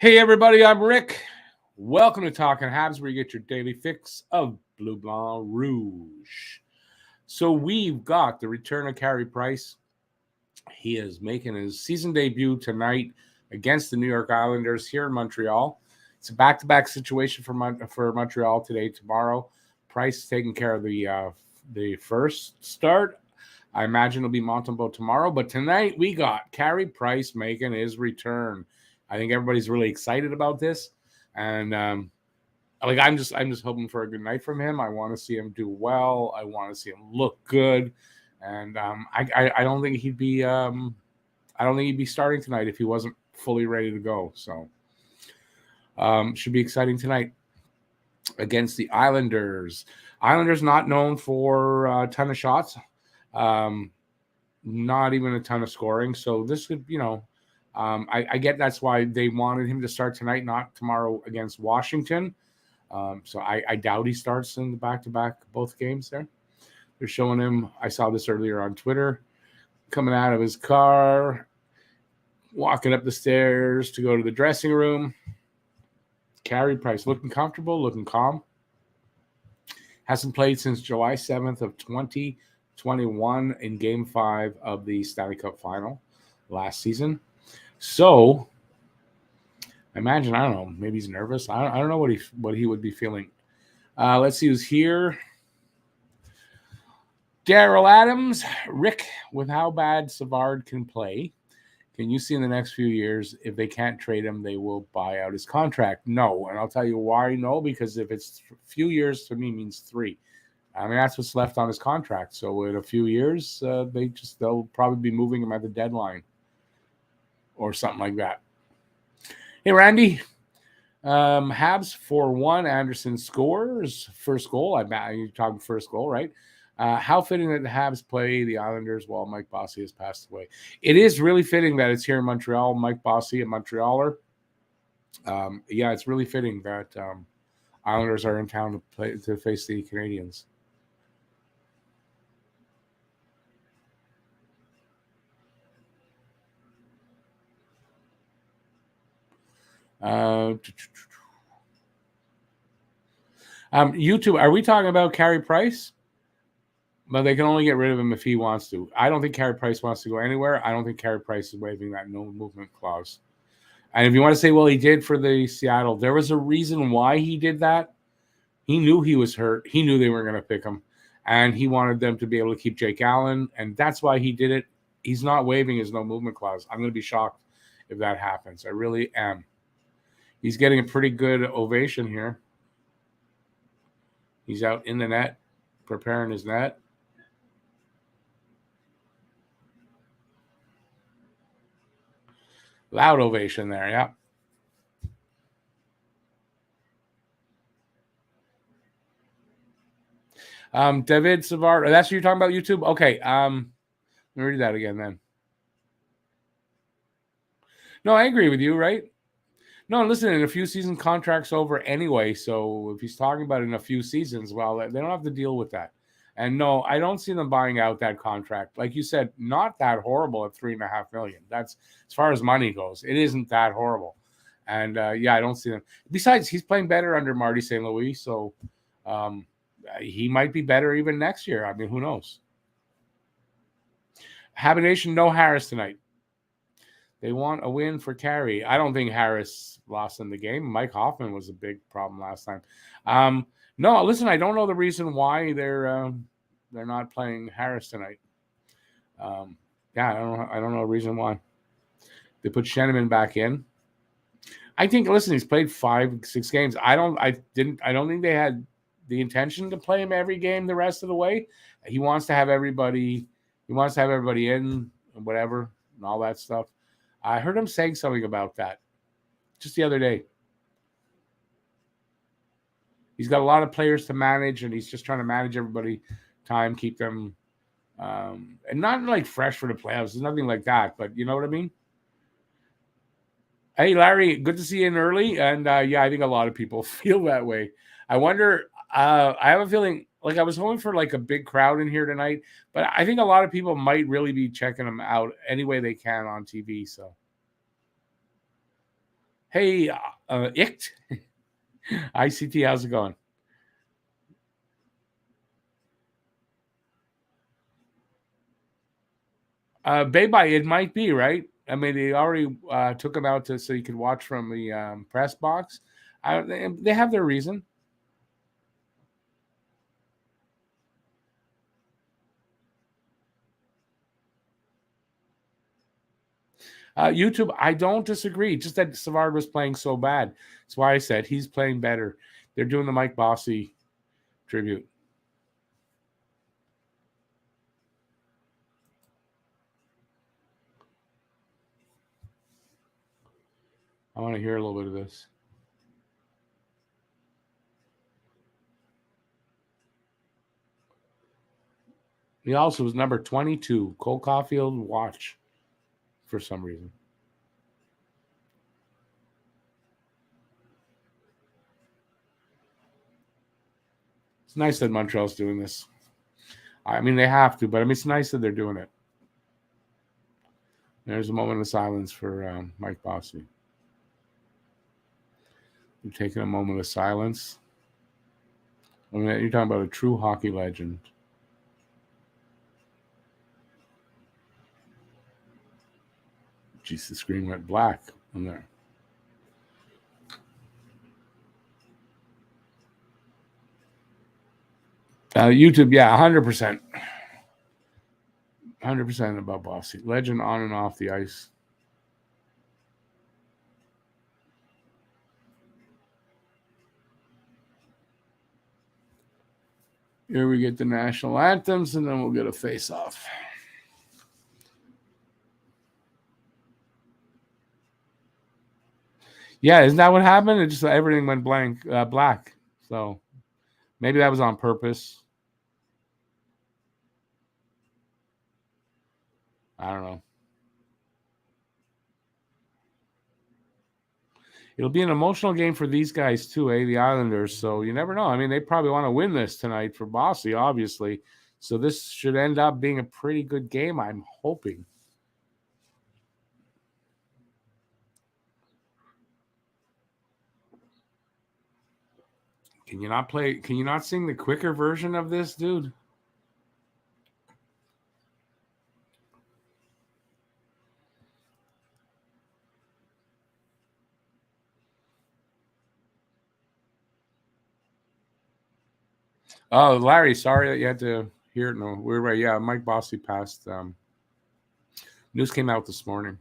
Hey everybody, I'm Rick. Welcome to Talking Habs, where you get your daily fix of Bleu Blanc Rouge. So we've got the return of Carey Price. He is making his season debut tonight against the New York Islanders here in Montreal. It's a back-to-back situation for Montreal today, tomorrow. Price taking care of the first start. I imagine it'll be Montembeault tomorrow, but tonight we got Carey Price making his return. I think everybody's really excited about this, and I'm just hoping for a good night from him. I want to see him do well. I want to see him look good, and I don't think he'd be starting tonight if he wasn't fully ready to go. So should be exciting tonight against the Islanders. Islanders not known for a ton of shots, not even a ton of scoring. So this could, I get that's why they wanted him to start tonight, not tomorrow against Washington. So I doubt he starts in the back-to-back both games there. They're showing him, I saw this earlier on Twitter, coming out of his car, walking up the stairs to go to the dressing room. Carey Price looking comfortable, looking calm. Hasn't played since July 7th of 2021 in Game 5 of the Stanley Cup Final last season. So, I imagine, I don't know, maybe he's nervous. I don't know what he would be feeling. Let's see who's here. Daryl Adams, Rick, with how bad Savard can play, can you see in the next few years, if they can't trade him, they will buy out his contract? No, and I'll tell you why no, because if it's a few years, to me, means 3. I mean, that's what's left on his contract. So in a few years, they'll probably be moving him at the deadline or something like that. Hey, Randy. Habs 4-1. Anderson scores. First goal. You're talking first goal, right? How fitting that the Habs play the Islanders while Mike Bossy has passed away. It is really fitting that it's here in Montreal. Mike Bossy, a Montrealer. It's really fitting that Islanders are in town to face the Canadiens. YouTube, are we talking about Carey Price? But they can only get rid of him if he wants to. I don't think Carey Price wants to go anywhere. I don't think Carey Price is waiving that no movement clause. And if you want to say, well, he did for the Seattle, there was a reason why he did that. He knew he was hurt. He knew they weren't going to pick him. And he wanted them to be able to keep Jake Allen. And that's why he did it. He's not waiving his no movement clause. I'm going to be shocked if that happens. I really am. He's getting a pretty good ovation here. He's out in the net, preparing his net. Loud ovation there, yeah. David Savard, that's what you're talking about, YouTube? Okay, let me read that again then. No, I agree with you, right? No, listen, in a few season contracts over anyway, so if he's talking about in a few seasons, well, they don't have to deal with that. And no, I don't see them buying out that contract. Like you said, not that horrible at $3.5 million. That's as far as money goes. It isn't that horrible. And I don't see them. Besides, he's playing better under Marty St. Louis, so he might be better even next year. I mean, who knows? Habination, no Harris tonight. They want a win for Carey. I don't think Harris lost in the game. Mike Hoffman was a big problem last time. No, listen, I don't know the reason why they're not playing Harris tonight. I don't know a reason why. They put Sheneman back in. I think, listen, he's played 5-6 games. I don't think they had the intention to play him every game the rest of the way. He wants to have everybody in and whatever and all that stuff. I heard him saying something about that just the other day. He's got a lot of players to manage, and he's just trying to manage everybody, time, keep them, and not like fresh for the playoffs. There's nothing like that, but you know what I mean? Hey, Larry, good to see you in early. And I think a lot of people feel that way. I wonder, I have a feeling, like I was hoping for like a big crowd in here tonight, but I think a lot of people might really be checking them out any way they can on TV. So Hey, Icht. ICT, how's it going? Baby, it might be, right? I mean, they already took him out so you could watch from the press box. They have their reason. YouTube, I don't disagree. Just that Savard was playing so bad. That's why I said he's playing better. They're doing the Mike Bossy tribute. I want to hear a little bit of this. He also was number 22, Cole Caulfield watch for some reason. It's nice that Montreal's doing this. I mean, they have to, but I mean, it's nice that they're doing it. There's a moment of silence for Mike Bossy. You're taking a moment of silence. I mean, you're talking about a true hockey legend. Jeez, the screen went black on there. YouTube, yeah, 100%. 100% about Bossy. Legend on and off the ice. Here we get the national anthems, and then we'll get a face-off. Yeah, isn't that what happened? It just everything went black. So maybe that was on purpose. I don't know. It'll be an emotional game for these guys too, the Islanders. So you never know. I mean, they probably want to win this tonight for Bossy, obviously. So this should end up being a pretty good game, I'm hoping. Can you not sing the quicker version of this, dude? Oh, Larry, sorry that you had to hear it. No, we're right. Yeah, Mike Bossy passed. News came out this morning.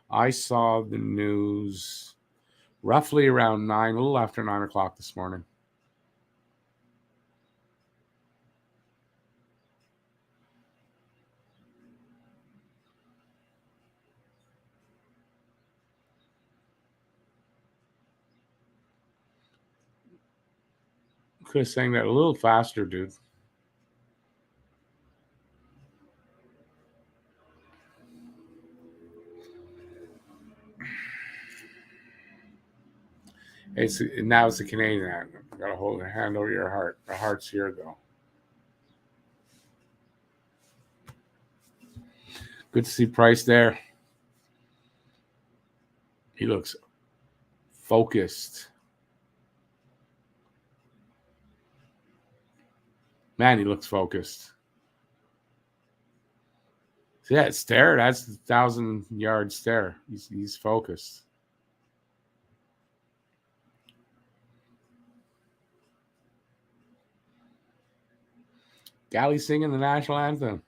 I saw the news roughly around 9, a little after 9 o'clock this morning. Could have sang that a little faster, dude. Now it's the Canadian anthem. Gotta hold a hand over your heart. The heart's here though. Good to see Price there. He looks focused. Man, he looks focused. See that stare? That's the 1,000-yard stare. He's focused. Galley singing the national anthem.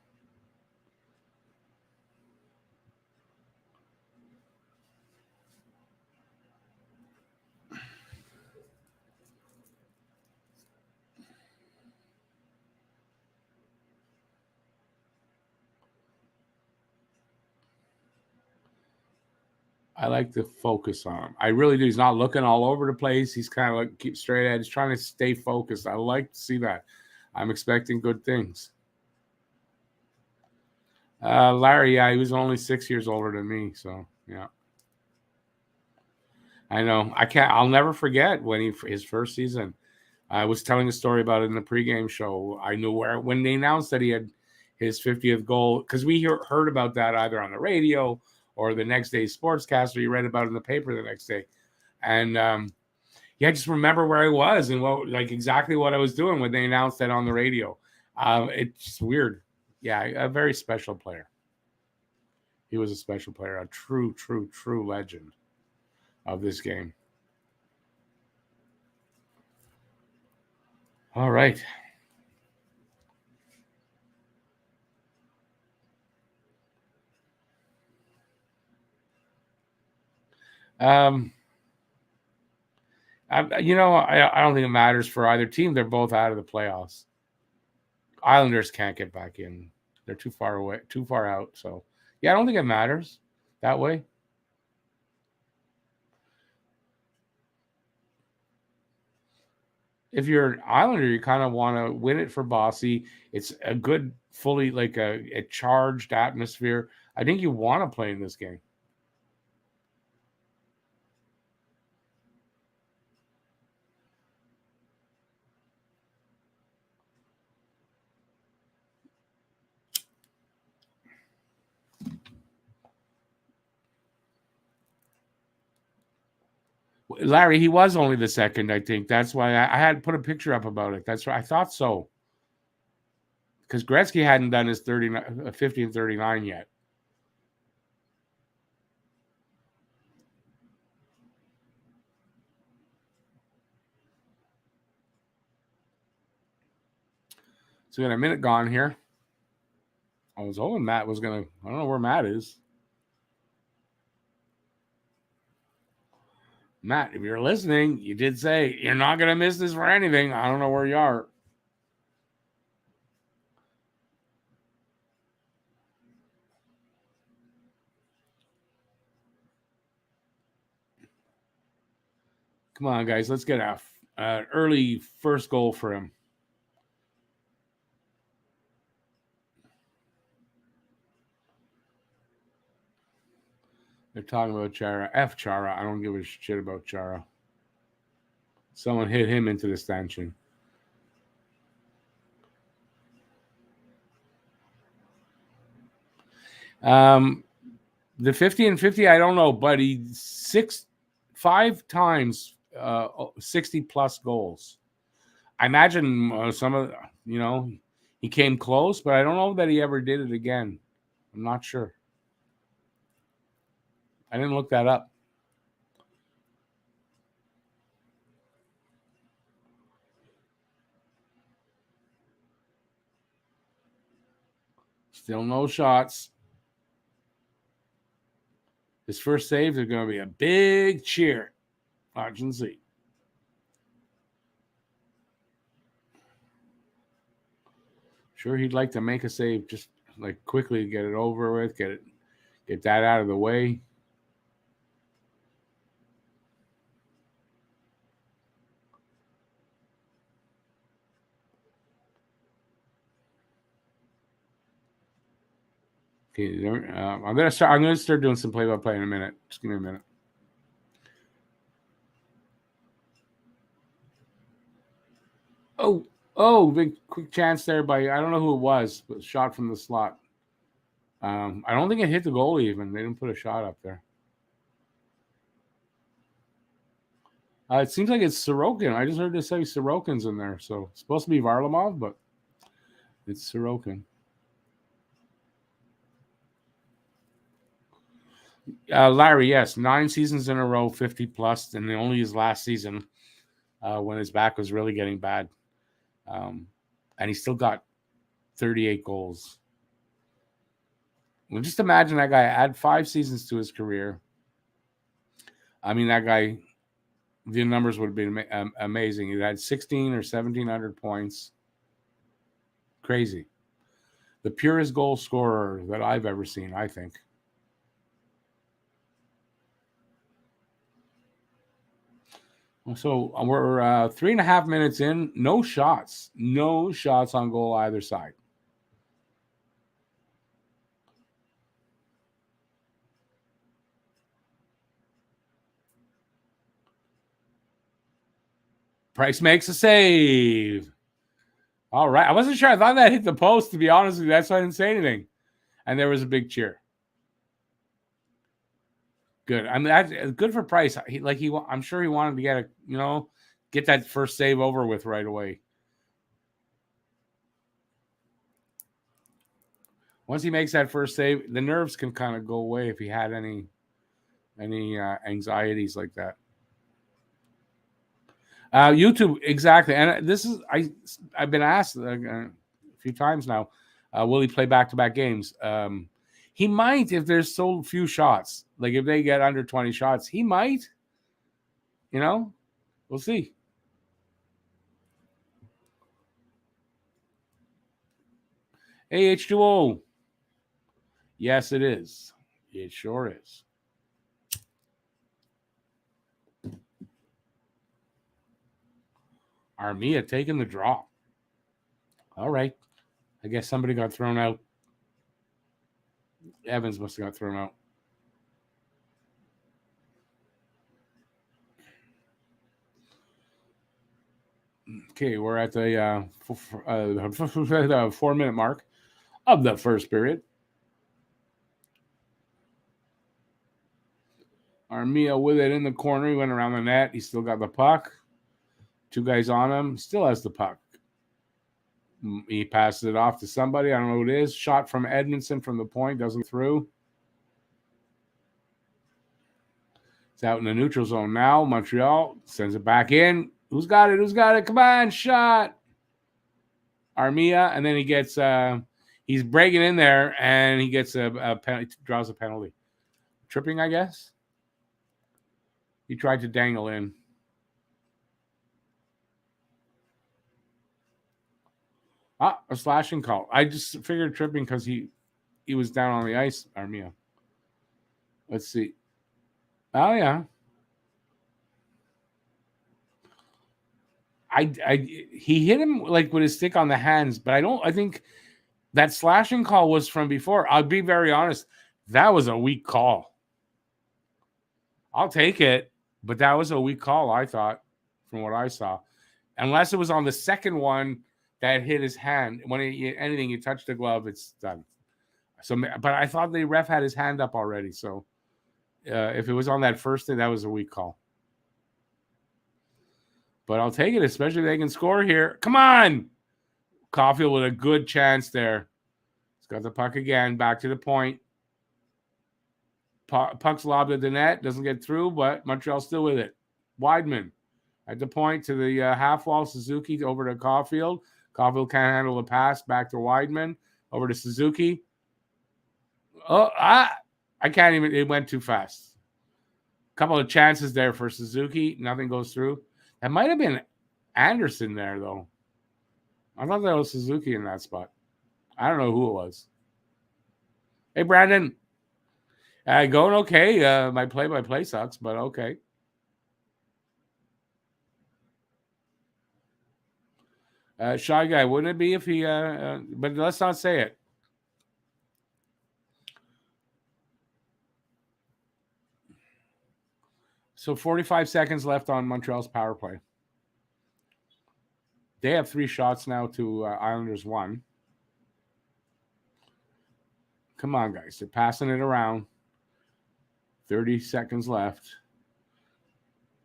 I like to focus on him. I really do. He's not looking all over the place. He's kind of like keep straight ahead. He's trying to stay focused. I like to see that. I'm expecting good things. Larry, yeah, he was only 6 years older than me, so yeah. I know. I'll never forget when his first season. I was telling a story about it in the pregame show. I knew when they announced that he had his 50th goal, because we heard about that either on the radio or the next day's sportscast, or you read about it in the paper the next day. And I just remember where I was and exactly what I was doing when they announced that on the radio. It's weird. Yeah, a very special player. He was a special player, a true legend of this game. All right. I don't think it matters for either team. They're both out of the playoffs. Islanders can't get back in. They're too far away, too far out. So, yeah, I don't think it matters that way. If you're an Islander, you kind of want to win it for Bossy. It's a good, fully a charged atmosphere. I think you want to play in this game. Larry, he was only the second, I think. That's why I had put a picture up about it. That's right. I thought so. Because Gretzky hadn't done his 50 and 39 yet. So we got a minute gone here. I was hoping Matt was going to... I don't know where Matt is. Matt, if you're listening, you did say you're not going to miss this for anything. I don't know where you are. Come on, guys. Let's get an early first goal for him. They're talking about Chara. F Chara. I don't give a shit about Chara. Someone hit him into the stanchion. The 50 and 50, I don't know, but he 5 times 60 plus goals. I imagine some of, he came close, but I don't know that he ever did it again. I'm not sure. I didn't look that up. Still no shots. His first save is going to be a big cheer. Watch and see. Sure, he'd like to make a save, just quickly get it over with, get that out of the way. Okay, I'm gonna start doing some play-by-play in a minute. Just give me a minute. Oh, big quick chance there by I don't know who it was, but shot from the slot. I don't think it hit the goalie even. They didn't put a shot up there. It seems like it's Sorokin. I just heard they say Sorokin's in there, so it's supposed to be Varlamov, but it's Sorokin. Larry, yes, 9 seasons in a row, 50 plus, and only his last season when his back was really getting bad. And he still got 38 goals. Well, just imagine that guy add 5 seasons to his career. I mean, that guy, the numbers would have been amazing. He had 1,600 or 1,700 points. Crazy. The purest goal scorer that I've ever seen, I think. So we're 3.5 minutes in. No shots. No shots on goal either side. Price makes a save. All right. I wasn't sure. I thought that hit the post, to be honest with you. That's why I didn't say anything. And there was a big cheer. Good. I mean, that's good for Price. I'm sure he wanted to get that first save over with right away. Once he makes that first save, the nerves can kind of go away if he had any anxieties like that. YouTube, exactly. And this is I've been asked a few times now, will he play back-to-back games? He might if there's so few shots. Like if they get under 20 shots, he might. We'll see. Hey, H2O. Yes, it is. It sure is. Armia taking the draw. All right. I guess somebody got thrown out. Evans must have got thrown out. Okay, we're at the 4-minute mark of the first period. Armia with it in the corner. He went around the net. He still got the puck. Two guys on him. Still has the puck. He passes it off to somebody. I don't know who it is. Shot from Edmondson from the point. Doesn't through. It's out in the neutral zone now. Montreal sends it back in. Who's got it? Who's got it? Come on, shot. Armia, and then he gets he's breaking in there, and he gets a penalty, draws a penalty. Tripping, I guess. He tried to dangle in. A slashing call. I just figured tripping because he was down on the ice, Armia. Let's see. Oh, yeah. He hit him like with his stick on the hands, but I think that slashing call was from before. I'll be very honest. That was a weak call. I'll take it, but that was a weak call, I thought, from what I saw. Unless it was on the second one that hit his hand. When anything, you touch the glove, it's done. So, but I thought the ref had his hand up already. So, if it was on that first thing, that was a weak call. But I'll take it, especially if they can score here. Come on! Caulfield with a good chance there. He's got the puck again, back to the point. Puck's lobbed at the net, doesn't get through, but Montreal's still with it. Weidman at the point to the half wall. Suzuki over to Caulfield. Caulfield can't handle the pass. Back to Weidman. Over to Suzuki. Oh, I can't even. It went too fast. A couple of chances there for Suzuki. Nothing goes through. That might have been Anderson there, though. I thought that was Suzuki in that spot. I don't know who it was. Hey, Brandon. Going okay. My play-by-play sucks, but okay. Shy guy, wouldn't it be if he... but let's not say it. So 45 seconds left on Montreal's power play. They have 3 shots now to Islanders 1. Come on, guys. They're passing it around. 30 seconds left.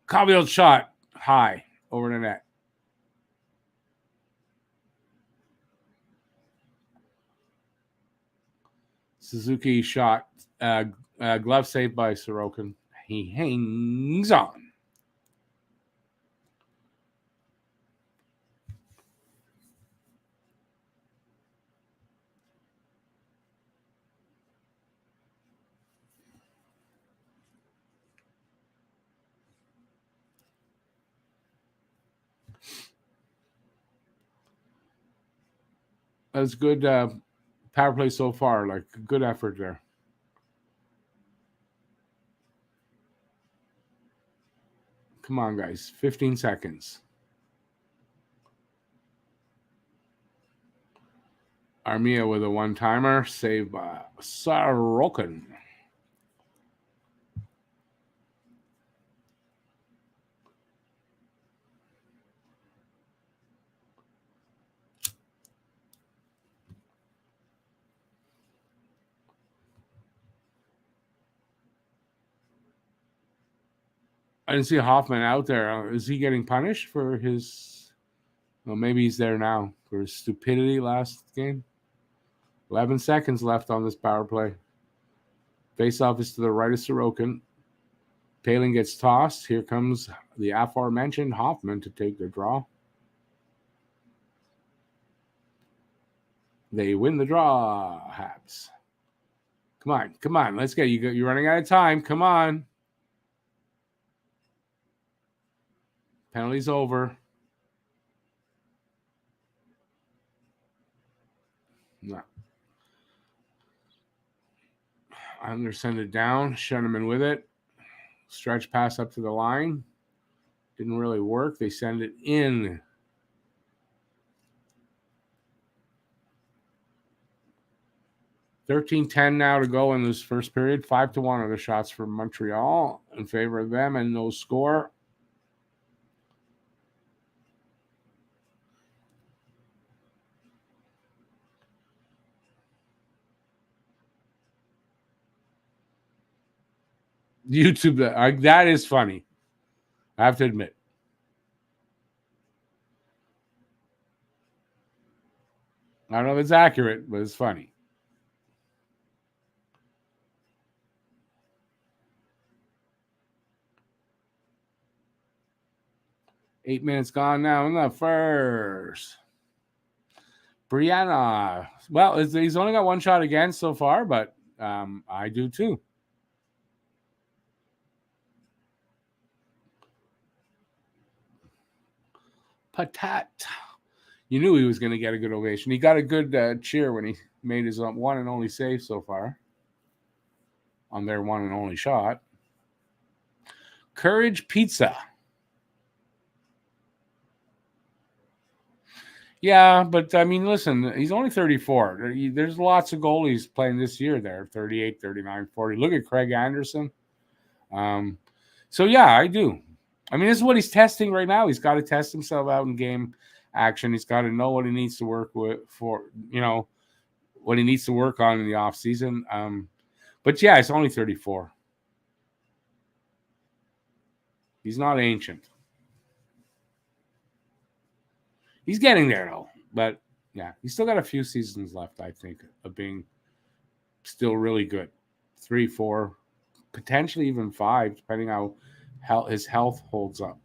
Caulfield shot high over the net. Suzuki shot. Glove saved by Sorokin. He hangs on. That's good power play so far. Like, good effort there. Come on, guys. 15 seconds. Armia with a one-timer. Saved by Sorokin. I didn't see Hoffman out there. Is he getting punished for his? Well, maybe he's there now for his stupidity last game. 11 seconds left on this power play. Face-off is to the right of Sorokin. Palin gets tossed. Here comes the aforementioned Hoffman to take the draw. They win the draw, Habs. Come on. Let's get you. You're running out of time. Come on. Penalty's over. No. Under send it down. Schoenemann with it. Stretch pass up to the line. Didn't really work. They send it in. $13-10 now to go in this first period. 5-1 are the shots for Montreal in favor of them, and no score. YouTube, that is funny. I have to admit. I don't know if it's accurate, but it's funny. Eight minutes gone now in the first. Brianna. Well, he's only got one shot against so far, but I do too. Patat. You knew he was going to get a good ovation. He got a good cheer when he made his one and only save so far on their one and only shot. Courage Pizza. Yeah, but I mean, listen, he's only 34. There's lots of goalies playing this year there, 38, 39, 40. Look at Craig Anderson. So, yeah, I do. I mean, this is what he's testing right now. He's got to test himself out in game action. He's got to know what he needs to work with what he needs to work on in the offseason. But, yeah, it's only 34. He's not ancient. He's getting there, though. But, yeah, he's still got a few seasons left, I think, of being still really good. 3, 4, potentially even 5, depending how his health holds up.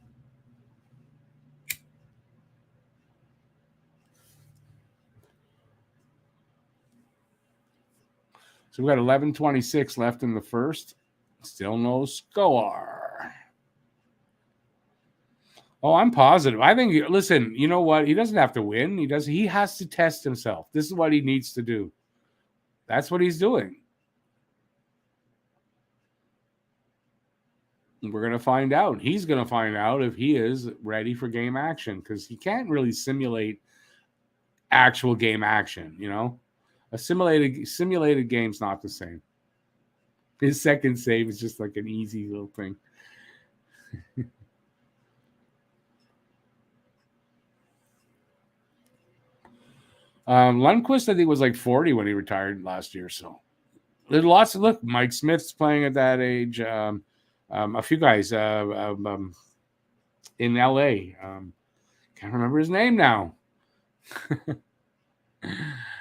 So we've got 11:26 left in the first. Still no score. Oh, I'm positive. I think, listen, you know what? He doesn't have to win. He has to test himself. This is what he needs to do. That's what he's doing. We're going to find out. He's going to find out if he is ready for game action, because he can't really simulate actual game action, you know? A simulated game's not the same. His second save is just like an easy little thing. Lundqvist, I think, was like 40 when he retired last year. So there's lots of look. Mike Smith's playing at that age. A few guys in LA. Can't remember his name now.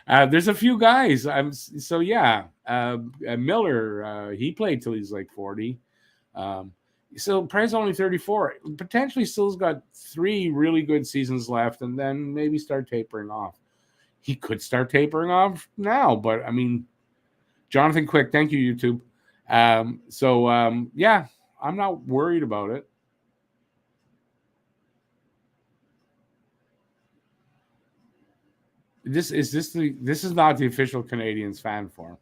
There's a few guys. So yeah. Miller, he played till he's like 40. So Price only 34. Potentially still's got 3 really good seasons left, and then maybe start tapering off. He could start tapering off now, but I mean, Jonathan Quick, thank you, YouTube. Yeah, I'm not worried about it. This is not the official Canadiens fan forum.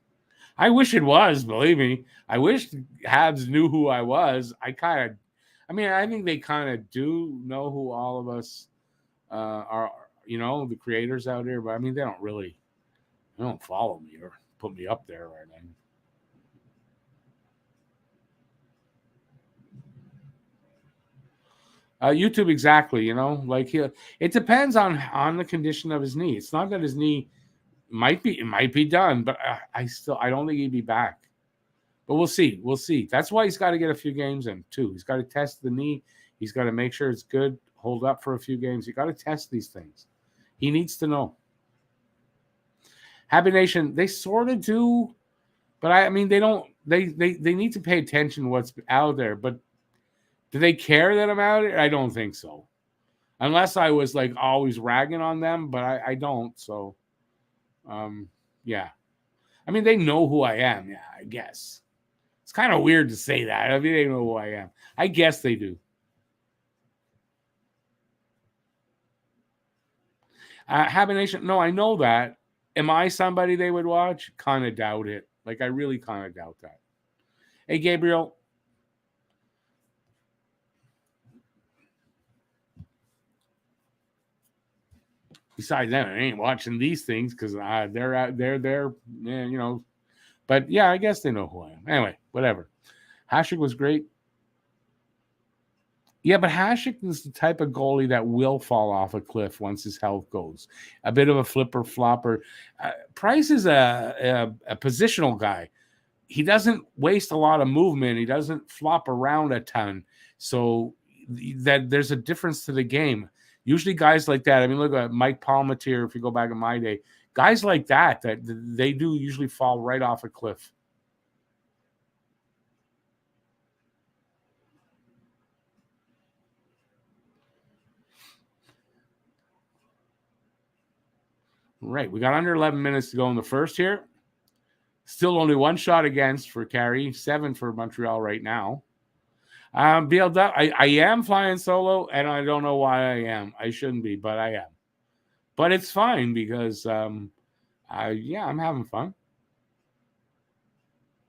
I wish it was, believe me. I wish Habs knew who I was. I think they kind of do know who all of us are, you know, the creators out here, but I mean, they don't follow me or put me up there right now. YouTube, exactly. You know, like it depends on the condition of his knee. It's not that his knee might be done, but I don't think he'd be back. But we'll see. We'll see. That's why he's got to get a few games in, too. He's got to test the knee. He's got to make sure it's good, hold up for a few games. You got to test these things. He needs to know. Happy Nation, they sort of do, but I mean, they don't. They need to pay attention to what's out there. But do they care that I'm out there? I don't think so. Unless I was like always ragging on them, but I don't. So, yeah. I mean, they know who I am. Yeah, I guess. It's kind of weird to say that. I mean, they know who I am. I guess they do. Happy Nation, no, I know that. Am I somebody they would watch? Kind of doubt it. Like, I really kind of doubt that. Hey, Gabriel. Besides that, I ain't watching these things because they're out there, you know. But yeah, I guess they know who I am. Anyway, whatever. Hasek was great. Yeah, but Hasek is the type of goalie that will fall off a cliff once his health goes. A bit of a flipper flopper. Price is a positional guy. He doesn't waste a lot of movement. He doesn't flop around a ton. So that there's a difference to the game. Usually guys like that, I mean, look at Mike Palmateer, if you go back in my day, guys like that they do usually fall right off a cliff. Right. We got under 11 minutes to go in the first here. Still only one shot against for Carey, 7 for Montreal right now. BLW, I am flying solo, and I don't know why I am. I shouldn't be, but I am. But it's fine because, I'm having fun.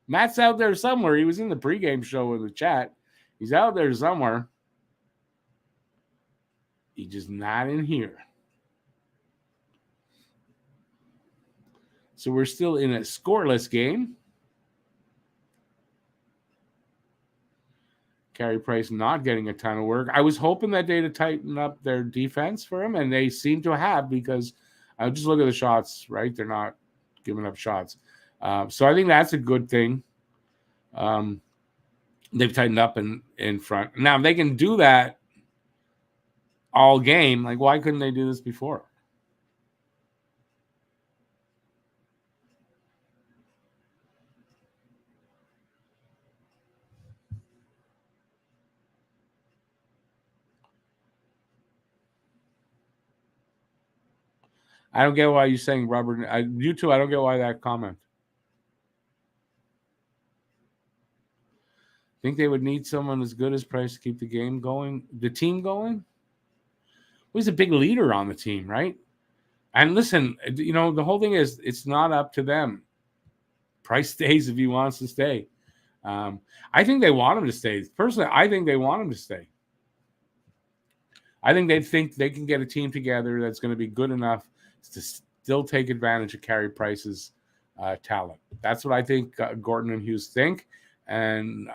Matt's out there somewhere. He was in the pregame show in the chat. He's out there somewhere. He's just not in here. So we're still in a scoreless game. Carey Price not getting a ton of work. I was hoping that they'd tighten up their defense for him, and they seem to have because just look at the shots, right? They're not giving up shots. So I think that's a good thing. They've tightened up in front. Now, if they can do that all game, like why couldn't they do this before? I don't get why you're saying Robert. You too. I don't get why that comment. Think they would need someone as good as Price to keep the game going, the team going? Well, he's a big leader on the team, right? And listen, you know, the whole thing is it's not up to them. Price stays if he wants to stay. I think they want him to stay. Personally, I think they want him to stay. I think they can get a team together that's going to be good enough to still take advantage of Carey Price's talent. That's what I think Gordon and Hughes think. And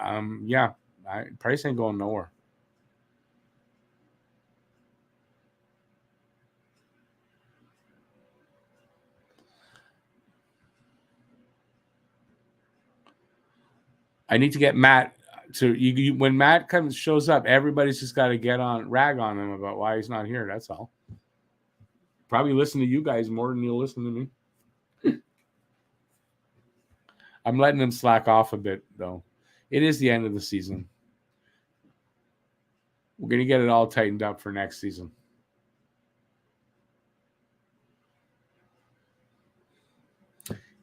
Price ain't going nowhere. I need to get Matt to you when Matt shows up, everybody's just got to rag on him about why he's not here. That's all. Probably listen to you guys more than you'll listen to me. I'm letting him slack off a bit, though. It is the end of the season. We're going to get it all tightened up for next season.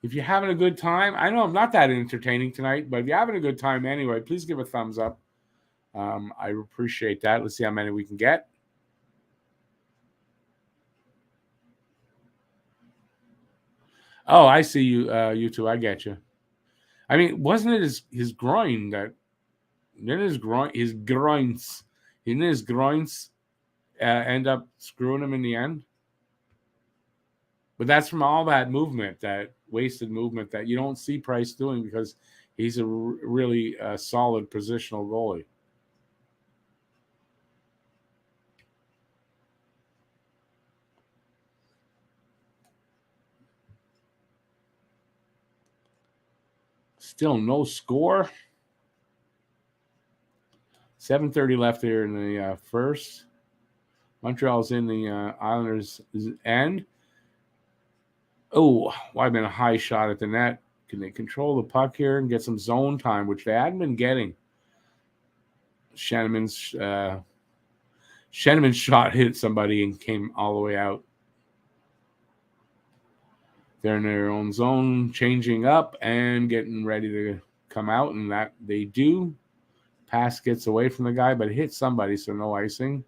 If you're having a good time, I know I'm not that entertaining tonight, but if you're having a good time anyway, please give a thumbs up. I appreciate that. Let's see how many we can get. Oh, I see you, you two. I get you. I mean, wasn't it his groin that? Didn't his groins end up screwing him in the end? But that's from all that movement, that wasted movement that you don't see Price doing because he's a really solid positional goalie. Still no score. 7:30 left here in the first. Montreal's in the Islanders' end. Oh, why been a high shot at the net? Can they control the puck here and get some zone time, which they hadn't been getting? Shanneman's shot hit somebody and came all the way out. They're in their own zone, changing up and getting ready to come out, and that they do. Pass gets away from the guy, but hits somebody, so no icing.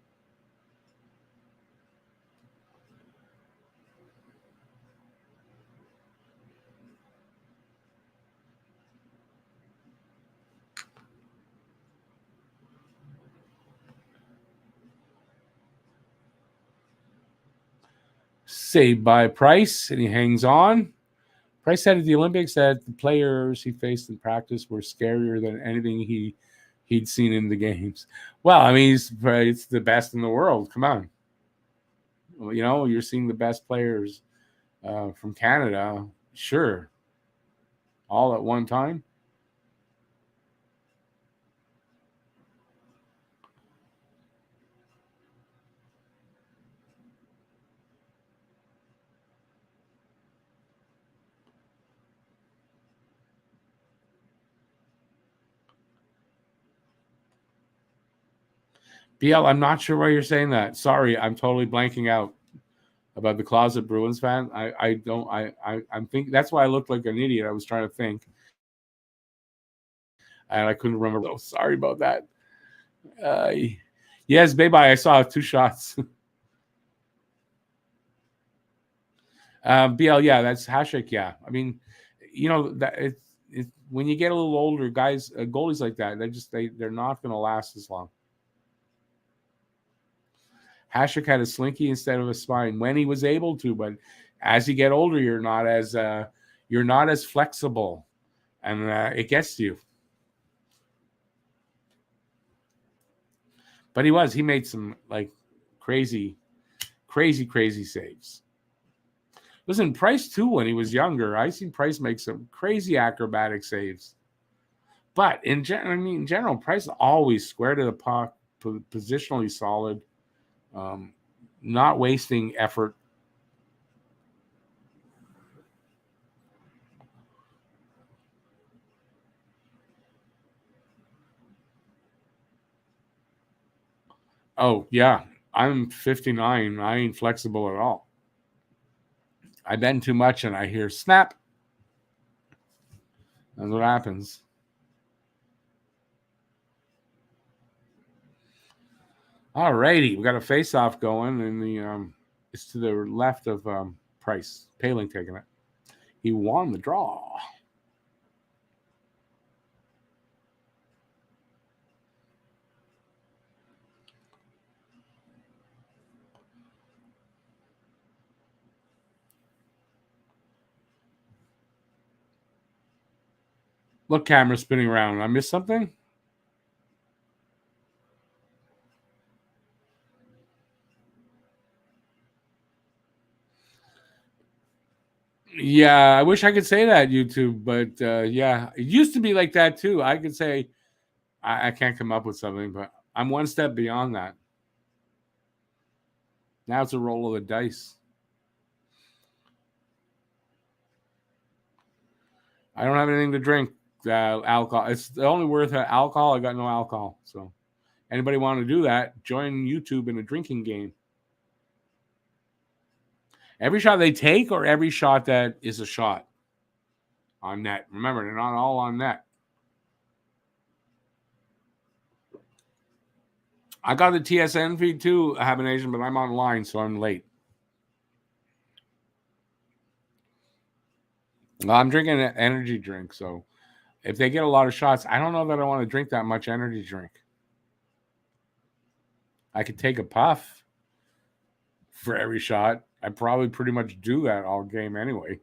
Saved by Price, and he hangs on. Price said at the Olympics that the players he faced in practice were scarier than anything he'd seen in the games. Well, I mean, it's the best in the world. Come on. You know, you're seeing the best players from Canada, sure, all at one time. BL, I'm not sure why you're saying that. Sorry, I'm totally blanking out about the closet Bruins fan. I'm thinking that's why I looked like an idiot. I was trying to think, and I couldn't remember. Oh, sorry about that. Yes, baby, I saw 2 shots. BL, yeah, that's Hasek. Yeah, I mean, you know that it's when you get a little older, guys, goalies like that, they're not going to last as long. Hasek had a slinky instead of a spine when he was able to, but as you get older, you're not as flexible, and it gets to you. But he made some like crazy saves. Listen, Price too, when he was younger, I seen Price make some crazy acrobatic saves. But in general, Price always square to the puck, positionally solid, not wasting effort. Oh, yeah. I'm 59. I ain't flexible at all. I bend too much and I hear snap. That's what happens. All righty. We got a face-off going, and it's to the left of Price. Paling taking it. He won the draw. Look, camera spinning around. I missed something? Yeah, I wish I could say that, YouTube, but yeah, it used to be like that too. I could say I can't come up with something, but I'm one step beyond that. Now it's a roll of the dice. I don't have anything to drink. Alcohol. It's only worth alcohol. I got no alcohol. So, anybody want to do that? Join YouTube in a drinking game. Every shot they take, or every shot that is a shot on net. Remember, they're not all on net. I got the TSN feed too, Habination, but I'm online, so I'm late. I'm drinking an energy drink, so if they get a lot of shots, I don't know that I want to drink that much energy drink. I could take a puff for every shot. I probably pretty much do that all game anyway.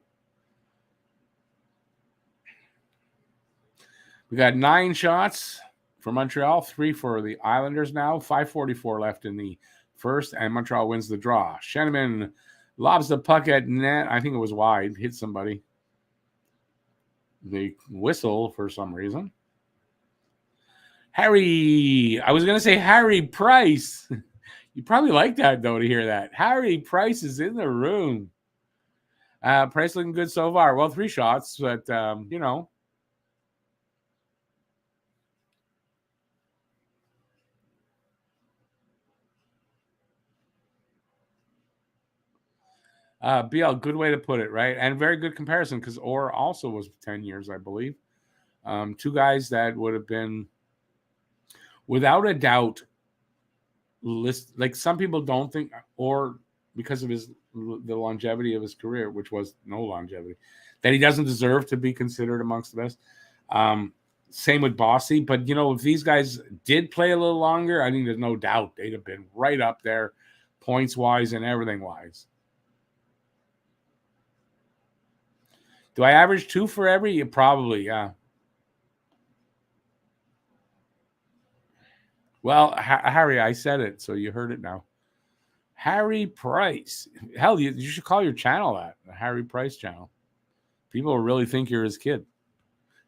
We got 9 shots for Montreal, 3 for the Islanders now. 5:44 left in the first, and Montreal wins the draw. Shanneman lobs the puck at net. I think it was wide. Hit somebody. the whistle for some reason. Harry, I was going to say Harry Price. You probably like that, though, to hear that. Harry Price is in the room. Price looking good so far. Well, 3 shots, but, you know. BL, good way to put it, right? And very good comparison because Orr also was 10 years, I believe. 2 guys that would have been, without a doubt, like some people don't think, or because of the longevity of his career, which was no longevity, that he doesn't deserve to be considered amongst the best. Same with Bossy, but you know, if these guys did play a little longer, I think there's no doubt they'd have been right up there, points wise and everything wise. Do I average 2 for every? Probably, yeah. Well, Harry, I said it, so you heard it now. Harry Price. Hell, you should call your channel that, the Harry Price channel. People really think you're his kid.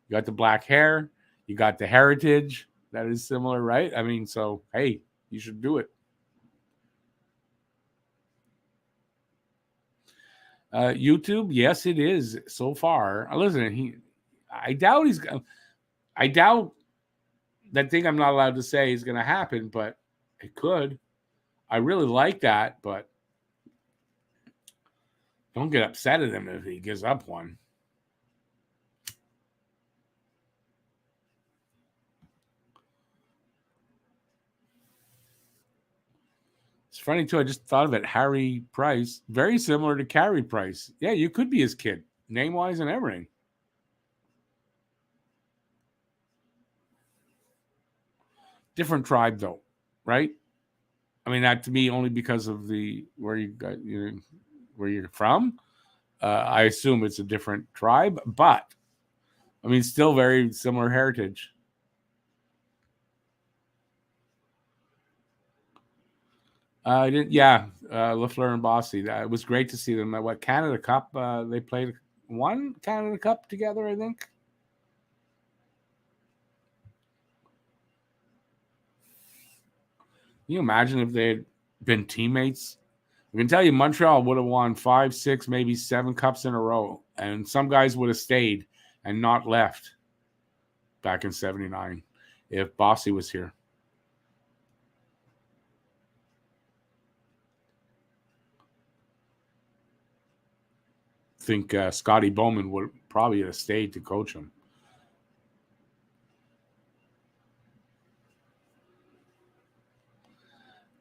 You got the black hair. You got the heritage. That is similar, right? I mean, so, hey, you should do it. YouTube, yes, it is so far. Listen, I doubt that thing I'm not allowed to say is going to happen, but it could. I really like that, but don't get upset at him if he gives up one. It's funny, too. I just thought of it. Harry Price, very similar to Carey Price. Yeah, you could be his kid, name-wise and everything. Different tribe, though, right? I mean, that to me only because of where you're from. I assume it's a different tribe, but I mean, still very similar heritage. Lafleur and Bossy. It was great to see them at Canada Cup. They played one Canada Cup together, I think. Can you imagine if they had been teammates? I can tell you, Montreal would have won 5, 6, maybe 7 cups in a row, and some guys would have stayed and not left back in '79 if Bossy was here. I think Scotty Bowman would probably have stayed to coach him.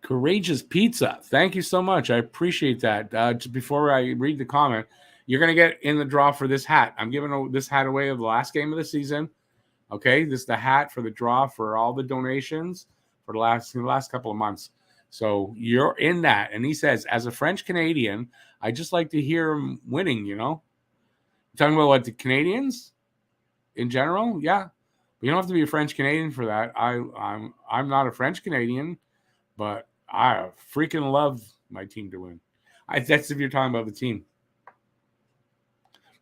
Courageous Pizza. Thank you so much. I appreciate that. Just before I read the comment, you're going to get in the draw for this hat. I'm giving this hat away of the last game of the season. Okay, this is the hat for the draw for all the donations for the last couple of months. So you're in that. And he says, as a French Canadian, I just like to hear him winning, you know? Talking about what, the Canadians in general? Yeah. But you don't have to be a French Canadian for that. I'm not a French Canadian, but I freaking love my team to win. That's if you're talking about the team.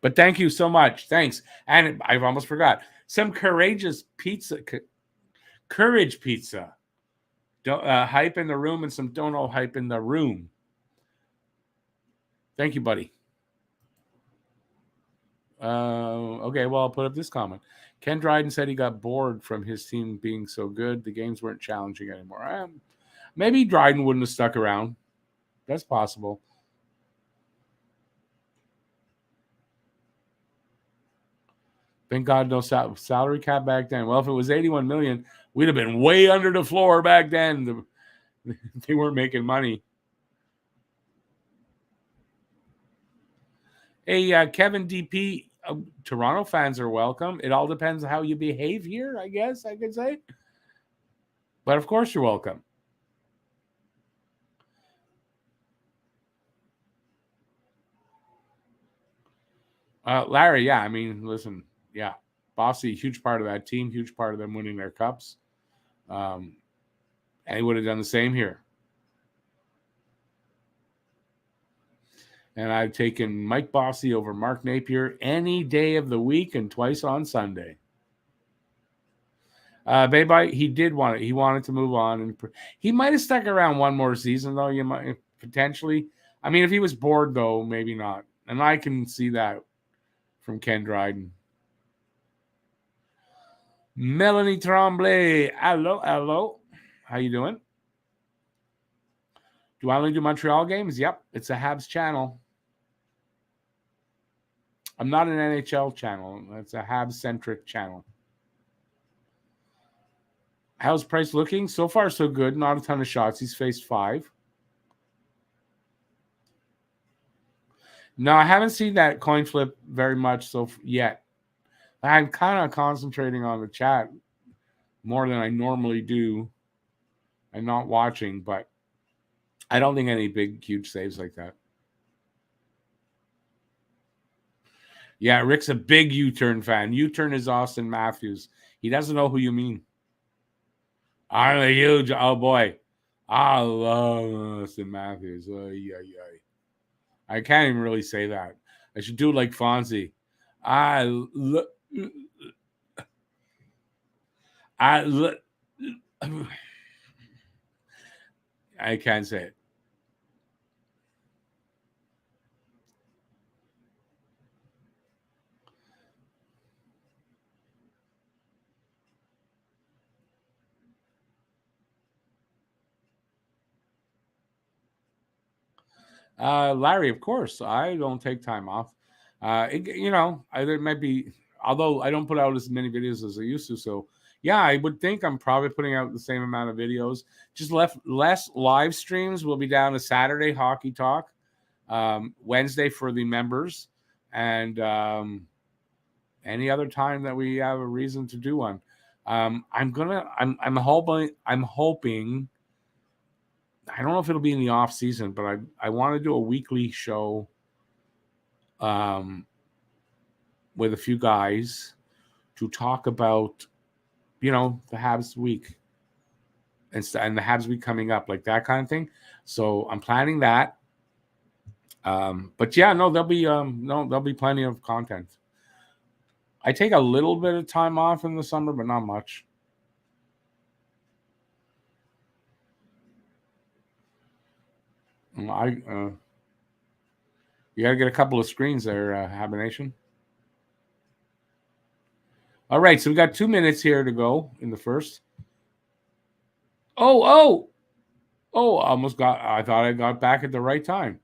But thank you so much. Thanks. And I've almost forgot. Some courageous pizza. Courage pizza. Hype in the room and some dono hype in the room. Thank you, buddy. Okay, well, I'll put up this comment. Ken Dryden said he got bored from his team being so good. The games weren't challenging anymore. Maybe Dryden wouldn't have stuck around. That's possible. Thank God no salary cap back then. Well, if it was 81 million, we'd have been way under the floor back then. They weren't making money. Hey, Kevin DP, Toronto fans are welcome. It all depends on how you behave here, I guess I could say. But of course you're welcome. Larry, yeah, I mean, listen, yeah. Bossy, huge part of that team, huge part of them winning their cups. And he would have done the same here. And I've taken Mike Bossy over Mark Napier any day of the week and twice on Sunday. Baby, he did want it. He wanted to move on, and he might have stuck around one more season, though. You might potentially. I mean, if he was bored, though, maybe not. And I can see that from Ken Dryden. Melanie Tremblay, hello. How you doing? Do I only do Montreal games? Yep, it's a Habs channel. I'm not an NHL channel. It's a Habs-centric channel. How's Price looking? So far, so good. Not a ton of shots. He's faced 5. No, I haven't seen that coin flip very much yet. I'm kind of concentrating on the chat more than I normally do. I'm not watching, but I don't think any big, huge saves like that. Yeah, Rick's a big U-turn fan. U-turn is Austin Matthews. He doesn't know who you mean. I'm a huge, oh boy. I love Austin Matthews. I can't even really say that. I should do it like Fonzie. I can't say it. Larry, of course, I don't take time off. There might be, although I don't put out as many videos as I used to. So, yeah, I would think I'm probably putting out the same amount of videos. Just less live streams. We'll be down to Saturday hockey talk, Wednesday for the members, and any other time that we have a reason to do one. I'm hoping. I don't know if it'll be in the off season, but I want to do a weekly show with a few guys to talk about, the Habs week and the Habs week coming up, like that kind of thing. So I'm planning that. But yeah, no, there'll be plenty of content. I take a little bit of time off in the summer, but not much. You got to get a couple of screens there, Habination. All right, so we got 2 minutes here to go in the first. Oh! I thought I got back at the right time.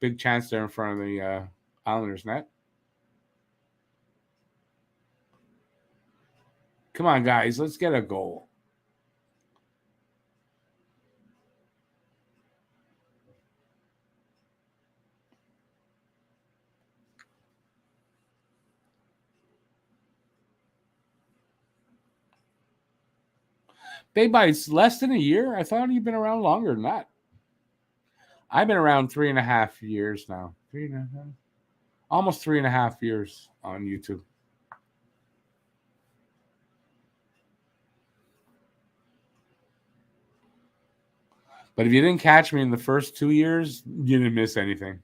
Big chance there in front of the Islanders net. Come on, guys, let's get a goal. Babe, it's less than a year. I thought you'd been around longer than that. I've been around 3.5 years now. 3.5, almost 3.5 years on YouTube. But if you didn't catch me in the first 2 years, you didn't miss anything.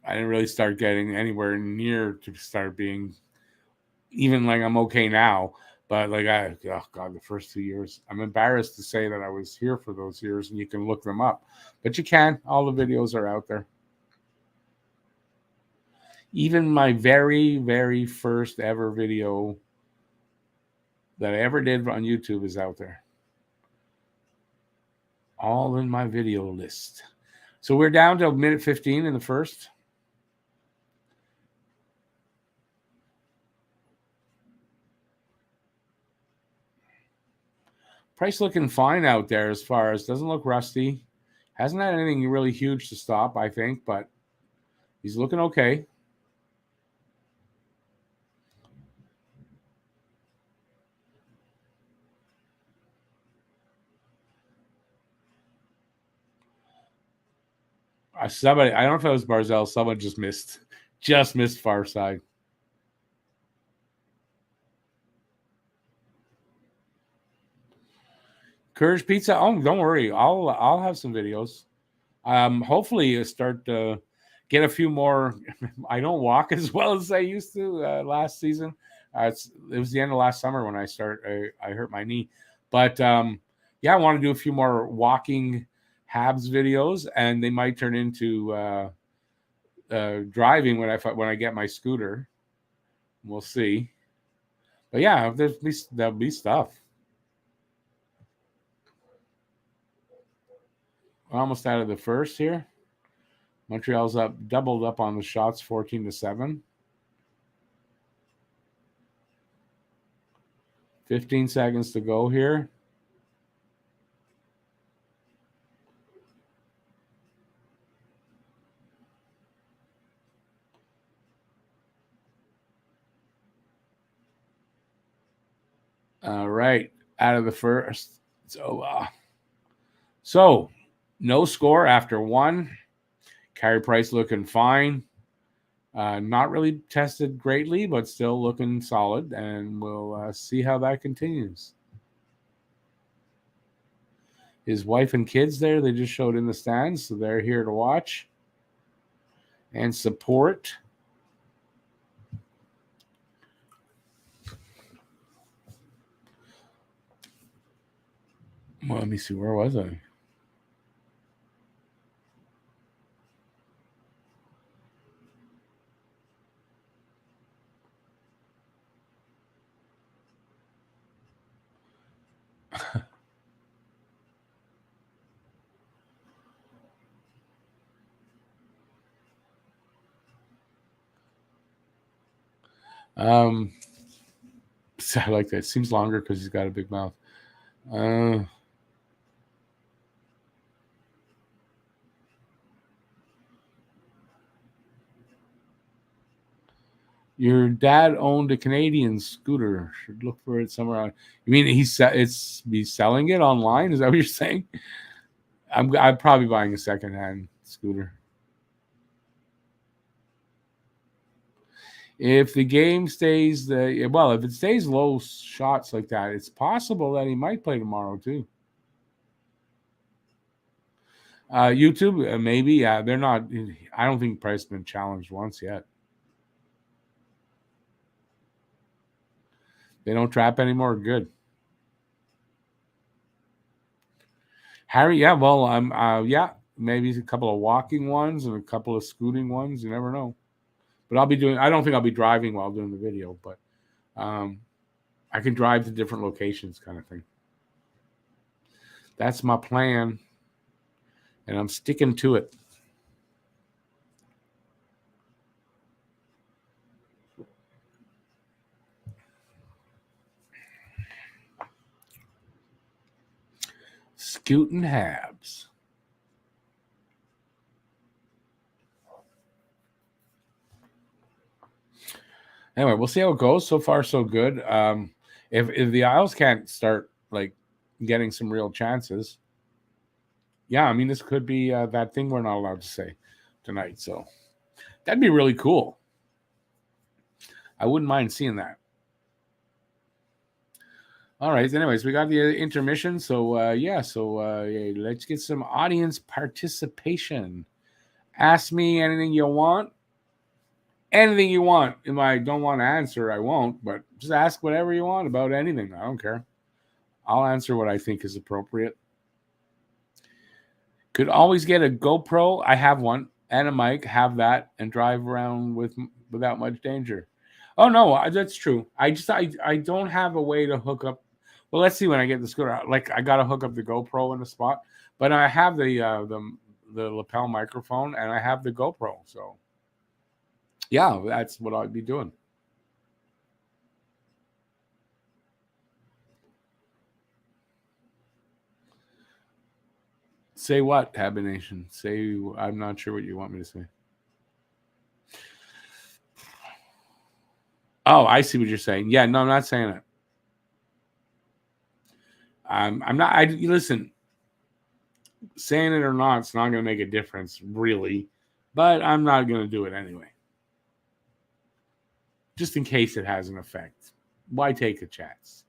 I didn't really start getting anywhere near to start being even like I'm okay now. But the first 2 years, I'm embarrassed to say that I was here for those years, and you can look them up. But you can. All the videos are out there. Even my very, very first ever video that I ever did on YouTube is out there. All in my video list. So we're down to minute 15 in the first. Price looking fine out there as far as doesn't look rusty. Hasn't had anything really huge to stop, I think, but he's looking okay. Somebody, I don't know if it was Barzell, someone just missed far side. Courage Pizza. Oh, don't worry. I'll have some videos. Hopefully start to get a few more. I don't walk as well as I used to last season. It was the end of last summer when I hurt my knee, but yeah, I want to do a few more walking Habs videos, and they might turn into driving when I get my scooter. We'll see. But yeah, there'll be stuff. We're almost out of the first here. Montreal's doubled up on the shots, 14-7. 15 seconds to go here. All right, out of the first. So no score after one. Carey Price looking fine. Not really tested greatly, but still looking solid, and we'll see how that continues. His wife and kids there, they just showed in the stands, so they're here to watch and support. Well, let me see, where was I? So I like that. It seems longer because he's got a big mouth. Your dad owned a Canadian scooter. Should look for it somewhere. You mean he's selling it online? Is that what you're saying? I'm probably buying a secondhand scooter. If the game stays if it stays low shots like that, it's possible that he might play tomorrow too. YouTube, maybe. Yeah, they're not. I don't think Price has been challenged once yet. They don't trap anymore. Good. Harry, yeah, well, yeah, maybe a couple of walking ones and a couple of scooting ones. You never know. But I don't think I'll be driving while doing the video, but I can drive to different locations kind of thing. That's my plan, and I'm sticking to it. Scooting Habs. Anyway, we'll see how it goes. So far, so good. If the Isles can't start like getting some real chances, yeah, I mean this could be that thing we're not allowed to say tonight. So that'd be really cool. I wouldn't mind seeing that. All right. Anyways, we got the intermission. So let's get some audience participation. Ask me anything you want. Anything you want. If I don't want to answer, I won't. But just ask whatever you want about anything. I don't care. I'll answer what I think is appropriate. Could always get a GoPro. I have one and a mic. Have that and drive around without much danger. Oh no, that's true. I don't have a way to hook up. Well, let's see when I get the scooter. Like I got to hook up the GoPro in the spot, but I have the lapel microphone and I have the GoPro. So yeah, that's what I'd be doing. Say what, Habination? Say I'm not sure what you want me to say. Oh, I see what you're saying. Yeah, no, I'm not saying it. I'm not. Listen. Saying it or not, it's not going to make a difference, really. But I'm not going to do it anyway. Just in case it has an effect. Why take a chance?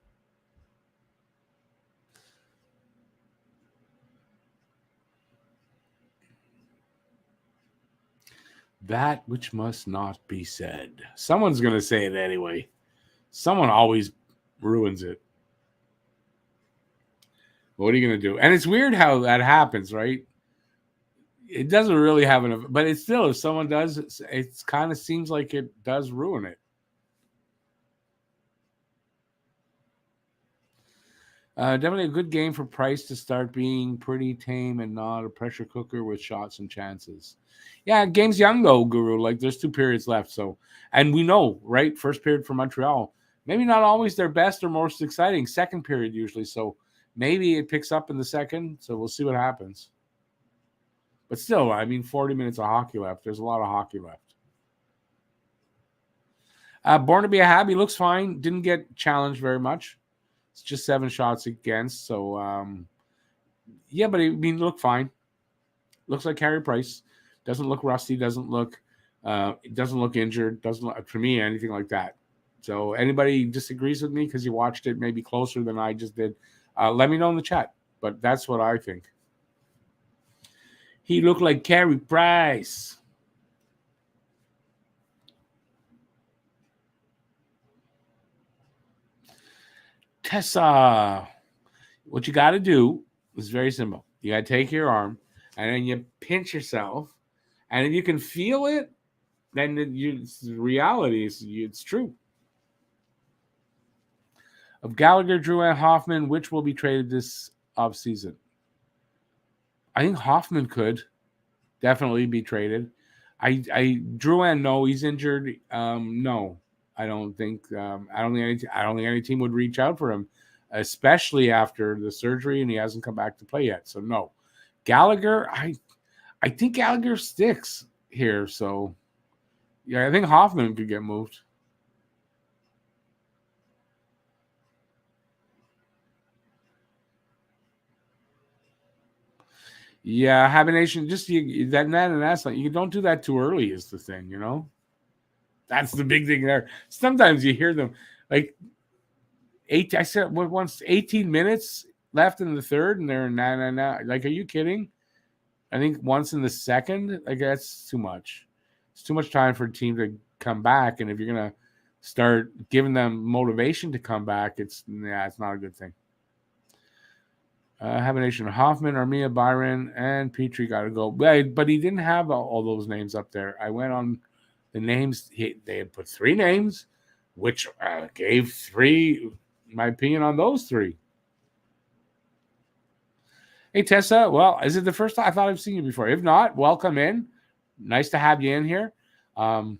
That which must not be said. Someone's going to say it anyway. Someone always ruins it. What are you going to do? And it's weird how that happens, right? It doesn't really have enough, but it's still, if someone does, it kind of seems like it does ruin it. Definitely a good game for Price to start being pretty tame and not a pressure cooker with shots and chances. Yeah, game's young though, Guru. Like there's 2 periods left, so and we know, right? First period for Montreal, maybe not always their best or most exciting. Second period usually, so maybe it picks up in the second. So we'll see what happens. But still, I mean, 40 minutes of hockey left. There's a lot of hockey left. Born to be a Hab, he looks fine. Didn't get challenged very much. It's just 7 shots against. So, yeah, but I mean, look fine. Looks like Carey Price. Doesn't look rusty. Doesn't look injured. Doesn't look, for me, anything like that. So, anybody disagrees with me because you watched it maybe closer than I just did, let me know in the chat. But that's what I think. He looked like Carey Price. Tessa, what you got to do is very simple. You got to take your arm and then you pinch yourself, and if you can feel it, then the reality is it's true. Of Gallagher, Drouin, Hoffman, which will be traded this offseason? I think Hoffman could definitely be traded. Drouin, no, he's injured. No, I don't think. I don't think any team would reach out for him, especially after the surgery, and he hasn't come back to play yet. So no, Gallagher. I think Gallagher sticks here. So yeah, I think Hoffman could get moved. Yeah, Habination, just that and that's like, you don't do that too early is the thing, you know? That's the big thing there. Sometimes you hear them like I said once 18 minutes left in the third, and they're nah. Like, are you kidding? I think once in the second, like that's too much. It's too much time for a team to come back, and if you're gonna start giving them motivation to come back, it's not a good thing. Habination, Hoffman, Armia, Byron, and Petrie got to go. But he didn't have all those names up there. I went on the names. They had put 3 names, which gave 3, my opinion, on those 3. Hey, Tessa. Well, is it the first time? I thought I've seen you before. If not, welcome in. Nice to have you in here. From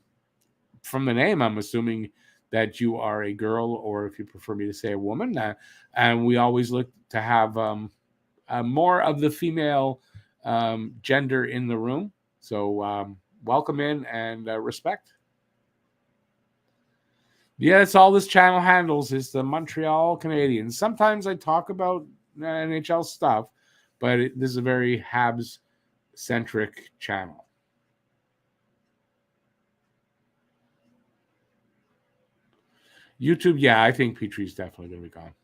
the name, I'm assuming that you are a girl, or if you prefer me to say a woman. And we always look to have more of the female gender in the room. So welcome in and respect. Yeah, that's all this channel handles is the Montreal Canadiens. Sometimes I talk about NHL stuff, but this is a very Habs-centric channel. YouTube, yeah, I think Petrie's definitely going to be gone.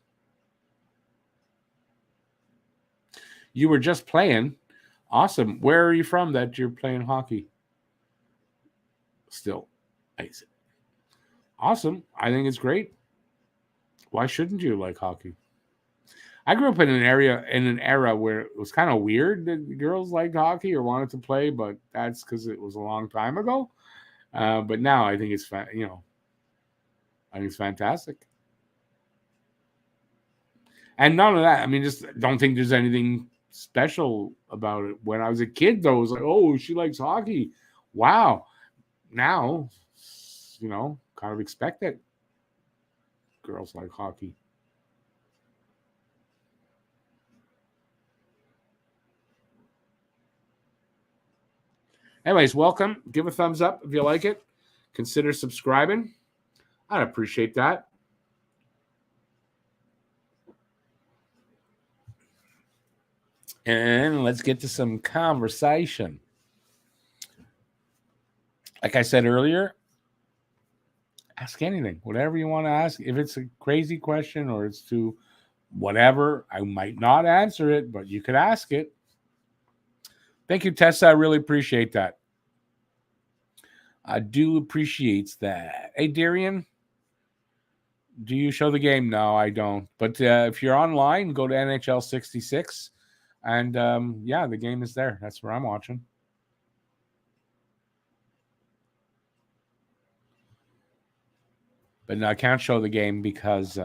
You were just playing. Awesome. Where are you from that you're playing hockey? Still. Awesome. I think it's great. Why shouldn't you like hockey? I grew up in an era where it was kind of weird that girls liked hockey or wanted to play, but that's because it was a long time ago. But now I think it's I think it's fantastic. And none of that. I mean, just don't think there's anything special about it. When I was a kid, though, it was like, oh, she likes hockey. Wow. Now, kind of expect it. Girls like hockey. Anyways, welcome. Give a thumbs up if you like it. Consider subscribing. I'd appreciate that. And let's get to some conversation. Like I said earlier, ask anything, whatever you want to ask. If it's a crazy question or it's too whatever, I might not answer it, but you could ask it. Thank you, Tessa. I really appreciate that. I do appreciate that. Hey, Darian, do you show the game? No, I don't. But if you're online, go to NHL 66. And yeah, the game is there. That's where I'm watching. But no, I can't show the game because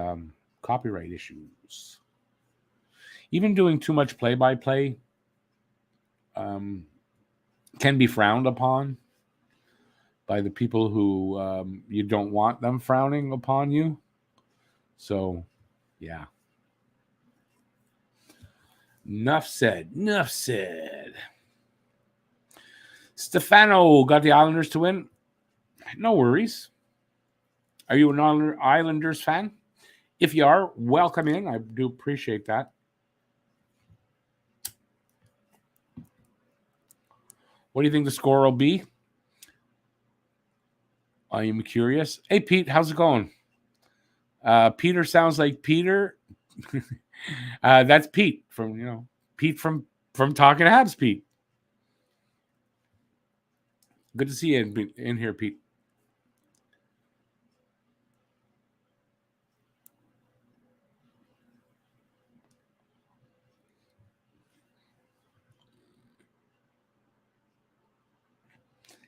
copyright issues. Even doing too much play-by-play can be frowned upon by the people who you don't want them frowning upon you. So, yeah. Enough said. Enough said. Stefano got the Islanders to win. No worries. Are you an Islanders fan? If you are, welcome in. I do appreciate that. What do you think the score will be? I am curious. Hey, Pete, how's it going? Peter sounds like Peter. That's Pete from Pete from Talking Habs. Pete, good to see you in here, Pete.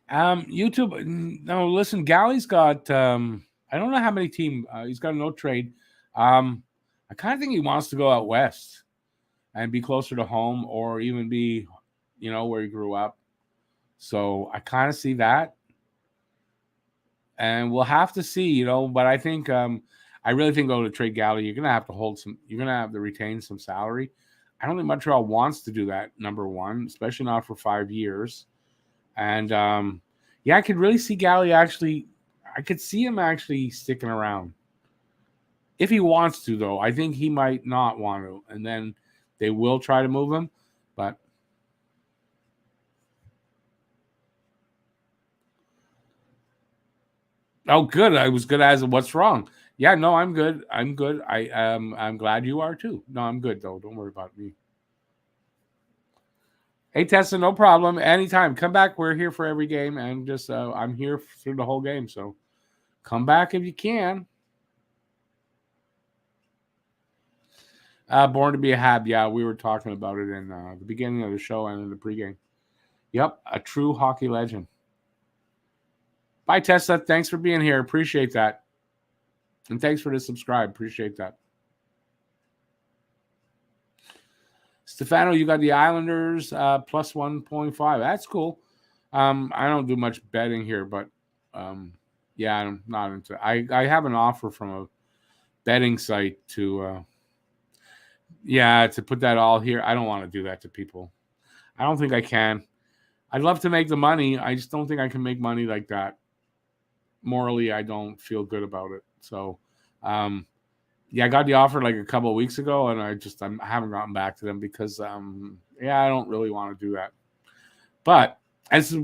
YouTube. No, listen, Galley's got. I don't know how many team. He's got a no trade. I kind of think he wants to go out west and be closer to home, or even be, where he grew up. So I kind of see that, and we'll have to see, But I think, I really think to trade Galley, you're gonna have to hold some. You're gonna have to retain some salary. I don't think Montreal wants to do that. Number one, especially not for 5 years. And yeah, I could really see Galley actually. I could see him actually sticking around if he wants to, though. I think he might not want to, and then they will try to move him. But oh, good. I was good as what's wrong. Yeah, no, I'm good. I'm good. I'm glad you are too. No, I'm good though. Don't worry about me. Hey, Tessa, no problem. Anytime. Come back. We're here for every game, and just I'm here through the whole game. So come back if you can. Born to be a Hab. Yeah, we were talking about it in the beginning of the show and in the pregame. Yep, a true hockey legend. Bye, Tessa. Thanks for being here. Appreciate that. And thanks for the subscribe. Appreciate that. Stefano, you got the Islanders plus 1.5. That's cool. I don't do much betting here, but yeah, I'm not into. I have an offer from a betting site to put that all here. I don't want to do that to people. I don't think I can. I'd love to make the money. I just don't think I can make money like that. Morally, I don't feel good about it. So, yeah, I got the offer like a couple of weeks ago, and I haven't gotten back to them because, I don't really want to do that. But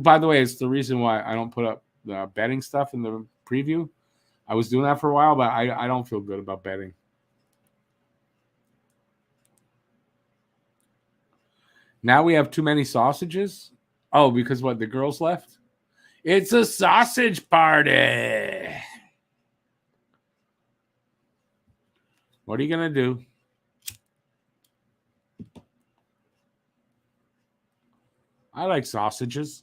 by the way, it's the reason why I don't put up the betting stuff in the preview. I was doing that for a while, but I don't feel good about betting. Now we have too many sausages. Oh, because what? The girls left? It's a sausage party. What are you going to do? I like sausages.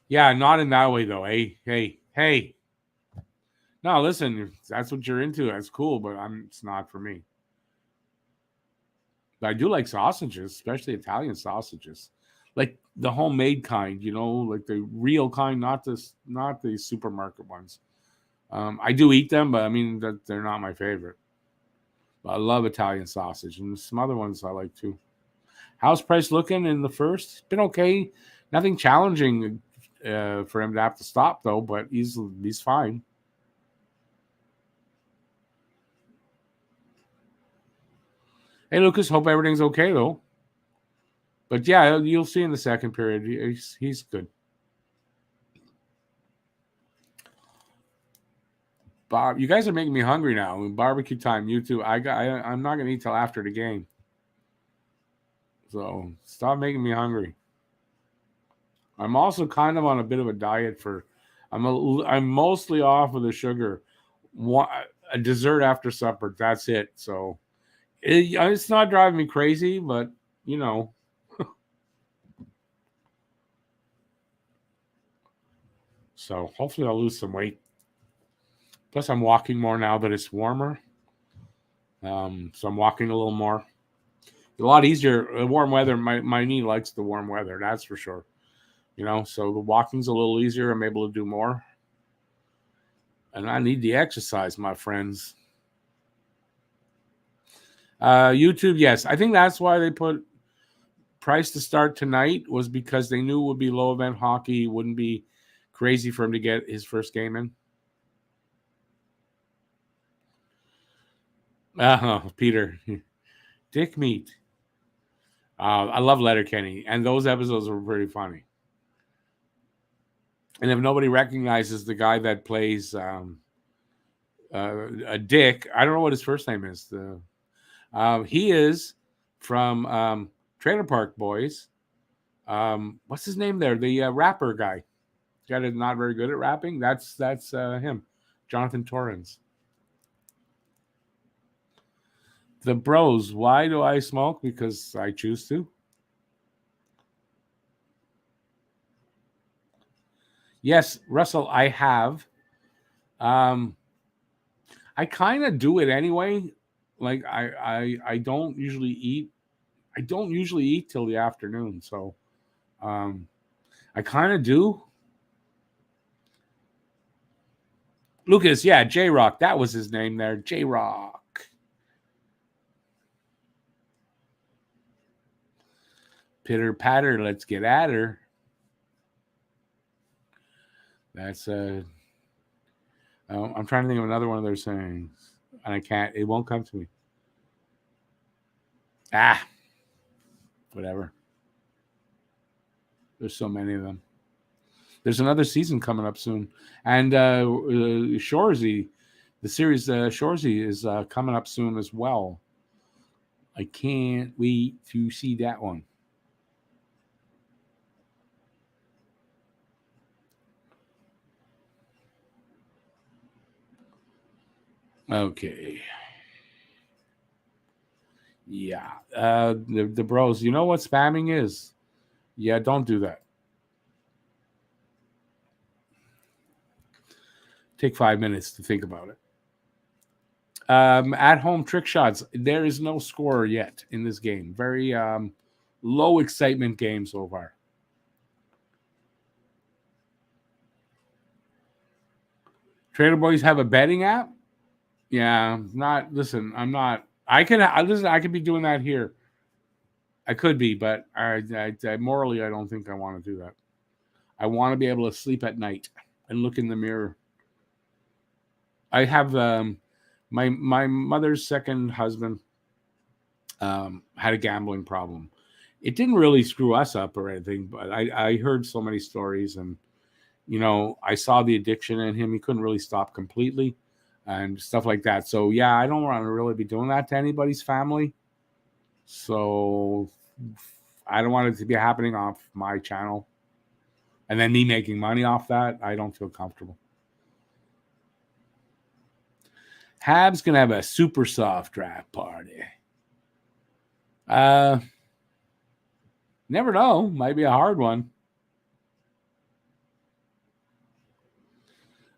Yeah, not in that way, though. Hey. No, listen, if that's what you're into, that's cool, but it's not for me. But I do like sausages, especially Italian sausages. Like the homemade kind, like the real kind, not the supermarket ones. I do eat them, but I mean that they're not my favorite. But I love Italian sausage, and some other ones I like too. How's Price looking in the first? It's been okay. Nothing challenging for him to have to stop though, but he's fine. Hey Lucas, hope everything's okay though. But yeah, you'll see in the second period, he's good. Bob, you guys are making me hungry now. I mean, barbecue time, you too. I'm not gonna eat till after the game. So stop making me hungry. I'm also kind of on a bit of a diet for. I'm mostly off of the sugar. A dessert after supper. That's it. So it's not driving me crazy, but you know. So hopefully I'll lose some weight. Plus, I'm walking more now that it's warmer. So I'm walking a little more. A lot easier. Warm weather. My knee likes the warm weather. That's for sure. So the walking's a little easier. I'm able to do more. And I need the exercise, my friends. YouTube, yes. I think that's why they put price to start tonight, was because they knew it would be low event hockey. It wouldn't be crazy for him to get his first game in. Peter. Dick meat. I love Letterkenny, and those episodes were pretty funny. And if nobody recognizes the guy that plays a Dick, I don't know what his first name is. He is from Trailer Park Boys. What's his name there? The rapper guy. Guy that's not very good at rapping. That's him, Jonathan Torrens. The Bros. Why do I smoke? Because I choose to. Yes, Russell, I have. I kind of do it anyway. Like I don't usually eat. I don't usually eat till the afternoon, so I kind of do. Lucas, yeah, J Rock, that was his name there, J Rock. Pitter patter, let's get at her. That's I'm trying to think of another one of their sayings, and I can't. It won't come to me. Whatever. There's so many of them. There's another season coming up soon, and Shoresy, the series Shoresy is coming up soon as well. I can't wait to see that one. Okay. Yeah. The Bros, you know what spamming is? Yeah, don't do that. Take 5 minutes to think about it. At-home trick shots. There is no score yet in this game. Very low excitement game so far. Trader Boys have a betting app? Yeah, listen, I'm not. I could be doing that here. I could be, but I morally, I don't think I want to do that. I want to be able to sleep at night and look in the mirror. I have my mother's second husband had a gambling problem. It didn't really screw us up or anything, but I heard so many stories, and I saw the addiction in him. He couldn't really stop completely and stuff like that. So yeah, I don't want to really be doing that to anybody's family. So I don't want it to be happening off my channel, and then me making money off that. I don't feel comfortable. Habs gonna have a super soft draft party. Never know. Might be a hard one.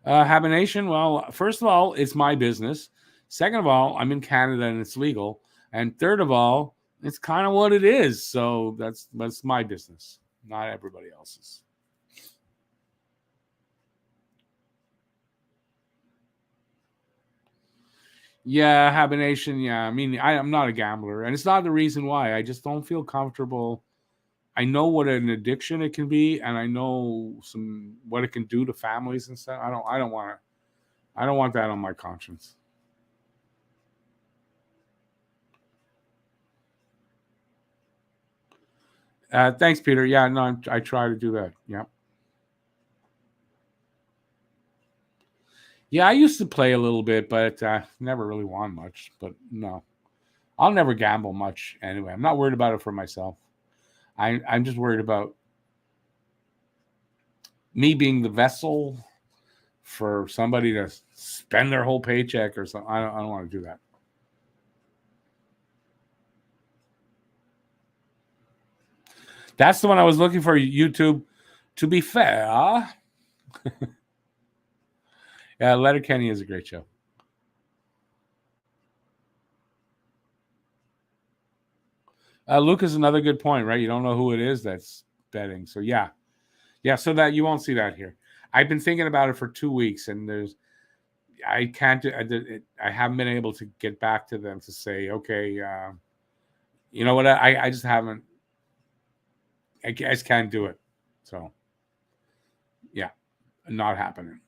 Habination. Well, first of all, it's my business. Second of all, I'm in Canada and it's legal. And third of all, it's kind of what it is. So that's my business, not everybody else's. Yeah, Habination. Yeah, I mean, I'm not a gambler, and it's not the reason why. I just don't feel comfortable. I know what an addiction it can be, and I know what it can do to families and stuff. I don't want that on my conscience. Thanks, Peter. Yeah, no, I try to do that. Yeah. Yeah, I used to play a little bit, but never really won much. But no, I'll never gamble much anyway. I'm not worried about it for myself. I'm just worried about. me being the vessel for somebody to spend their whole paycheck or something. I don't want to do that. That's the one I was looking for, YouTube. To be fair, yeah, Letterkenny is a great show. Luke is another good point, right? You don't know who it is that's betting. So, yeah, so that you won't see that here. I've been thinking about it for 2 weeks, and I can't do I haven't been able to get back to them to say, okay, you know what? I just haven't. I just can't do it. So, yeah, not happening.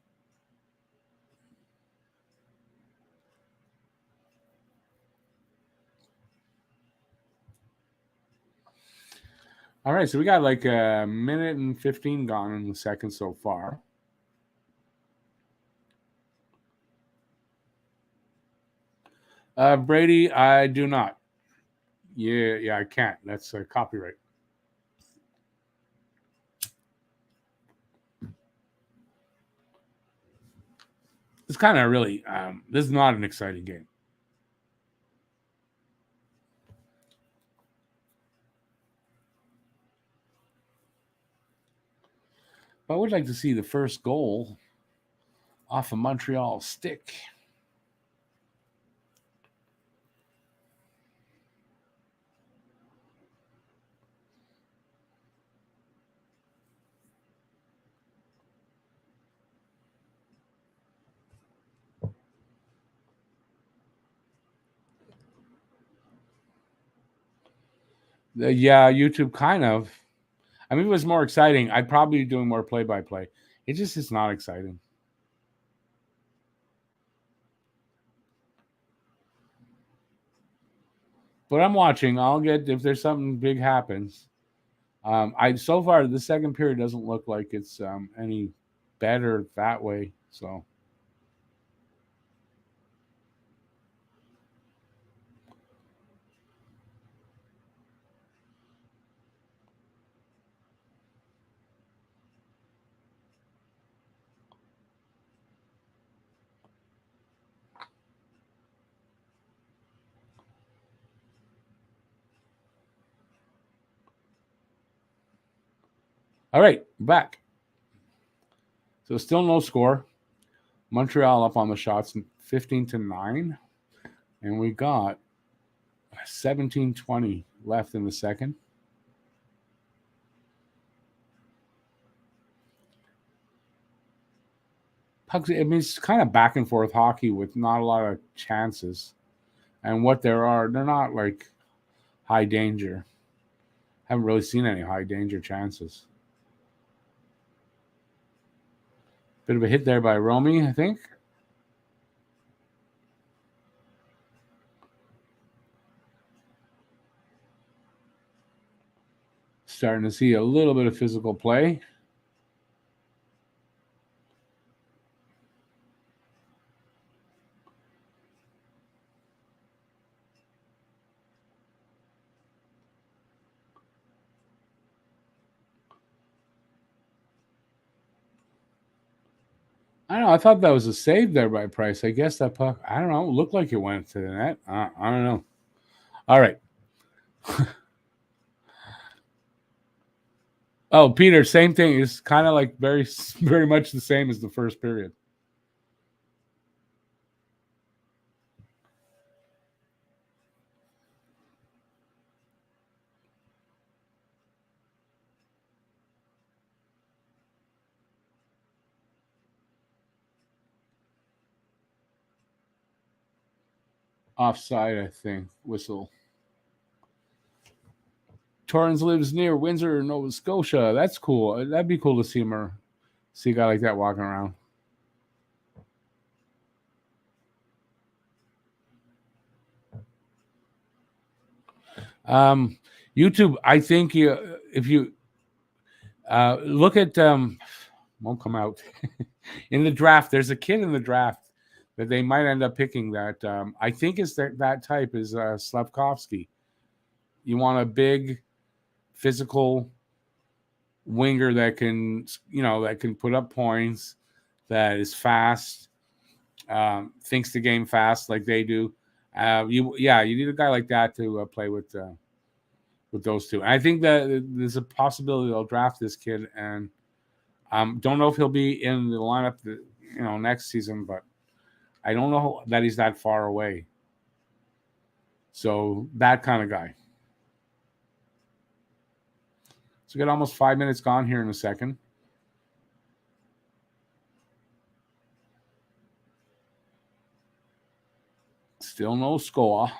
All right, so we got like a minute and 15 gone in the second so far. Brady, I do not. Yeah, I can't. That's a copyright. It's kind of really. This is not an exciting game. But I would like to see the first goal off a Montreal stick. Yeah, YouTube kind of. I mean, if it was more exciting, I'd probably be doing more play-by-play. It just is not exciting. But I'm watching. I'll get if there's something big happens. I so far the second period doesn't look like it's any better that way. So all right, back. So still no score. Montreal up on the shots, 15-9, and we got 17-20 left in the second. Pucks. I mean, it's kind of back and forth hockey with not a lot of chances, and what there are, they're not like high danger. Haven't really seen any high danger chances. Bit of a hit there by Romy, I think. Starting to see a little bit of physical play. I don't know. I thought that was a save there by Price. I guess that puck, I don't know, looked like it went to the net. I don't know. All right. Oh, Peter, same thing. It's kind of like very, very much the same as the first period. Offside, I think. Whistle. Torrens lives near Windsor, Nova Scotia. That's cool. That'd be cool to see him or see a guy like that walking around. YouTube, I think if you look at won't come out in the draft. There's a kid in the draft that they might end up picking that I think is that type is Slavkovsky. You want a big, physical winger that can, that can put up points, that is fast, thinks the game fast like they do. You need a guy like that to play with those two. And I think that there's a possibility they'll draft this kid, and don't know if he'll be in the lineup, next season, but I don't know that he's that far away. So that kind of guy. So we got almost 5 minutes gone here in a second. Still no score.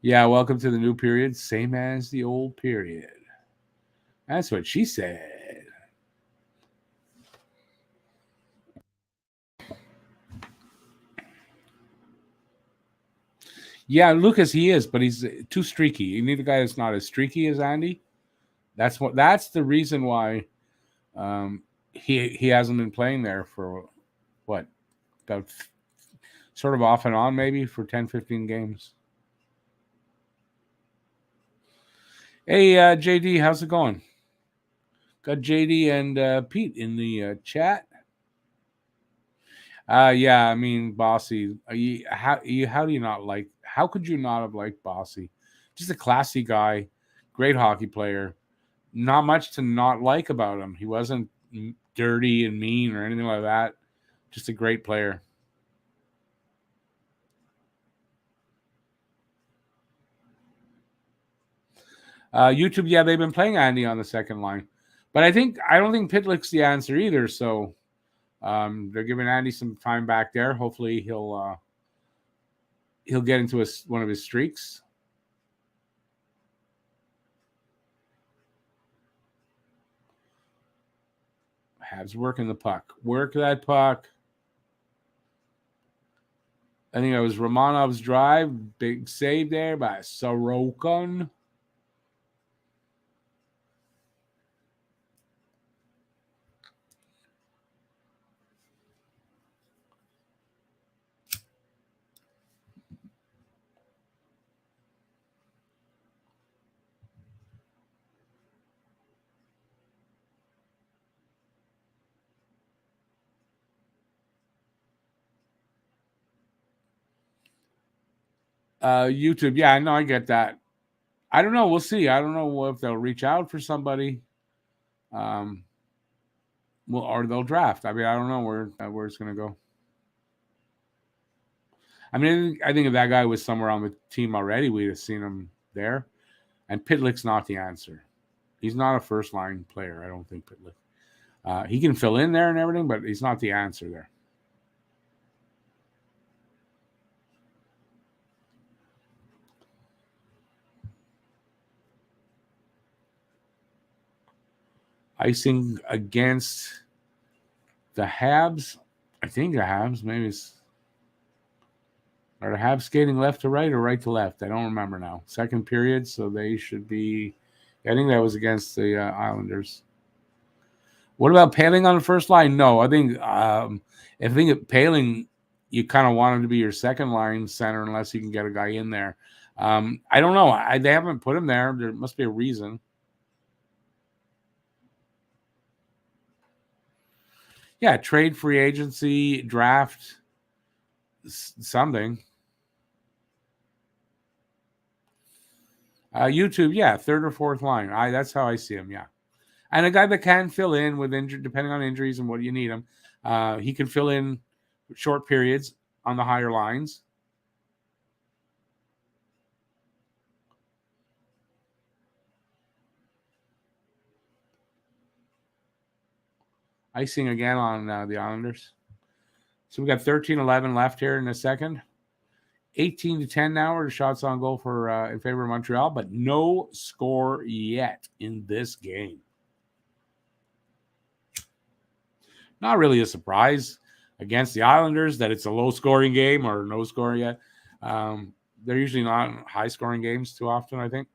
Yeah, welcome to the new period. Same as the old period. That's what she said. Yeah, Lucas, he is, but he's too streaky. You need a guy that's not as streaky as Andy. That's the reason why he hasn't been playing there for what, about sort of off and on, maybe for 10, 15 games. Hey, JD, how's it going? Got JD and Pete in the chat. Yeah, I mean, Bossy. How do you not like? How could you not have liked Bossy? Just a classy guy, great hockey player. Not much to not like about him. He wasn't dirty and mean or anything like that. Just a great player. YouTube, yeah, they've been playing Andy on the second line, but I don't think Pitlick's the answer either. So they're giving Andy some time back there. Hopefully he'll get into one of his streaks. Habs working the puck. Work that puck. I think it was Romanov's drive. Big save there by Sorokin. YouTube, yeah, I know, I get that. I don't know. We'll see. I don't know if they'll reach out for somebody, or they'll draft. I mean, I don't know where it's going to go. I mean, I think if that guy was somewhere on the team already, we'd have seen him there. And Pitlick's not the answer. He's not a first line player. I don't think Pitlick. He can fill in there and everything, but he's not the answer there. Icing against the Habs. I think the Habs. Maybe are the Habs skating left to right or right to left? I don't remember now. Second period, so they should be. I think that was against the Islanders. What about Paling on the first line? No, I think Paling, you kind of want him to be your second line center unless you can get a guy in there. I don't know. They haven't put him there. There must be a reason. Yeah, trade, free agency, draft, something. YouTube, yeah, third or fourth line. That's how I see him, yeah. And a guy that can fill in with depending on injuries and what you need him. He can fill in short periods on the higher lines. Icing again on the Islanders. So we got 13-11 left here in a second. 18-10 now are the shots on goal for in favor of Montreal, but no score yet in this game. Not really a surprise against the Islanders that it's a low-scoring game or no score yet. They're usually not high-scoring games too often, I think.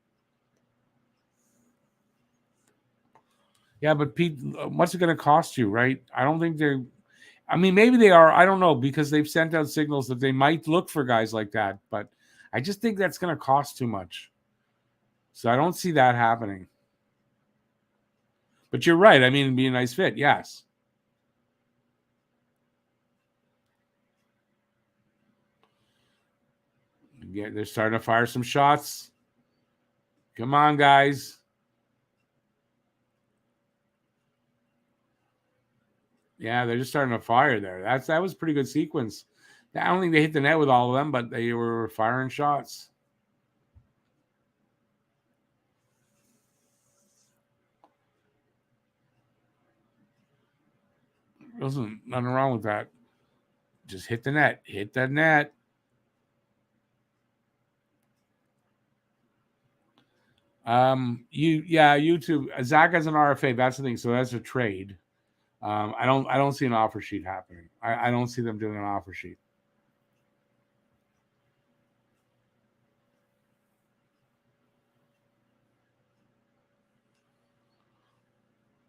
Yeah, but Pete, what's it going to cost you, right? I don't think they're – I mean, maybe they are. I don't know, because they've sent out signals that they might look for guys like that. But I just think that's going to cost too much. So I don't see that happening. But you're right. I mean, it'd be a nice fit. Yes. Yeah, they're starting to fire some shots. Come on, guys. Yeah, they're just starting to fire there. That was a pretty good sequence. I don't think they hit the net with all of them, but they were firing shots. There wasn't nothing wrong with that. Just hit the net. Hit the net. YouTube. Zach has an RFA. That's the thing. So that's a trade. I don't see an offer sheet happening. I don't see them doing an offer sheet.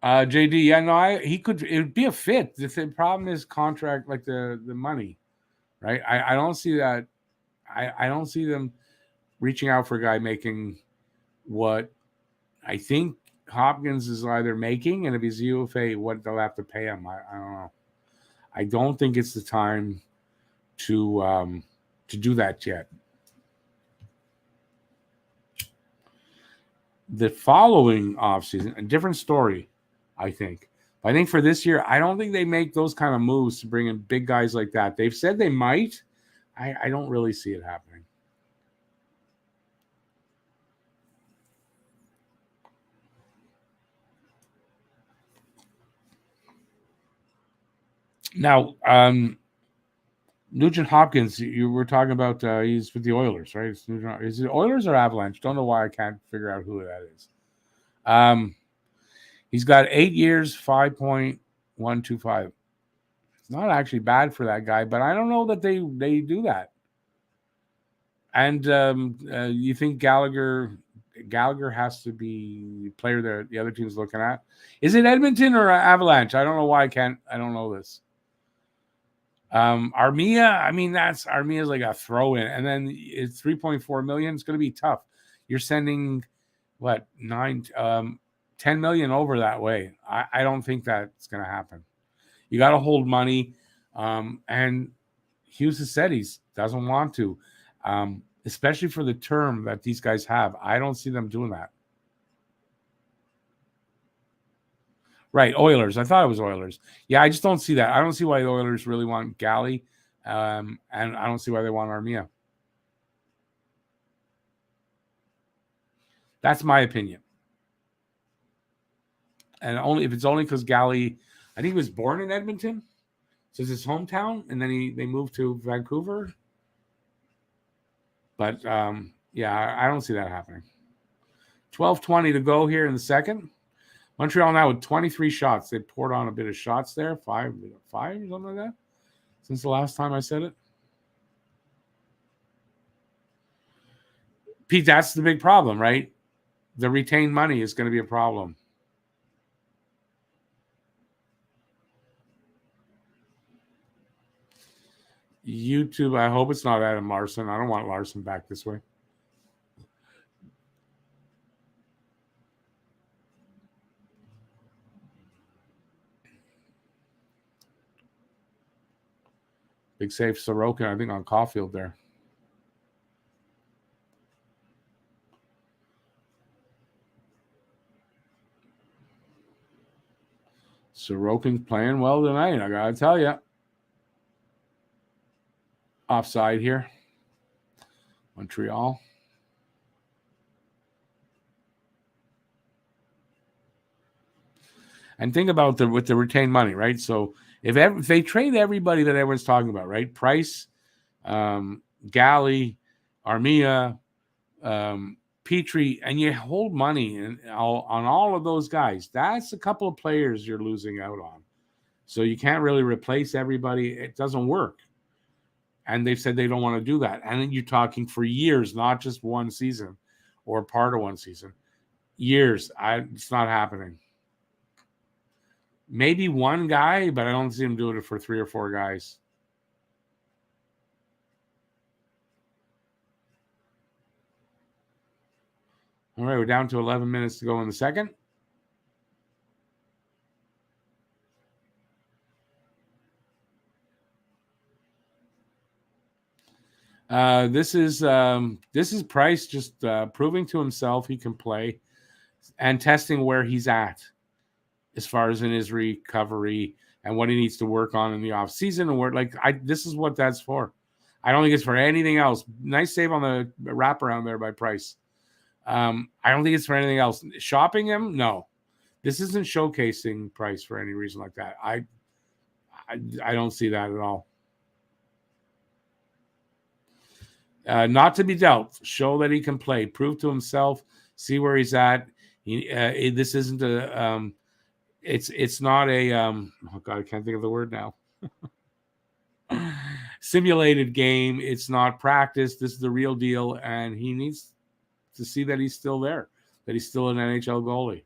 JD, yeah, no, he could. It would be a fit. The problem is contract, like the money, right? I don't see that. I don't see them reaching out for a guy making what I think Hopkins is either making, and if he's UFA, what they'll have to pay him. I don't know. I don't think it's the time to do that yet. The following offseason, a different story, I think. I think for this year, I don't think they make those kind of moves to bring in big guys like that. They've said they might. I don't really see it happening. Now, Nugent Hopkins, you were talking about, he's with the Oilers, right? Is it Oilers or Avalanche? Don't know why I can't figure out who that is. He's got 8 years, 5.125. It's not actually bad for that guy, but I don't know that they do that. And you think Gallagher has to be the player that the other team's looking at? Is it Edmonton or Avalanche? I don't know why I don't know this. Armia, I mean, Armia's like a throw in, and then it's 3.4 million. It's going to be tough. You're sending what 10 million over that way. I don't think that's going to happen. You got to hold money, and Hughes has said he doesn't want to, especially for the term that these guys have. I don't see them doing that. Right, Oilers. I thought it was Oilers. Yeah, I just don't see that. I don't see why the Oilers really want Galley, and I don't see why they want Armia. That's my opinion. And only if it's only because Galley, I think he was born in Edmonton, so it's his hometown, and then they moved to Vancouver. But yeah, I don't see that happening. 12:20 to go here in the second. Montreal now with 23 shots. They poured on a bit of shots there, five or something like that, since the last time I said it. Pete, that's the big problem, right? The retained money is going to be a problem. YouTube, I hope it's not Adam Larson. I don't want Larson back this way. Big save Sorokin, I think, on Caulfield there. Sorokin's playing well tonight, I got to tell you. Offside here. Montreal. And think about with the retained money, right? So if they trade everybody that everyone's talking about, right? Price, Galley, Armia, Petrie, and you hold money on all of those guys. That's a couple of players you're losing out on. So you can't really replace everybody. It doesn't work. And they've said they don't want to do that. And then you're talking for years, not just one season or part of one season. Years. It's not happening. Maybe one guy, but I don't see him doing it for 3 or 4 guys. All right, we're down to 11 minutes to go in the second. This is Price just proving to himself he can play and testing where he's at as far as in his recovery and what he needs to work on in the off season. And where this is what that's for. I don't think it's for anything else. Nice save on the wraparound there by Price. I don't think it's for anything else. Shopping him, no. This isn't showcasing Price for any reason like that. I don't see that at all. Not to be dealt. Show that he can play. Prove to himself. See where he's at. This isn't a. It's not a. Oh God, I can't think of the word now. Simulated game. It's not practice. This is the real deal, and he needs to see that he's still there. That he's still an NHL goalie.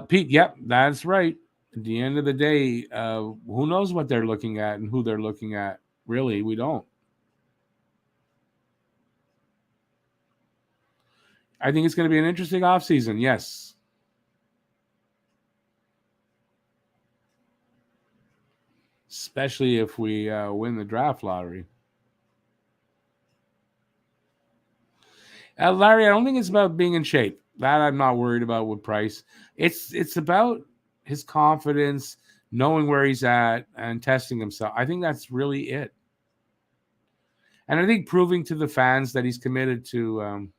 Pete, yep, that's right. At the end of the day, who knows what they're looking at and who they're looking at? Really, we don't. I think it's going to be an interesting offseason, yes. Especially if we win the draft lottery. Larry, I don't think it's about being in shape. That I'm not worried about with Price. It's about his confidence, knowing where he's at, and testing himself. I think that's really it. And I think proving to the fans that he's committed to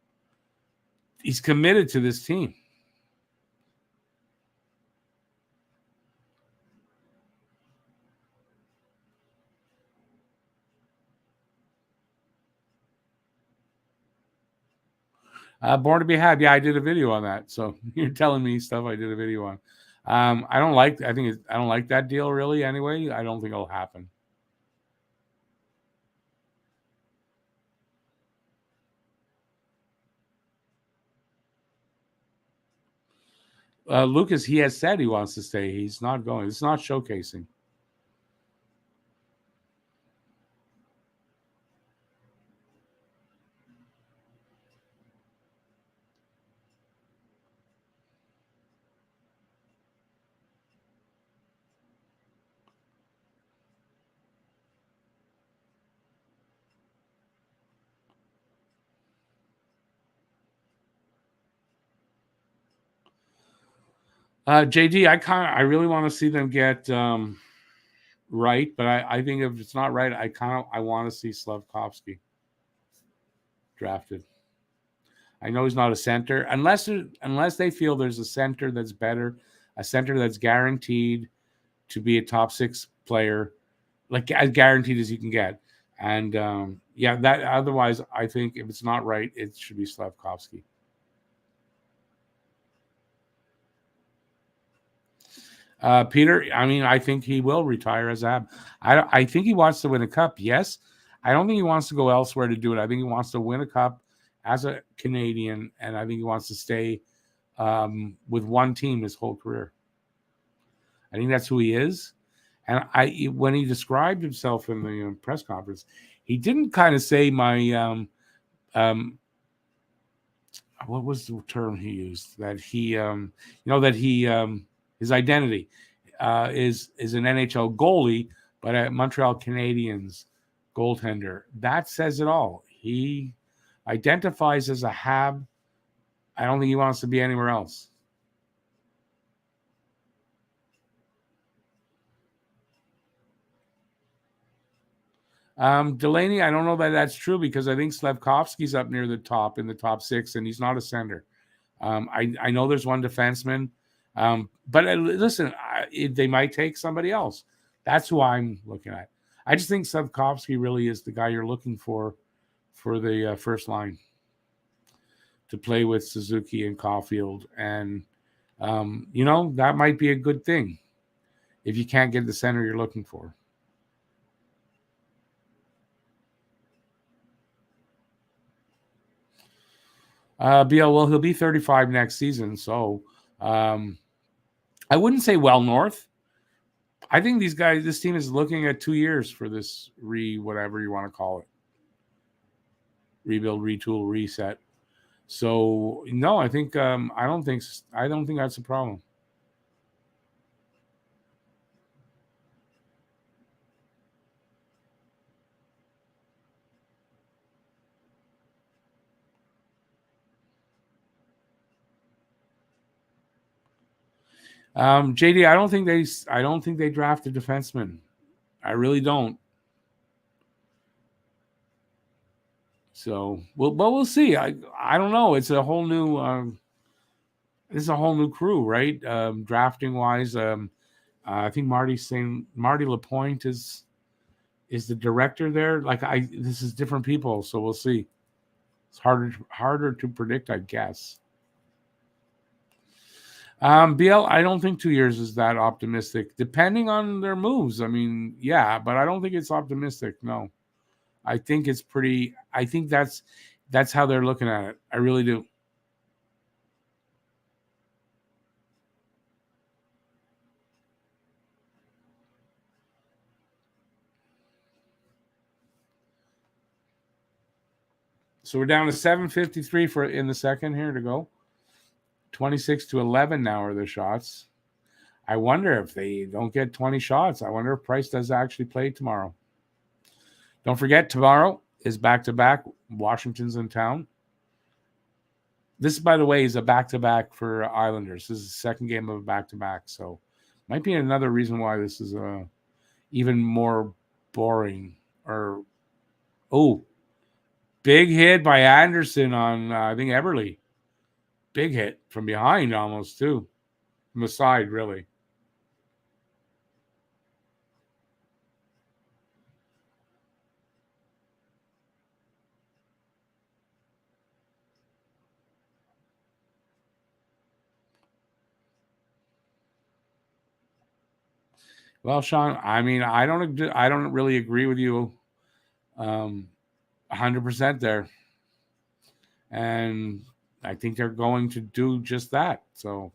this team. Born to be Had. Yeah, I did a video on that. So you're telling me stuff I did a video on. I don't like that deal really anyway. I don't think it'll happen. Lucas, he has said he wants to stay. He's not going. It's not showcasing. JD, I really want to see them get right, but I think if it's not right, I want to see Slavkovsky drafted. I know he's not a center unless they feel there's a center that's better, a center that's guaranteed to be a top 6 player, like as guaranteed as you can get. And that otherwise, I think if it's not right, it should be Slavkovsky. Peter, I mean, I think he will retire as a Hab. I think he wants to win a cup. Yes, I don't think he wants to go elsewhere to do it. I think he wants to win a cup as a Canadian, and I think he wants to stay with one team his whole career. I think that's who he is. And when he described himself in the press conference, he didn't kind of say my what was the term he used, that he his identity is an NHL goalie, but a Montreal Canadiens goaltender. That says it all. He identifies as a Hab. I don't think he wants to be anywhere else. Delaney, I don't know that that's true because I think Slavkovsky's up near the top in the top 6, and he's not a center. I know there's one defenseman, but listen, they might take somebody else. That's who I'm looking at. I just think Slavkovsky really is the guy you're looking for the first line to play with Suzuki and Caulfield, and that might be a good thing if you can't get the center you're looking for. Well, he'll be 35 next season, so I wouldn't say well north. I think this team is looking at 2 years for this whatever you want to call it, rebuild, retool, reset. So no, I think I don't think that's a problem. JD, I don't think they draft a defenseman. I really don't. So, but we'll see. I don't know. It's a whole new this is a whole new crew, right? Drafting wise, I think Marty's saying Marty Lapointe is the director there. Like this is different people, so we'll see. It's harder to predict, I guess. BL, I don't think 2 years is that optimistic, depending on their moves. I mean, yeah, but I don't think it's optimistic. No, I think it's pretty. I think that's how they're looking at it. I really do. So we're down to 7:53 for in the second here to go. 26-11 now are the shots. I wonder if they don't get 20 shots. I wonder if Price does actually play tomorrow. Don't forget, tomorrow is back-to-back. Washington's in town. This, by the way, is a back-to-back for Islanders. This is the second game of a back-to-back. So might be another reason why this is even more boring. Or, oh, big hit by Anderson on, I think, Eberle. Big hit from behind almost, too. From the side, really. Well, Sean, I mean, I don't really agree with you 100% there. And I think they're going to do just that. So,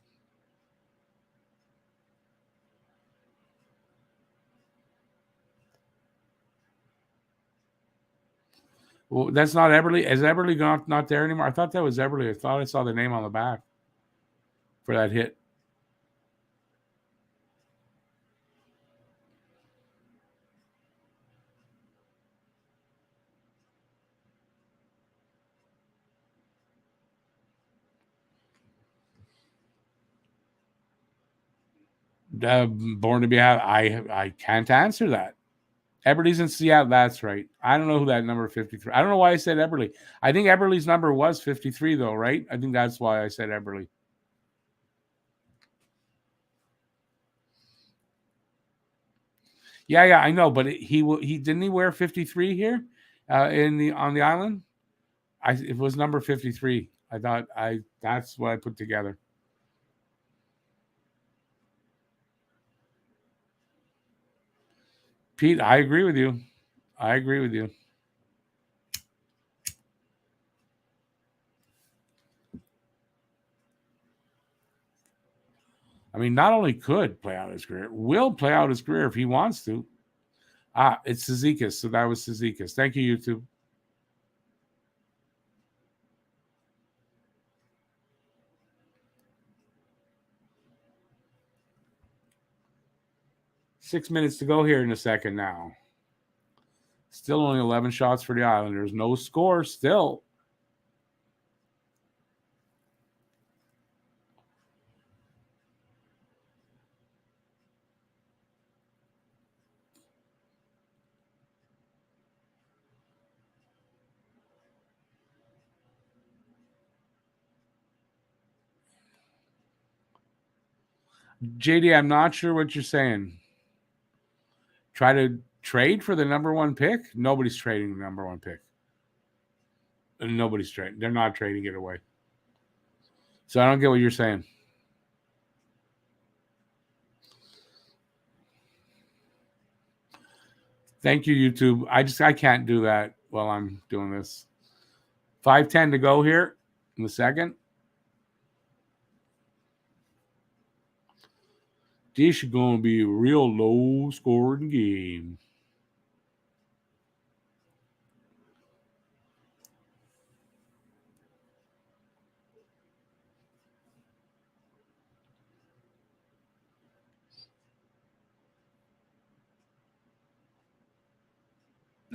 well, that's not Eberle. Is Eberle not there anymore? I thought that was Eberle. I thought I saw the name on the back for that hit. Born to be out. I can't answer that. Eberle's in Seattle. That's right. I don't know who that number 53. I don't know why I said Eberle. I think Eberle's number was 53 though, right? I think that's why I said Eberle. Yeah, I know, but he didn't he wear 53 here in the on the island. It was number 53. I thought I that's what I put together. Pete, I agree with you. I agree with you. I mean, not only could play out his career, will play out his career if he wants to. It's Cizikas. So that was Cizikas. Thank you, YouTube. Six minutes to go here in a second now. Still only 11 shots for the Islanders. No score still. JD, I'm not sure what you're saying. Try to trade for the number one pick? Nobody's trading the number one pick. Nobody's trading. They're not trading it away. So I don't get what you're saying. Thank you, YouTube. I can't do that while I'm doing this. 5:10 to go here in the second. This is going to be a real low scoring game.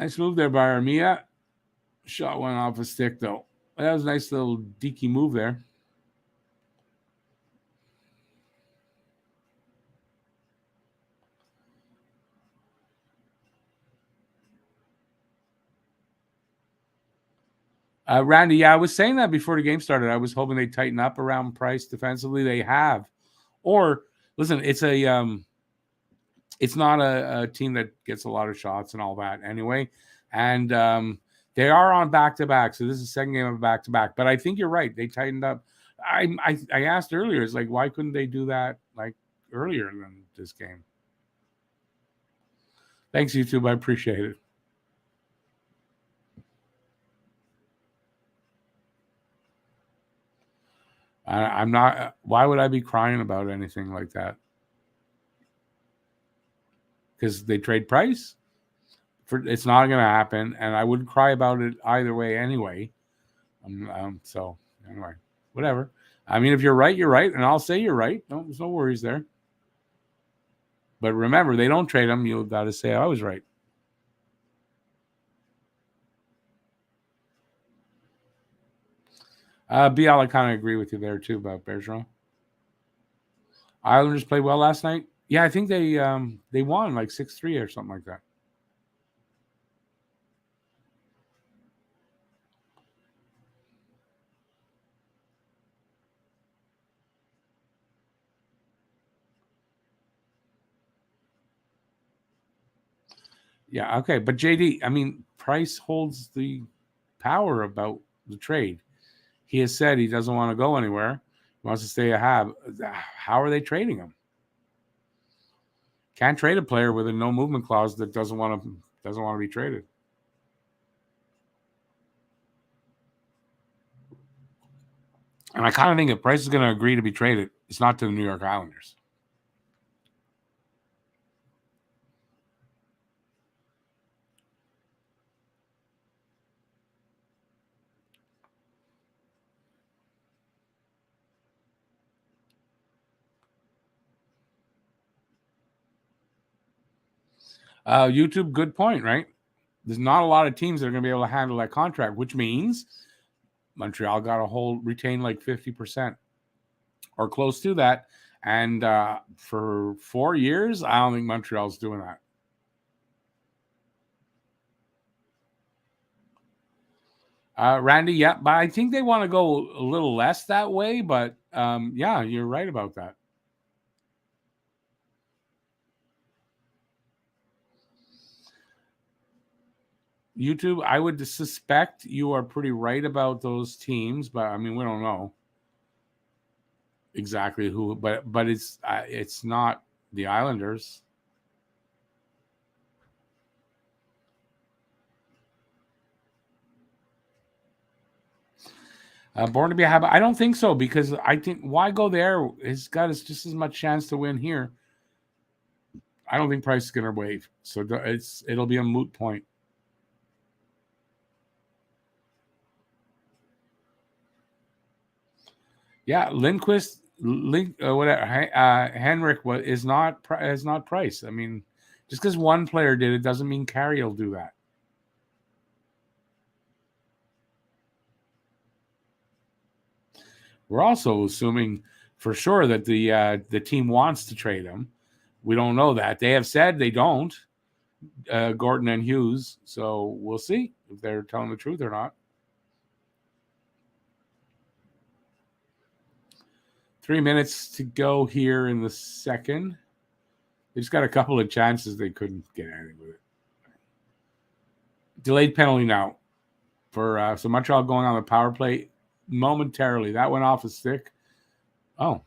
Nice move there by Armia. Shot went off a stick, though. That was a nice little deaky move there. Randy, yeah, I was saying that before the game started. I was hoping they'd tighten up around Price defensively. They have. Or, listen, it's not a team that gets a lot of shots and all that anyway. And they are on back-to-back, so this is the second game of back-to-back. But I think you're right. They tightened up. I asked earlier, it's like, why couldn't they do that like earlier than this game? Thanks, YouTube. I appreciate it. I'm not. Why would I be crying about anything like that? Because they trade Price. It's not going to happen, and I wouldn't cry about it either way anyway. So anyway, whatever. I mean, if you're right, you're right, and I'll say you're right. No, there's no worries there. But remember, they don't trade him. You've got to say I was right. BL, I kind of agree with you there too about Bergeron. Islanders played well last night. Yeah, I think they won like 6-3 or something like that. Yeah, okay. But JD, I mean, Price holds the power about the trade. He has said he doesn't want to go anywhere. He wants to stay a Hab. How are they trading him? Can't trade a player with a no movement clause that doesn't want to be traded. And I kind of think if Price is going to agree to be traded, it's not to the New York Islanders. YouTube, good point, right? There's not a lot of teams that are going to be able to handle that contract, which means Montreal got to retain like 50% or close to that. And for 4 years, I don't think Montreal's doing that. Randy, yeah, but I think they want to go a little less that way. But yeah, you're right about that. YouTube, I would suspect you are pretty right about those teams, but I mean, we don't know exactly who. But it's not the Islanders. Born to be a Habit. I don't think so because I think why go there? He's got just as much chance to win here. I don't think Price is going to waive, so it'll be a moot point. Yeah, Lindquist, whatever. Henrik is not Price. I mean, just because one player did it doesn't mean Carey will do that. We're also assuming for sure that the team wants to trade him. We don't know that. They have said they don't, Gordon and Hughes. So we'll see if they're telling the truth or not. 3 minutes to go here in the second. They just got a couple of chances. They couldn't get anything with it. Delayed penalty now for so Montreal going on the power play momentarily. That went off a stick. Oh,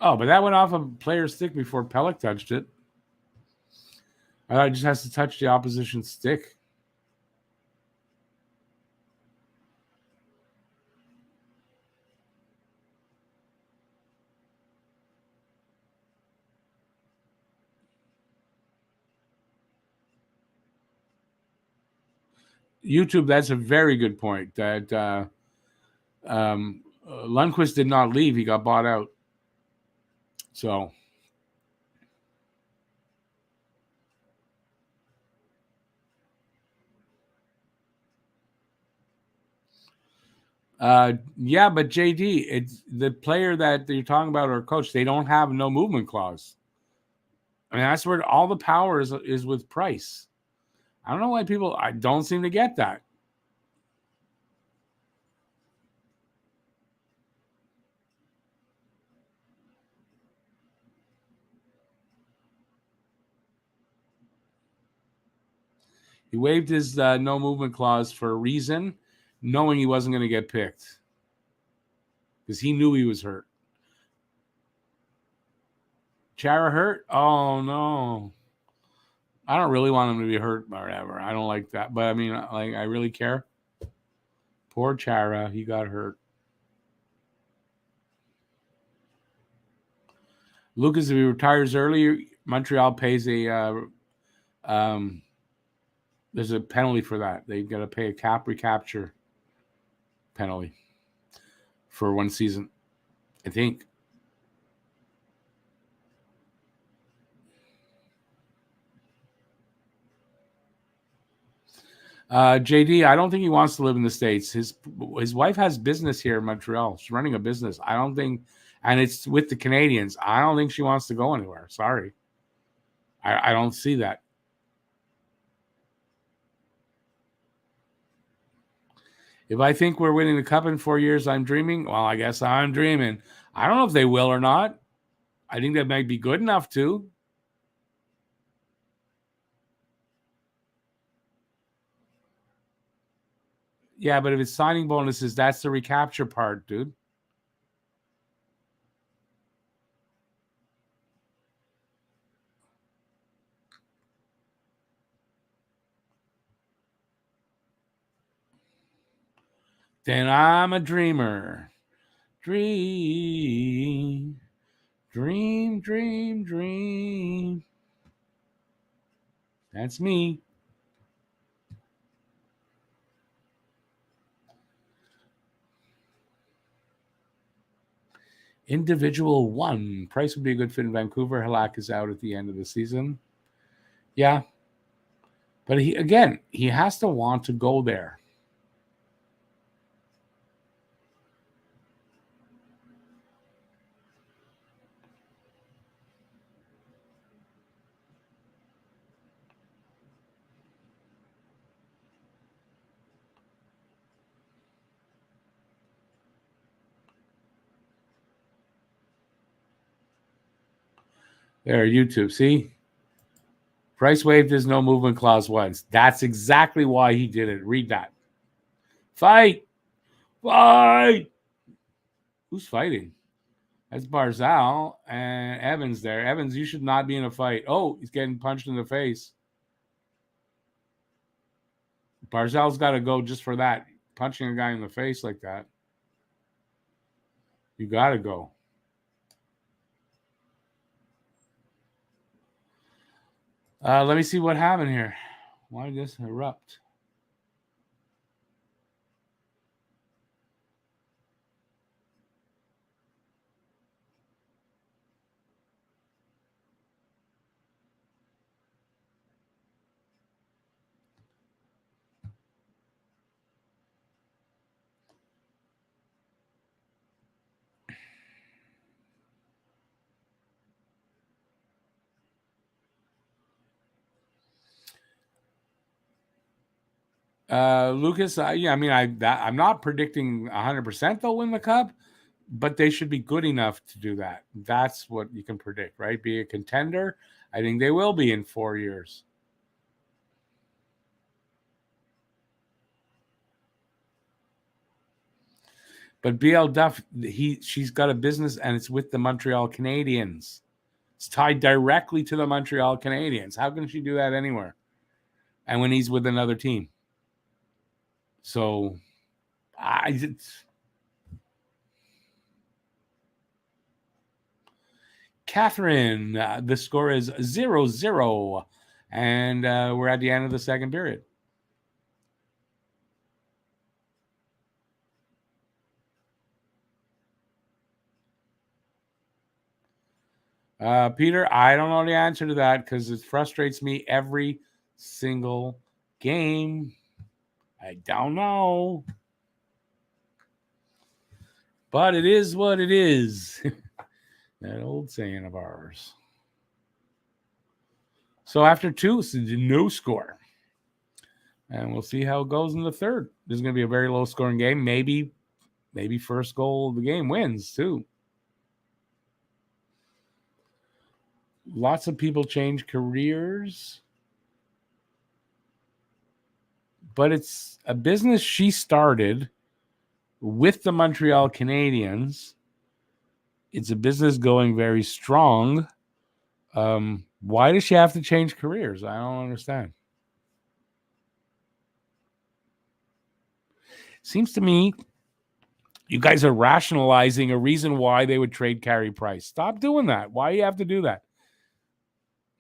but that went off a player's stick before Pelech touched it. I thought it just has to touch the opposition stick. YouTube, that's a very good point. That Lundqvist did not leave; he got bought out. So Yeah, but JD, it's the player that you're talking about or coach. They don't have no movement clause. I mean, that's where all the power is with Price. I don't know why I don't seem to get that. He waived his no movement clause for a reason, knowing he wasn't going to get picked because he knew he was hurt. Chara hurt? Oh no. I don't really want him to be hurt or whatever. I don't like that. But I mean, like, I really care. Poor Chara, he got hurt. Lucas, if he retires early, Montreal pays there's a penalty for that. They got to pay a cap recapture penalty for one season, I think. JD, I don't think he wants to live in the States. His wife has business here in Montreal. She's running a business. I don't think, and it's with the Canadiens. I don't think she wants to go anywhere. Sorry. I don't see that. If I think we're winning the cup in 4 years, I'm dreaming. Well, I guess I'm dreaming. I don't know if they will or not. I think that might be good enough to. Yeah, but if it's signing bonuses, that's the recapture part, dude. Then I'm a dreamer. Dream, dream, dream, dream. That's me. Individual one. Price would be a good fit in Vancouver. Halak is out at the end of the season. Yeah. But he has to want to go there. There, YouTube. See? Price waived his no movement clause once. That's exactly why he did it. Read that. Fight! Fight! Who's fighting? That's Barzal and Evans there. Evans, you should not be in a fight. Oh, he's getting punched in the face. Barzal's got to go just for that. Punching a guy in the face like that. You got to go. Let me see what happened here. Why did this erupt? Lucas, I'm not predicting 100% they'll win the cup, but they should be good enough to do that. That's what you can predict, right? Be a contender. I think they will be in 4 years. But BL Duff, she's got a business and it's with the Montreal Canadiens. It's tied directly to the Montreal Canadiens. How can she do that anywhere? And when he's with another team. So Catherine, the score is 0-0. And we're at the end of the second period. Peter, I don't know the answer to that because it frustrates me every single game. I don't know. But it is what it is. That old saying of ours. So after 2, it's no score. And we'll see how it goes in the third. This is going to be a very low-scoring game. Maybe first goal of the game wins, too. Lots of people change careers. But it's a business she started with the Montreal Canadiens. It's a business going very strong. Why does she have to change careers? I don't understand. Seems to me you guys are rationalizing a reason why they would trade Carey Price. Stop doing that. Why do you have to do that?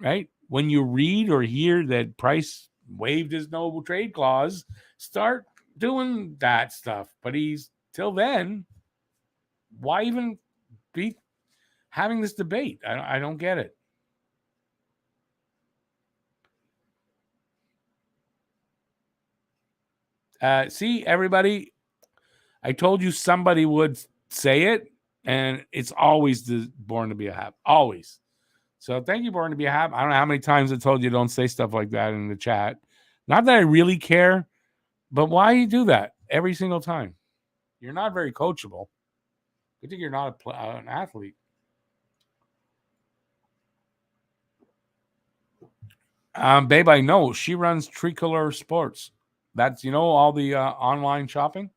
Right? When you read or hear that Price waived his no trade clause, start doing that stuff. But till then, why even be having this debate? I don't get it. See, everybody, I told you somebody would say it, and it's always Born to be a Hab. Always. So thank you, Born to be a Hab. I don't know how many times I told you don't say stuff like that in the chat. Not that I really care, but why you do that every single time? You're not very coachable. I think you're not an athlete. Babe, I know. She runs Tricolor Sports. That's, all the online shopping.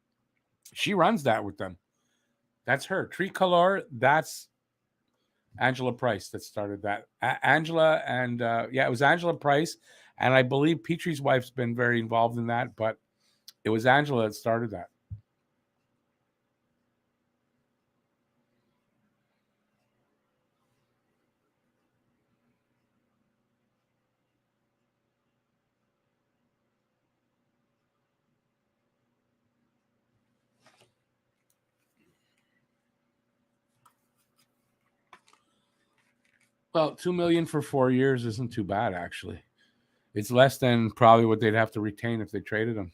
She runs that with them. That's her. Tricolor, that's Angela Price that started that. Angela and, it was Angela Price. And I believe Petrie's wife's been very involved in that, but it was Angela that started that. Well, $2 million for 4 years isn't too bad, actually. It's less than probably what they'd have to retain if they traded him.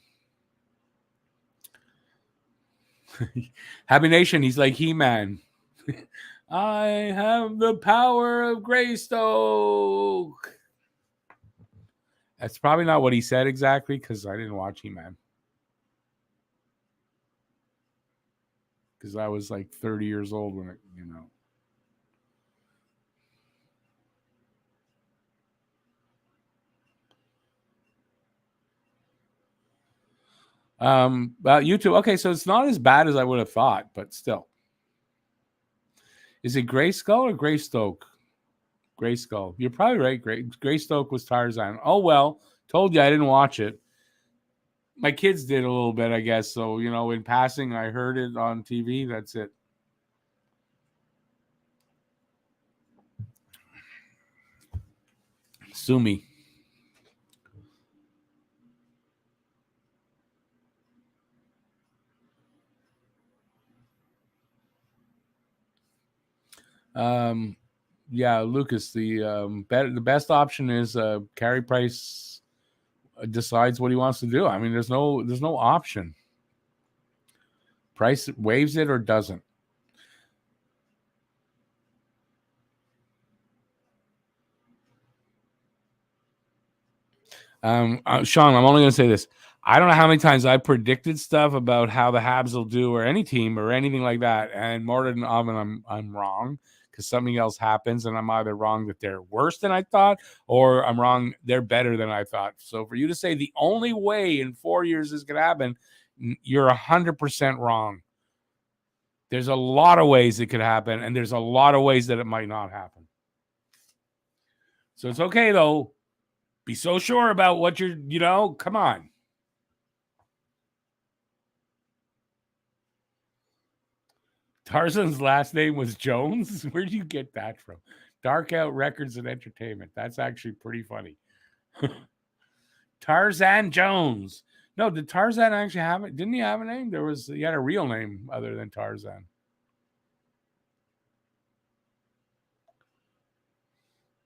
Happy Nation, he's like He-Man. I have the power of Greystoke. That's probably not what he said exactly, because I didn't watch He-Man. Because I was like 30 years old when it, Well, YouTube. Okay, so it's not as bad as I would have thought, but still. Is it Grayskull or Greystoke? Grayskull. You're probably right. Greystoke was Tarzan. Oh, well. Told you I didn't watch it. My kids did a little bit, I guess. So, in passing, I heard it on TV. That's it. Sue me. Yeah, Lucas, the best option is Carey Price decides what he wants to do. I mean, there's no option. Price waives it or doesn't. Sean, I'm only going to say this. I don't know how many times I predicted stuff about how the Habs will do, or any team, or anything like that, and more than often I'm wrong, because something else happens, and I'm either wrong that they're worse than I thought, or I'm wrong they're better than I thought. So for you to say the only way in 4 years this could happen, you're 100% wrong. There's a lot of ways it could happen, and there's a lot of ways that it might not happen. So it's okay, though. Be so sure about what come on. Tarzan's last name was Jones? Where'd you get that from? Dark Out Records and Entertainment. That's actually pretty funny. Tarzan Jones. No, did Tarzan actually have it? Didn't he have a name? He had a real name other than Tarzan.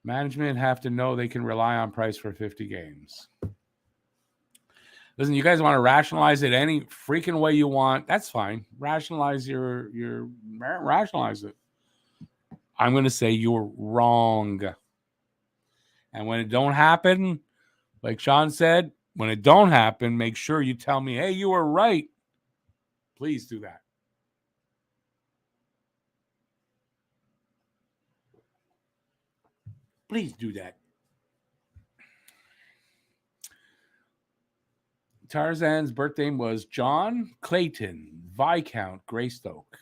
Management have to know they can rely on Price for 50 games. Listen, you guys want to rationalize it any freaking way you want. That's fine. Rationalize rationalize it. I'm going to say you're wrong. And when it don't happen, like Sean said, when it don't happen, make sure you tell me, hey, you were right. Please do that. Please do that. Tarzan's birthday was John Clayton, Viscount Greystoke.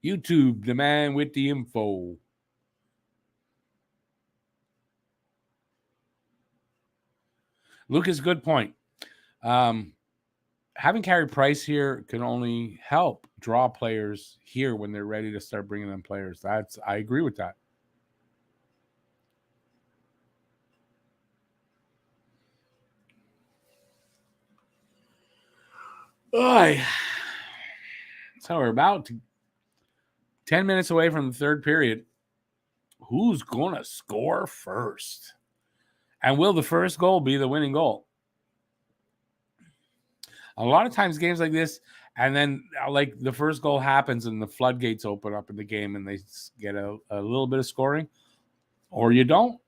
YouTube, the man with the info. Lucas, good point. Having Carey Price here can only help draw players here when they're ready to start bringing them players. I agree with that. Oy. So we're about 10 minutes away from the third period. Who's going to score first? And will the first goal be the winning goal? A lot of times games like this, and then like the first goal happens and the floodgates open up in the game and they get a little bit of scoring, or you don't.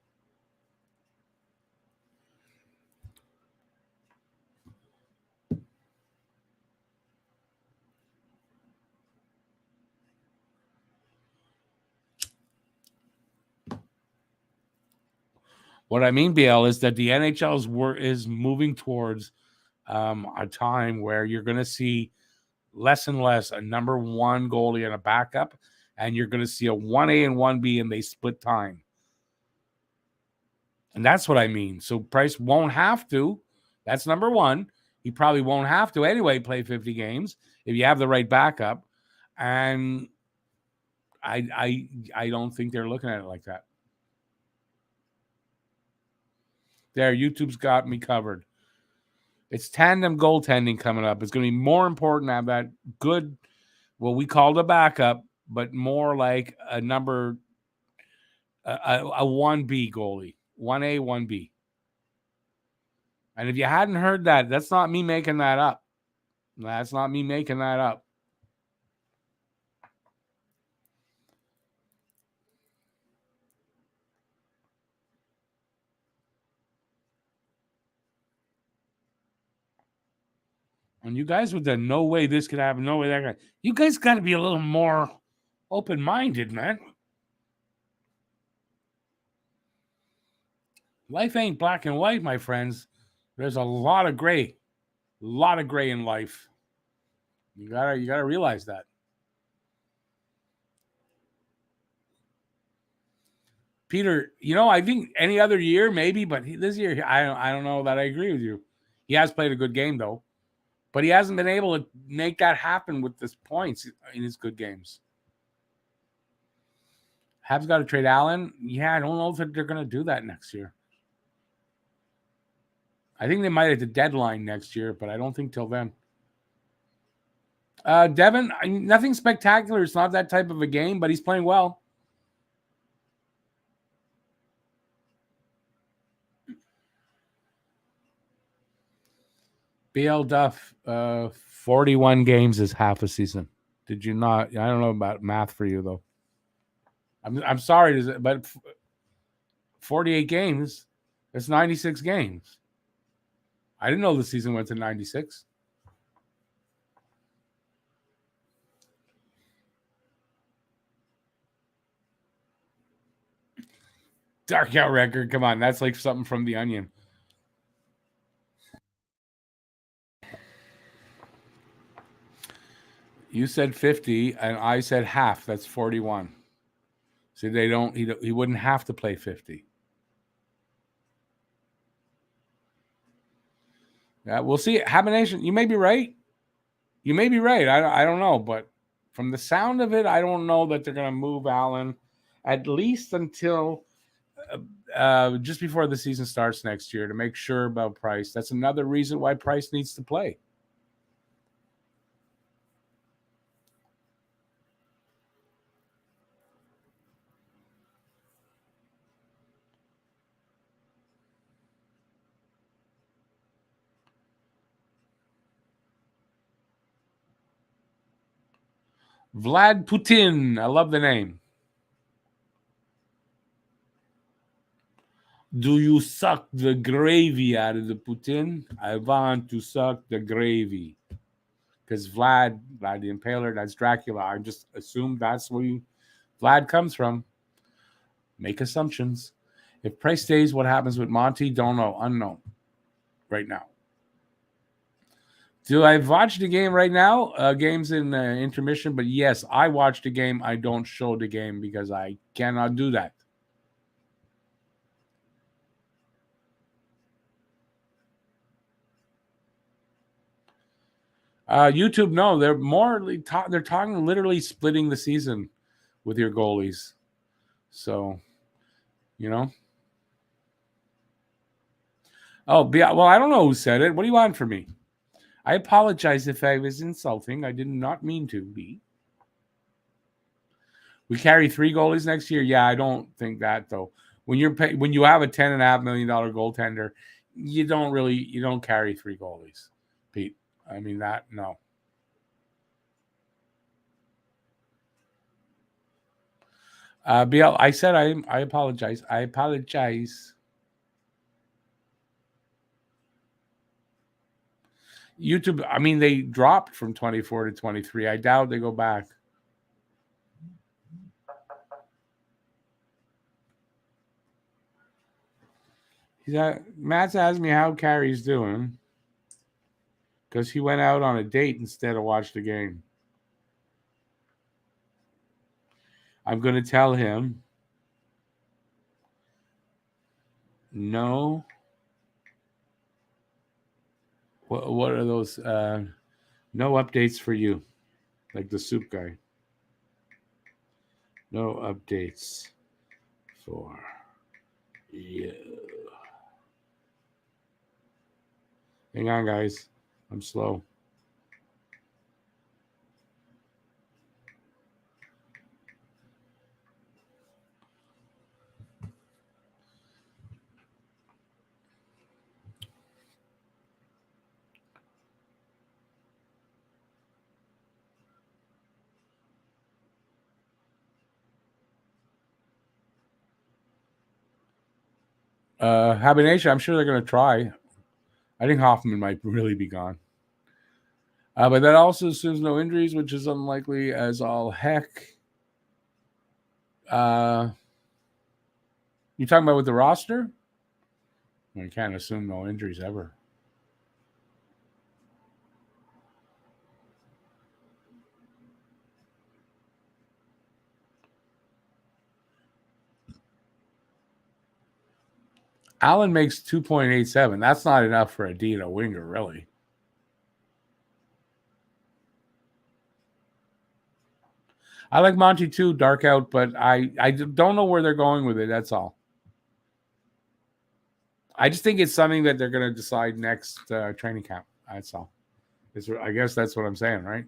What I mean, BL, is that the NHL is moving towards a time where you're going to see less and less a number one goalie and a backup, and you're going to see a 1A and 1B, and they split time. And that's what I mean. So Price won't have to. That's number one. He probably won't have to anyway play 50 games if you have the right backup. And I don't think they're looking at it like that. There, YouTube's got me covered. It's tandem goaltending coming up. It's going to be more important to have that good, what we call the backup, but more like a 1B goalie, 1A, 1B. And if you hadn't heard that, that's not me making that up. That's not me making that up. And you guys with the no way this could happen, no way that could, you guys got to be a little more open-minded, man. Life ain't black and white, my friends. There's a lot of gray in life. You gotta realize that. Peter, I think any other year maybe, but this year I don't know that I agree with you. He has played a good game though, but he hasn't been able to make that happen with his points in his good games. Habs got to trade Allen. Yeah, I don't know if they're going to do that next year. I think they might at the deadline next year, but I don't think till then. Devin, nothing spectacular. It's not that type of a game, but he's playing well. BL Duff, 41 games is half a season. Did you not? I don't know about math for you though. I'm sorry, but 48 games, that's 96 games. I didn't know the season went to 96. Dark out record. Come on, that's like something from The Onion. You said 50, and I said half. That's 41. See, he wouldn't have to play 50. Yeah, we'll see. Habination, you may be right. I don't know, but from the sound of it, I don't know that they're going to move Allen at least until just before the season starts next year to make sure about Price. That's another reason why Price needs to play. Vlad Putin. I love the name. Do you suck the gravy out of the Putin? I want to suck the gravy. Because Vlad the Impaler, that's Dracula. I just assumed that's where Vlad comes from. Make assumptions. If Price stays, what happens with Monty? Don't know. Unknown right now. Do I watch the game right now? Games in intermission, but yes, I watch the game. I don't show the game because I cannot do that. YouTube, no, they're they're talking literally splitting the season with your goalies. So, you know. Oh, well, I don't know who said it. What do you want from me? I apologize if I was insulting. I did not mean to be. We carry 3 goalies next year. Yeah, I don't think that though. When you have a $10.5 million goaltender, you don't carry 3 goalies, Pete. I mean that no. BL, I said I apologize. I apologize. YouTube, I mean, they dropped from 24 to 23. I doubt they go back. Matt's asked me how Carey's doing because he went out on a date instead of watch the game. I'm going to tell him no. What are those? No updates for you, like the soup guy. No updates for you. Hang on, guys. I'm slow. Habination, I'm sure they're going to try. I think Hoffman might really be gone. But that also assumes no injuries, which is unlikely as all heck. You talking about with the roster? You can't assume no injuries ever. Allen makes 2.87. That's not enough for a D and a winger, really. I like Monty too, dark out, but I don't know where they're going with it. That's all. I just think it's something that they're going to decide next training camp. That's all. I guess that's what I'm saying, right?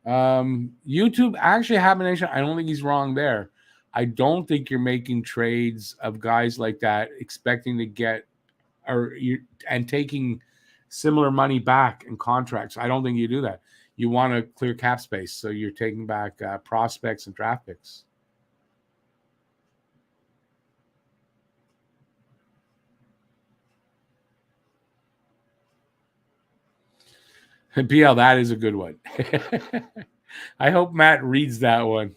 YouTube actually Habination. I don't think he's wrong there. I don't think you're making trades of guys like that expecting to get and taking similar money back in contracts. I don't think you do that. You want to clear cap space, so you're taking back prospects and draft picks. BL, that is a good one. I hope Matt reads that one.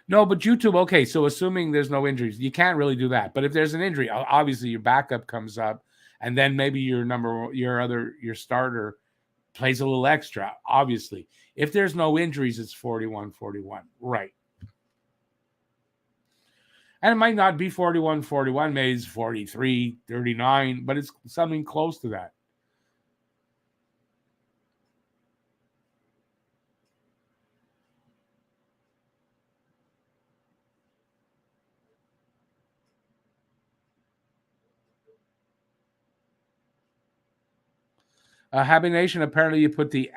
No, but YouTube, okay, so assuming there's no injuries, you can't really do that. But if there's an injury, obviously your backup comes up, and then maybe your starter plays a little extra, obviously. If there's no injuries, it's 41-41. Right. And it might not be 41-41, maybe it's 43-39, but it's something close to that. Habination, apparently you put the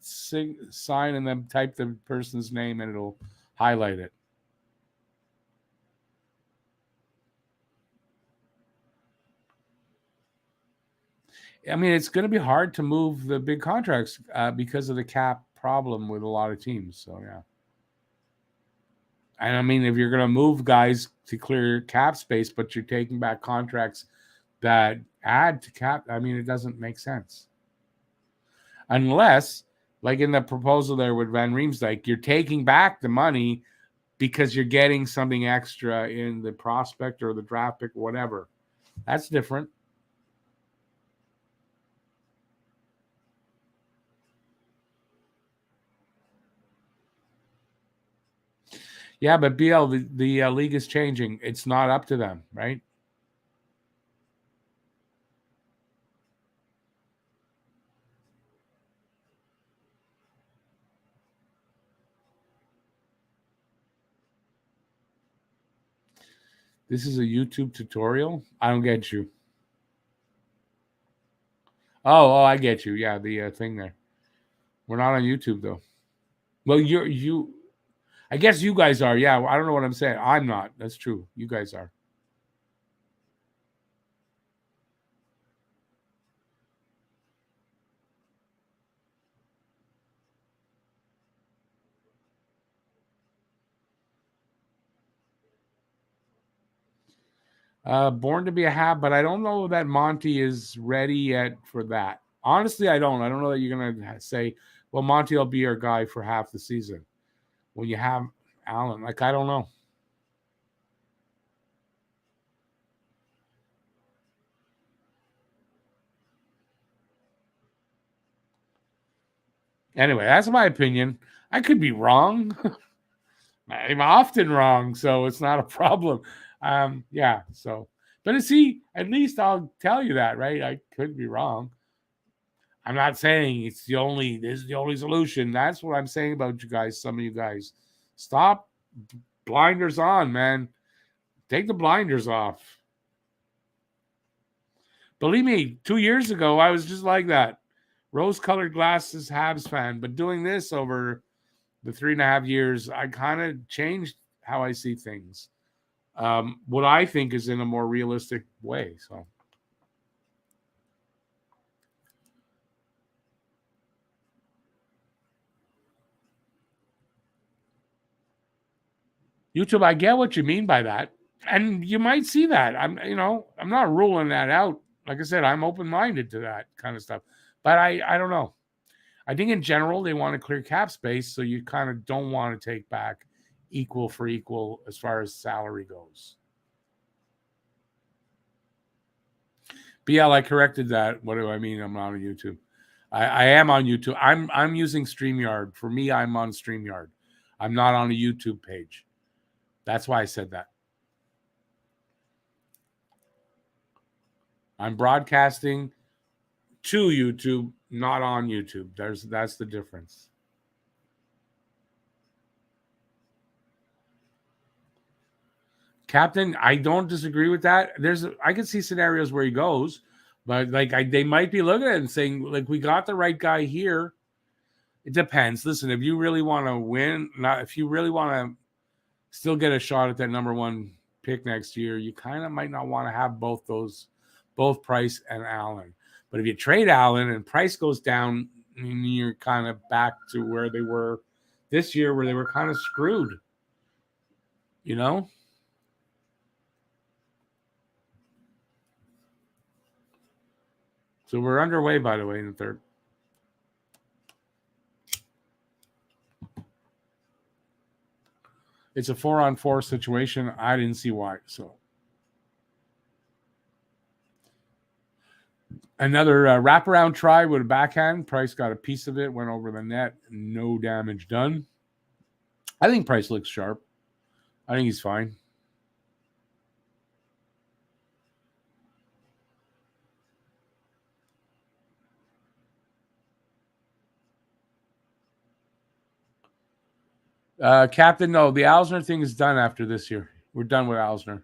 sign and then type the person's name and it'll highlight it. I mean, it's going to be hard to move the big contracts because of the cap problem with a lot of teams. So, yeah. And I mean, if you're going to move guys to clear cap space, but you're taking back contracts that add to cap, I mean, it doesn't make sense. Unless, like in the proposal there with Van Riemsdyk, you're taking back the money because you're getting something extra in the prospect or the draft pick, whatever. That's different. Yeah, but BL, the league is changing. It's not up to them, right? This is a YouTube tutorial. I don't get you. Oh, I get you. Yeah, the thing there. We're not on YouTube though. Well, you. I guess you guys are. Yeah, I don't know what I'm saying. I'm not. That's true. You guys are. Born to be a Hab, but I don't know that Monty is ready yet for that. Honestly, I don't. I don't know that you're gonna say, "Well, Monty will be our guy for half the season." When you have Allen, like I don't know. Anyway, that's my opinion. I could be wrong. I'm often wrong, so it's not a problem. Yeah. So, but see, at least I'll tell you that, right? I could be wrong. I'm not saying this is the only solution. That's what I'm saying about you guys. Some of you guys, stop blinders on, man. Take the blinders off. Believe me, 2 years ago, I was just like that. Rose-colored glasses Habs fan. But doing this over the 3.5 years, I kind of changed how I see things. What I think is in a more realistic way. So. YouTube, I get what you mean by that. And you might see that. I'm not ruling that out. Like I said, I'm open-minded to that kind of stuff. But I don't know. I think in general, they want to clear cap space, so you kind of don't want to take back equal for equal as far as salary goes. BL, I corrected that. What do I mean? I'm not on YouTube. I am on YouTube. I'm using StreamYard. For me, I'm on StreamYard. I'm not on a YouTube page. That's why I said that. I'm broadcasting to YouTube, not on YouTube. That's the difference. Captain, I don't disagree with that. I can see scenarios where he goes, but they might be looking at it and saying, like, we got the right guy here. It depends. Listen, if you really want to win, if you really want to still get a shot at that number one pick next year, you kind of might not want to have both Price and Allen. But if you trade Allen and Price goes down, you're kind of back to where they were this year, where they were kind of screwed. You know? So we're underway, by the way, in the third. It's a 4-on-4 situation. I didn't see why. So another wraparound try with a backhand. Price got a piece of it, went over the net. No damage done. I think Price looks sharp. I think he's fine. Captain, no, the Alsner thing is done after this year. We're done with Alsner.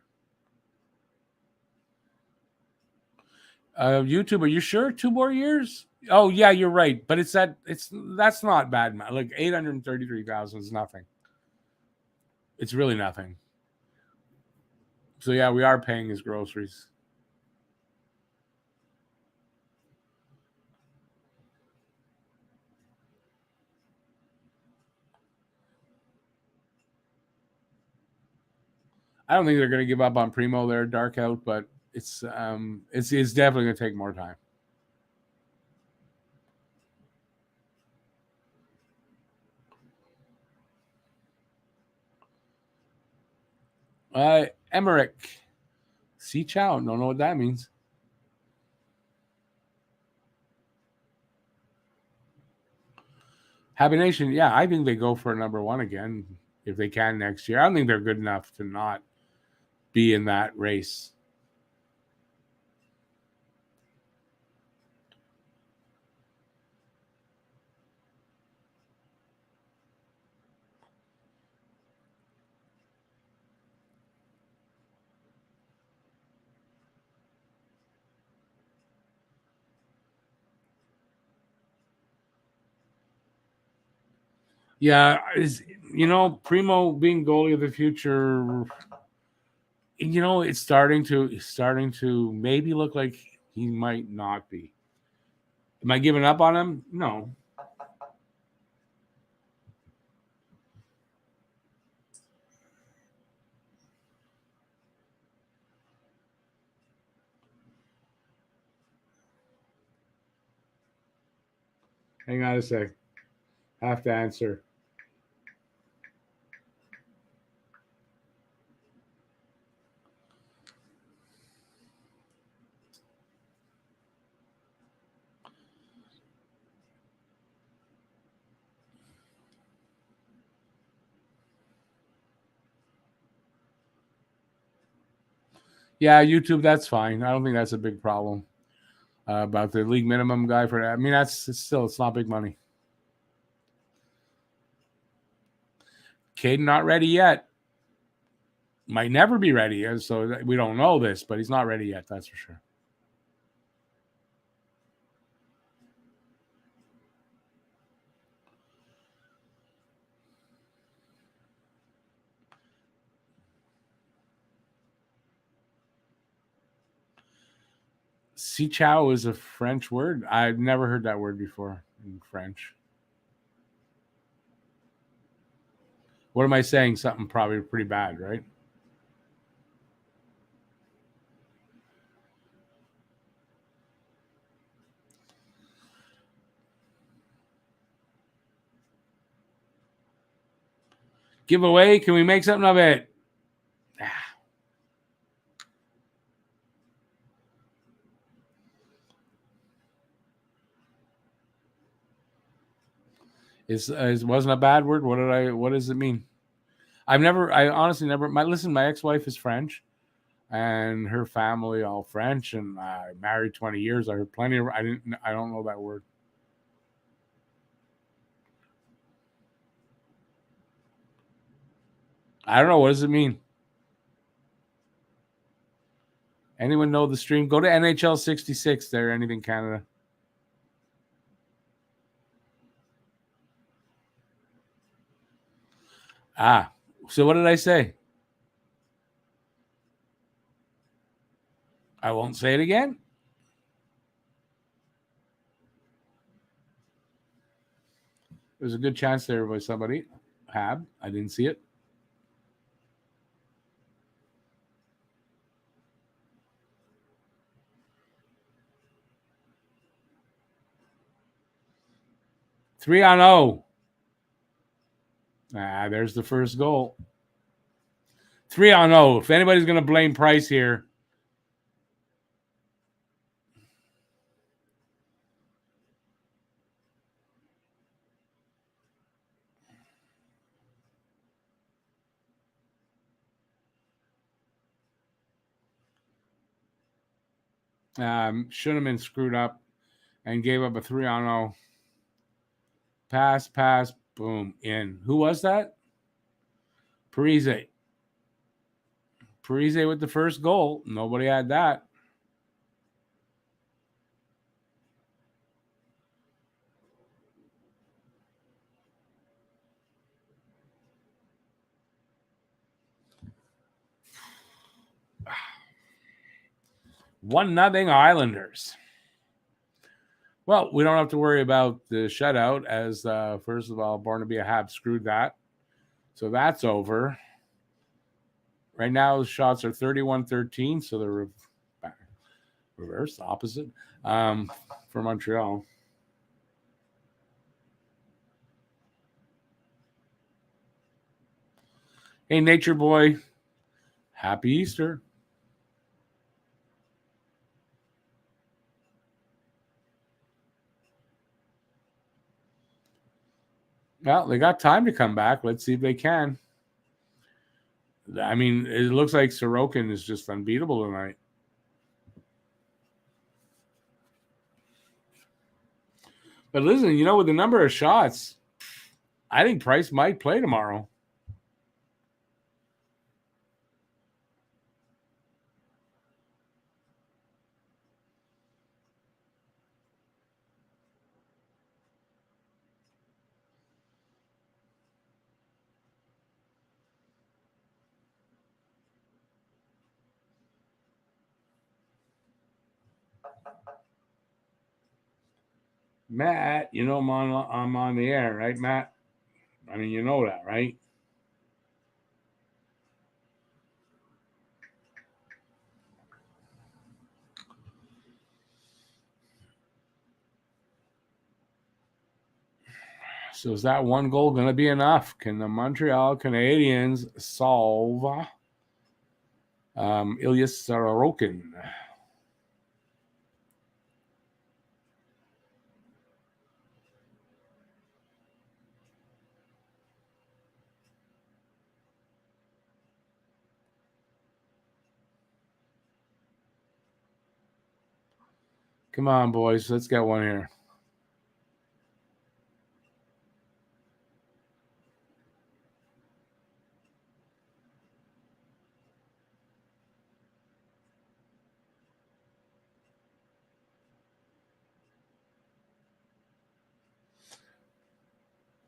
YouTube, are you sure? 2 more years? Oh yeah, you're right. But that's not bad. Like 833,000 is nothing. It's really nothing. So yeah, we are paying his groceries. I don't think they're going to give up on Primo there, dark out, but it's definitely going to take more time. Emmerich, see Chow. Don't know what that means. Habit Nation, yeah, I think they go for a number one again if they can next year. I don't think they're good enough to not be in that race. Yeah, Primo being goalie of the future. It's starting to maybe look like he might not be. Am I giving up on him? No. Hang on a sec. Have to answer. Yeah, YouTube, that's fine. I don't think that's a big problem. About the league minimum guy for that. I mean, it's not big money. Caden not ready yet. Might never be ready, so we don't know this, but he's not ready yet. That's for sure. Si Chow is a French word. I've never heard that word before in French. What am I saying? Something probably pretty bad, right? Giveaway? Can we make something of it? Is wasn't a bad word. What does it mean? I honestly never. My ex-wife is French, and her family all French, and I married 20 years. I heard plenty of. I don't know that word. I don't know. What does it mean? Anyone know the stream? Go to NHL 66 there. Anything Canada. Ah, so what did I say? I won't say it again. There's a good chance there by somebody. Hab. I didn't see it. Three on 0. There's the first goal. 3 on 0. If anybody's going to blame Price here, should have been screwed up and gave up a 3 on 0. Pass, boom, in. Who was that? Parise. Parise with the first goal. Nobody had that. 1-0 Islanders. Well, we don't have to worry about the shutout as, first of all, Born to be a Habs screwed that. So that's over. Right now, the shots are 31-13, so they're reverse, opposite, for Montreal. Hey, Nature Boy, happy Easter. Well, they got time to come back. Let's see if they can. I mean, it looks like Sorokin is just unbeatable tonight. But listen, with the number of shots, I think Price might play tomorrow. Matt, I'm on the air, right, Matt? I mean, you know that, right? So is that one goal going to be enough? Can the Montreal Canadiens solve Ilya Sorokin? Come on, boys. Let's get one here.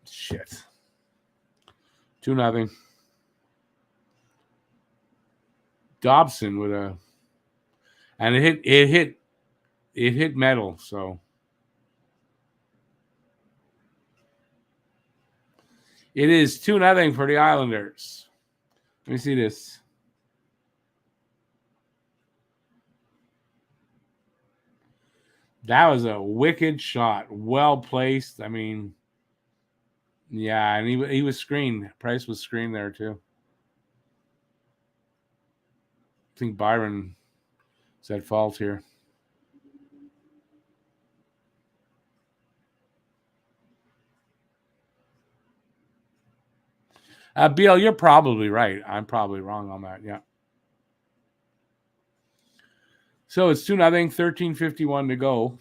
Shit. 2-0. Dobson with a, and it hit metal. So it is 2-0 for the Islanders. Let me see this. That was a wicked shot. Well placed. I mean, yeah, and he was screened. Price was screened there too. I think Byron is at fault here. Beal, you're probably right. I'm probably wrong on that. Yeah. So it's 2-0, 13:51 to go.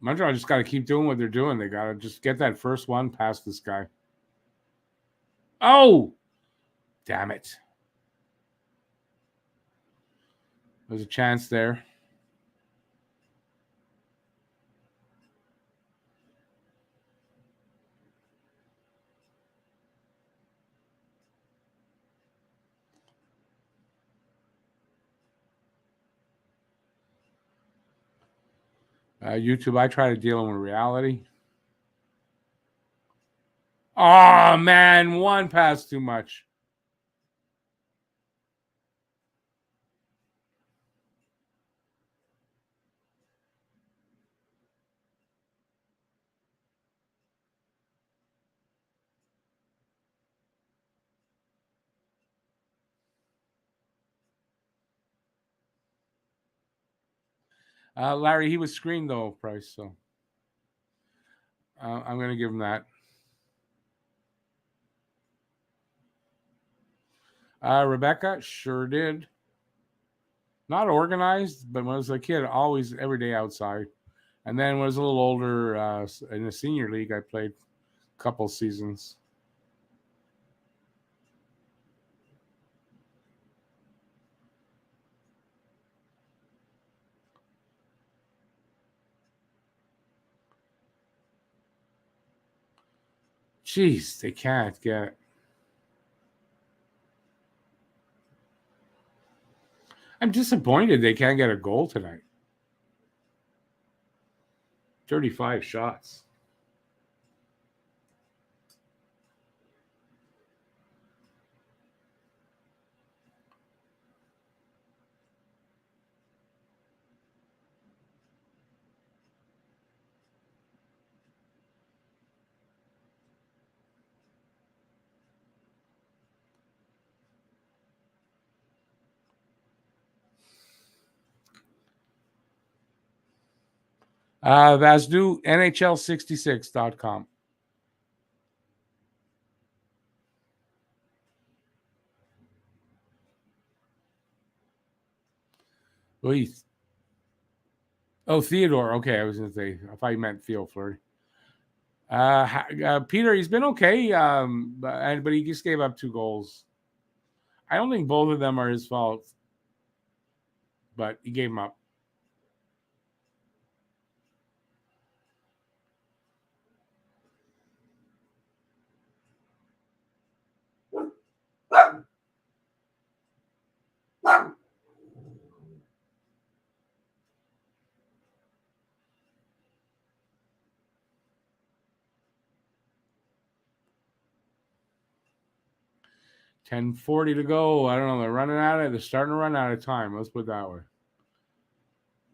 Montreal just got to keep doing what they're doing. They got to just get that first one past this guy. Oh, damn it. There's a chance there. YouTube, I try to deal with reality. Oh, man, one pass too much. Larry, he was screened, though, Price. So I'm going to give him that. Rebecca sure did. Not organized, but when I was a kid, always every day outside. And then when I was a little older, in the senior league, I played a couple seasons. Jeez, they can't get. I'm disappointed they can't get a goal tonight. 35 shots. Vazdu, NHL66.com. Please. Oh, Theodore. Okay, I was going to say, I thought you meant Theo Fleury. Peter, he's been okay, but he just gave up 2 goals. I don't think both of them are his fault, but he gave them up. $10:40 to go. I don't know. They're starting to run out of time. Let's put it that way.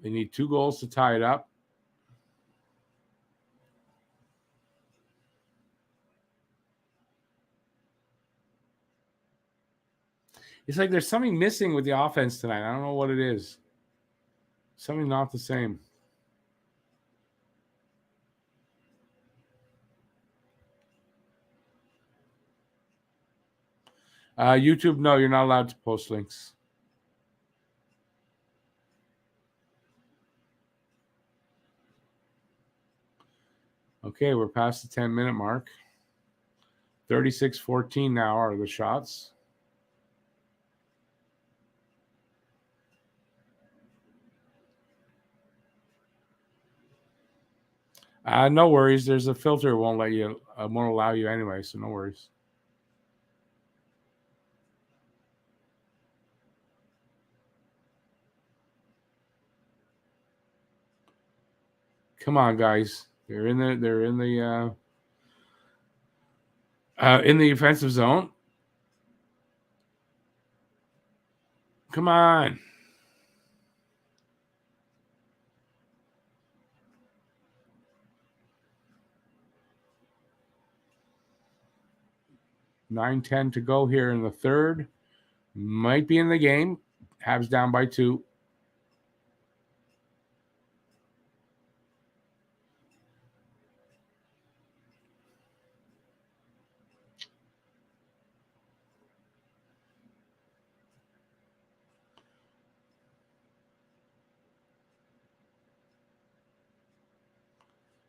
They need 2 goals to tie it up. It's like there's something missing with the offense tonight. I don't know what it is. Something not the same. YouTube, no, you're not allowed to post links. Okay, we're past the 10-minute mark. 36-14 now are the shots. No worries. There's a filter won't allow you anyway, so no worries. Come on, guys. They're in the offensive zone. Come on. $9:10 to go here in the third. Might be in the game. Habs down by 2.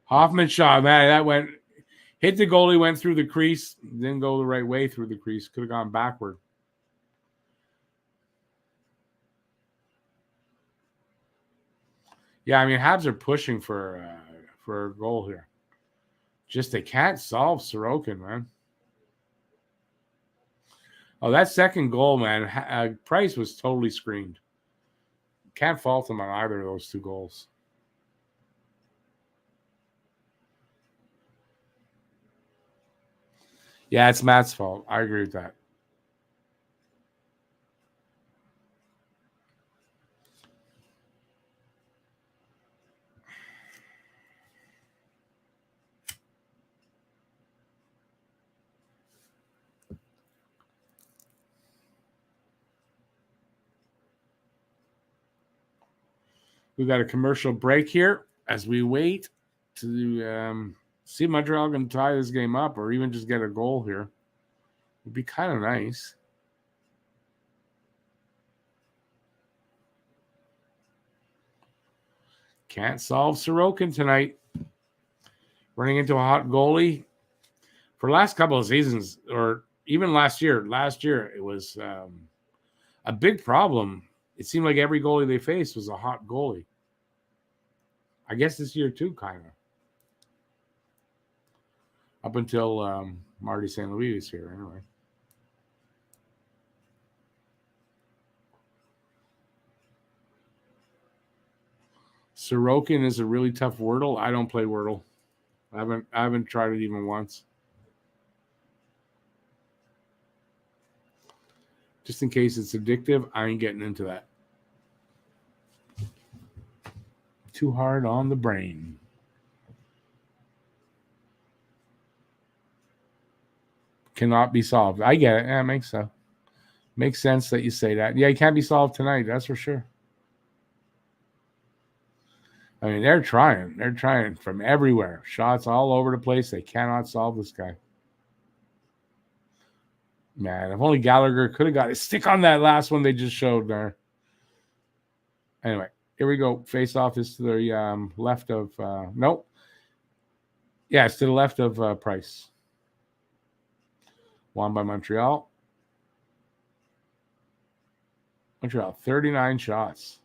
Hoffman shot, man, that hit the goalie, went through the crease, didn't go the right way through the crease. Could have gone backward. Yeah, I mean, Habs are pushing for a goal here. Just they can't solve Sorokin, man. Oh, that second goal, man. Price was totally screened. Can't fault him on either of those 2 goals. Yeah, it's Matt's fault. I agree with that. We got a commercial break here as we wait to see Montreal can tie this game up or even just get a goal here. Would be kind of nice. Can't solve Sorokin tonight. Running into a hot goalie. For the last couple of seasons, or even last year it was a big problem. It seemed like every goalie they faced was a hot goalie. I guess this year too, kind of. Up until Marty St. Louis is here, anyway. Sorokin is a really tough Wordle. I don't play Wordle. I haven't tried it even once. Just in case it's addictive, I ain't getting into that. Too hard on the brain. Cannot be solved. I get it. Yeah, it makes so. Makes sense that you say that. Yeah, it can't be solved tonight. That's for sure. I mean, they're trying. They're trying from everywhere. Shots all over the place. They cannot solve this guy. Man, if only Gallagher could have got his stick on that last one they just showed there. Anyway, here we go. Face off is to the left of nope. Yeah, it's to the left of Price. Won by Montreal. Montreal, 39 shots.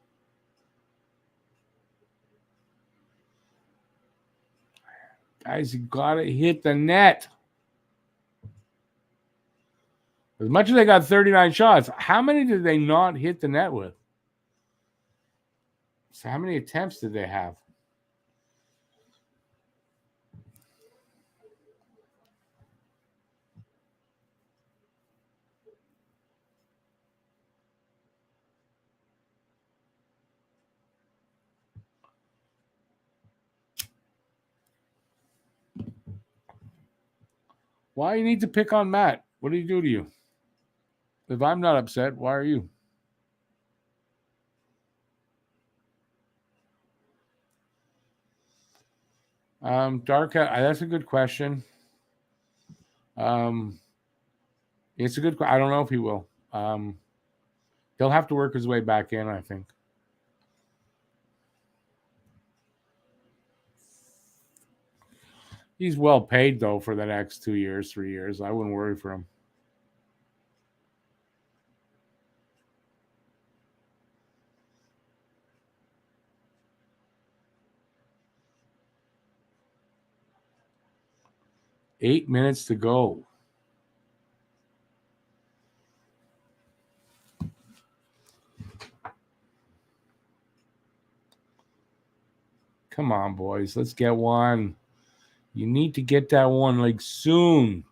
Guys, you gotta hit the net. As much as they got 39 shots, how many did they not hit the net with? So how many attempts did they have? Why you need to pick on Matt? What did he do to you? If I'm not upset, why are you? Darka, that's a good question. It's a good question. I don't know if he will. He'll have to work his way back in, I think. He's well paid, though, for the next 2 years, 3 years. I wouldn't worry for him. Eight minutes to go. Come on, boys. Let's get one. You need to get that one like soon.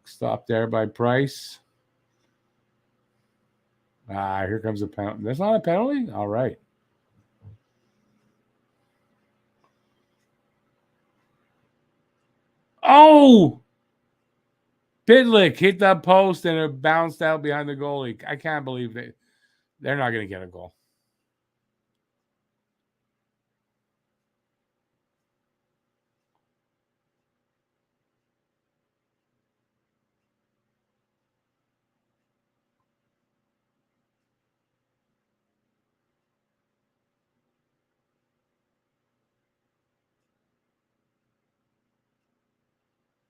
Stop there by Price. Here comes a penalty. That's not a penalty? All right. Oh! Pitlick hit that post and it bounced out behind the goalie. I can't believe they're not going to get a goal.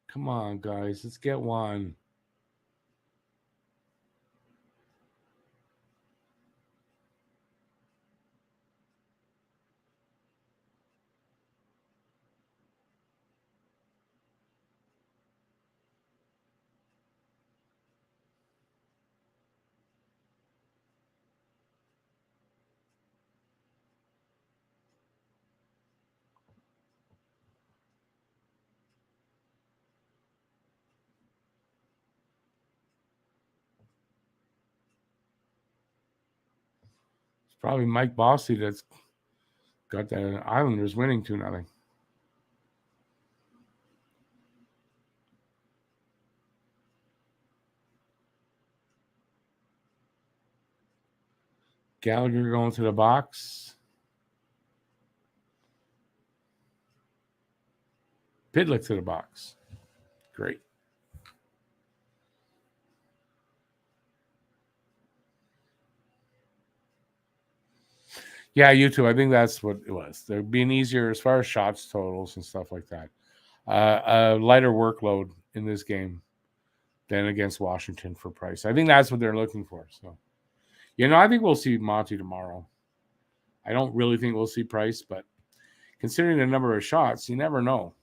Come on, guys. Let's get one. It's probably Mike Bossy that's got the Islanders winning 2-0. Gallagher going to the box. Pitlick to the box. Great. Yeah, you too. I think that's what it was. They're being easier as far as shots totals and stuff like that. A lighter workload in this game than against Washington for Price. I think that's what they're looking for. So, I think we'll see Monty tomorrow. I don't really think we'll see Price, but considering the number of shots, you never know.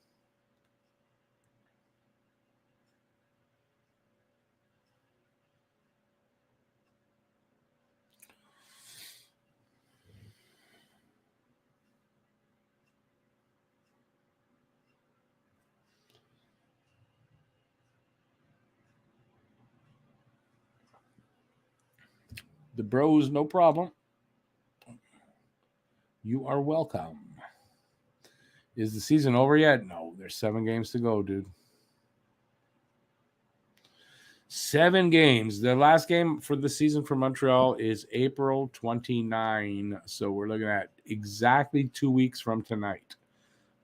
The bros, no problem. You are welcome. Is the season over yet? No, there's 7 games to go, dude. 7 games. The last game for the season for Montreal is April 29. So we're looking at exactly 2 weeks from tonight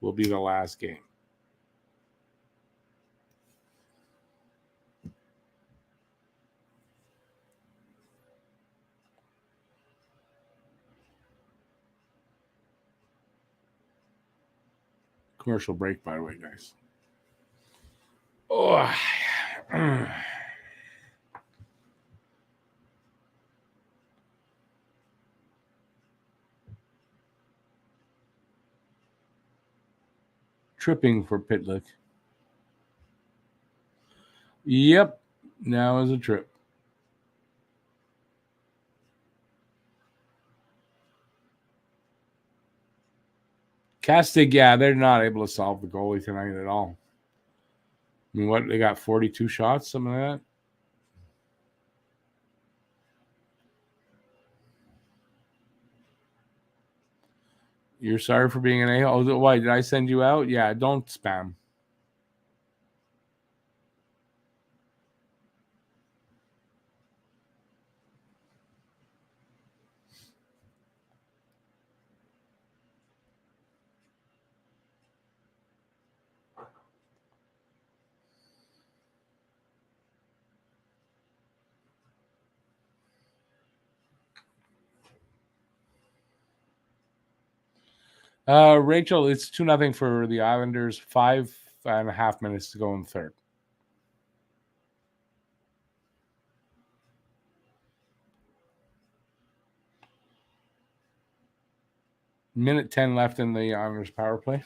will be the last game. Commercial break, by the way, guys. Oh. Tripping for Pitlick. Yep. Now is a trip. Castig, yeah, they're not able to solve the goalie tonight at all. I mean, what, they got 42 shots, something like that? You're sorry for being an a-hole? Oh, why, did I send you out? Yeah, don't spam. Rachel, it's 2-0 for the Islanders. 5.5 minutes to go in the third. Minute 10 left in the Islanders power play.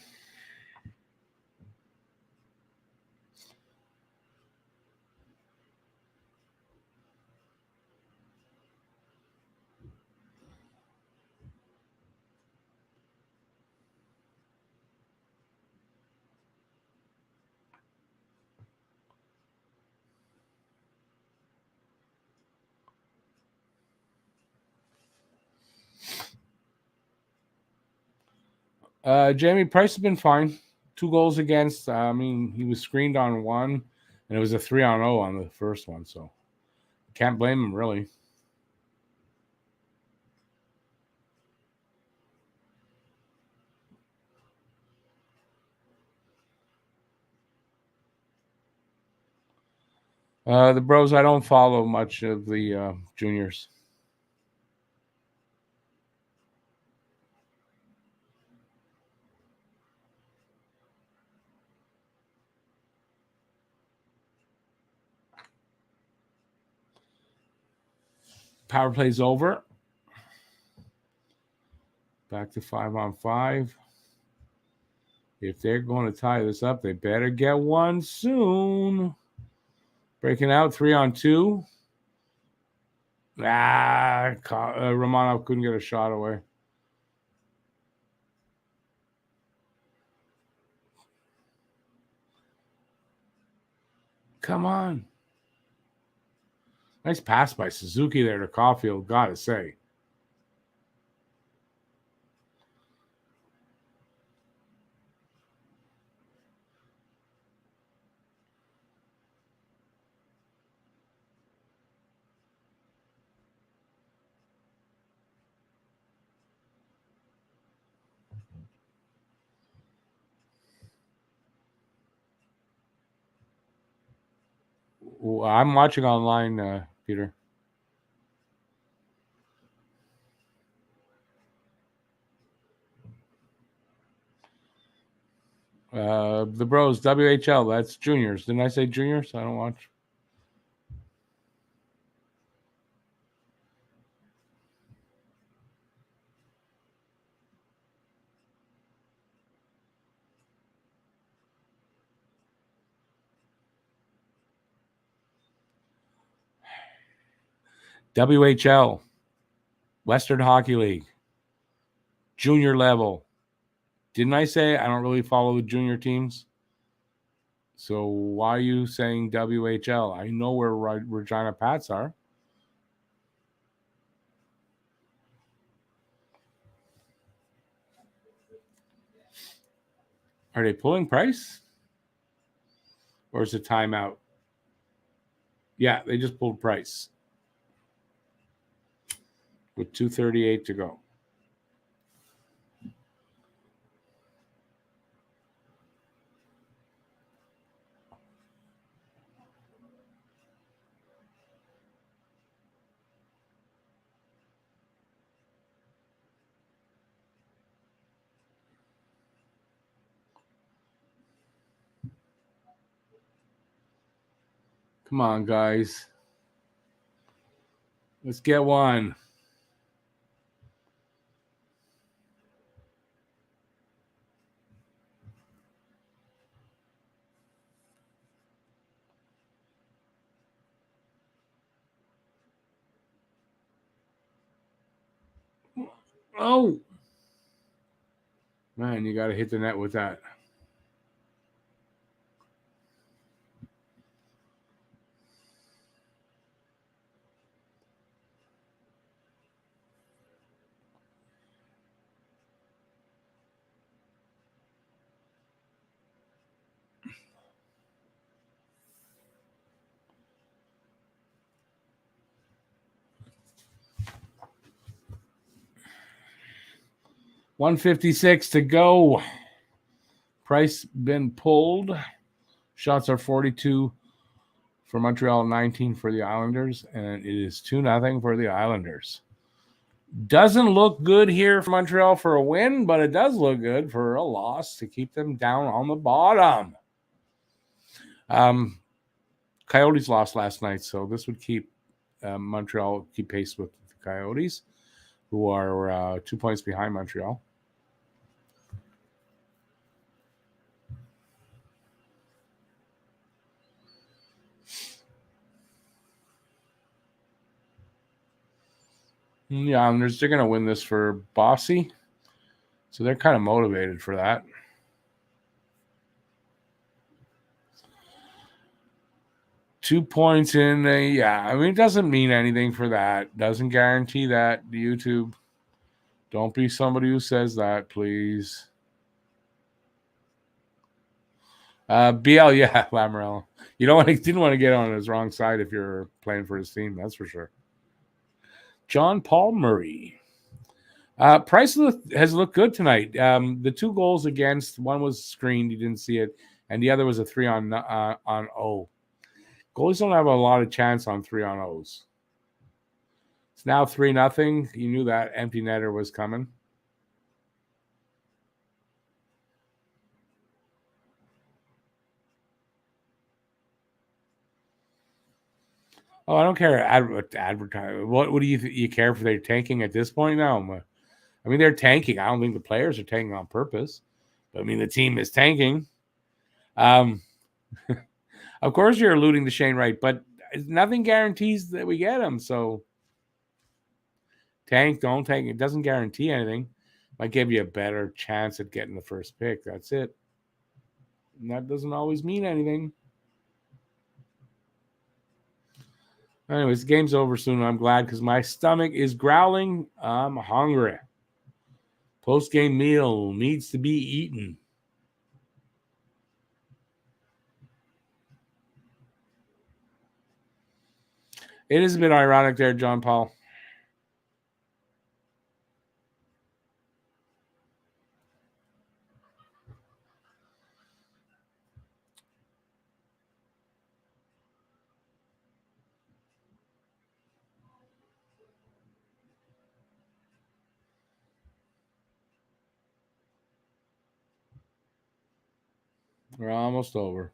Jamie Price has been fine. 2 goals against. I mean, he was screened on 1, and it was a 3-0 on the first one, so can't blame him, really. The bros, I don't follow much of the juniors. Power play's over. Back to 5-on-5. If they're going to tie this up, they better get one soon. Breaking out 3-on-2. Romanov couldn't get a shot away. Come on. Nice pass by Suzuki there to Caulfield, gotta say. I'm watching online, Peter. The Bros, WHL, that's juniors. Didn't I say juniors? I don't watch. WHL, Western Hockey League, junior level. Didn't I say I don't really follow the junior teams? So why are you saying WHL? I know where Regina Pats are. Are they pulling price? Or is it timeout? Yeah, they just pulled price with 2:38 to go. Come on, guys. Let's get one. Oh, man, you got to hit the net with that. $156 to go. Price been pulled. Shots are 42 for Montreal, 19 for the Islanders, and it is 2-0 for the Islanders. Doesn't look good here for Montreal for a win, but it does look good for a loss to keep them down on the bottom. Coyotes lost last night, so this would keep Montreal keep pace with the Coyotes, who are 2 points behind Montreal. The Islanders, they're going to win this for Bossy, so they're kind of motivated for that. Two points in I mean, it doesn't mean anything for that. Doesn't guarantee that. YouTube, don't be somebody who says that, please. BL, yeah, Lamorello. You didn't want to get on his wrong side if you're playing for his team, that's for sure. John Paul Murray. Price has looked good tonight. The two goals against, one was screened, you didn't see it, and the other was a 3-on-0. Goalies don't have a lot of chance on 3-on-0s. It's now 3-0. You knew that empty netter was coming. Oh, I don't care. Advertise. What do you care if they're tanking at this point now? I mean, they're tanking. I don't think the players are tanking on purpose. But I mean, the team is tanking. Of course, you're alluding to Shane Wright, but nothing guarantees that we get him. So tank, don't tank. It doesn't guarantee anything. Might give you a better chance at getting the first pick. That's it. And that doesn't always mean anything. Anyways, the game's over soon. I'm glad because my stomach is growling. I'm hungry. Post-game meal needs to be eaten. It is a bit ironic there, John Paul. We're almost over.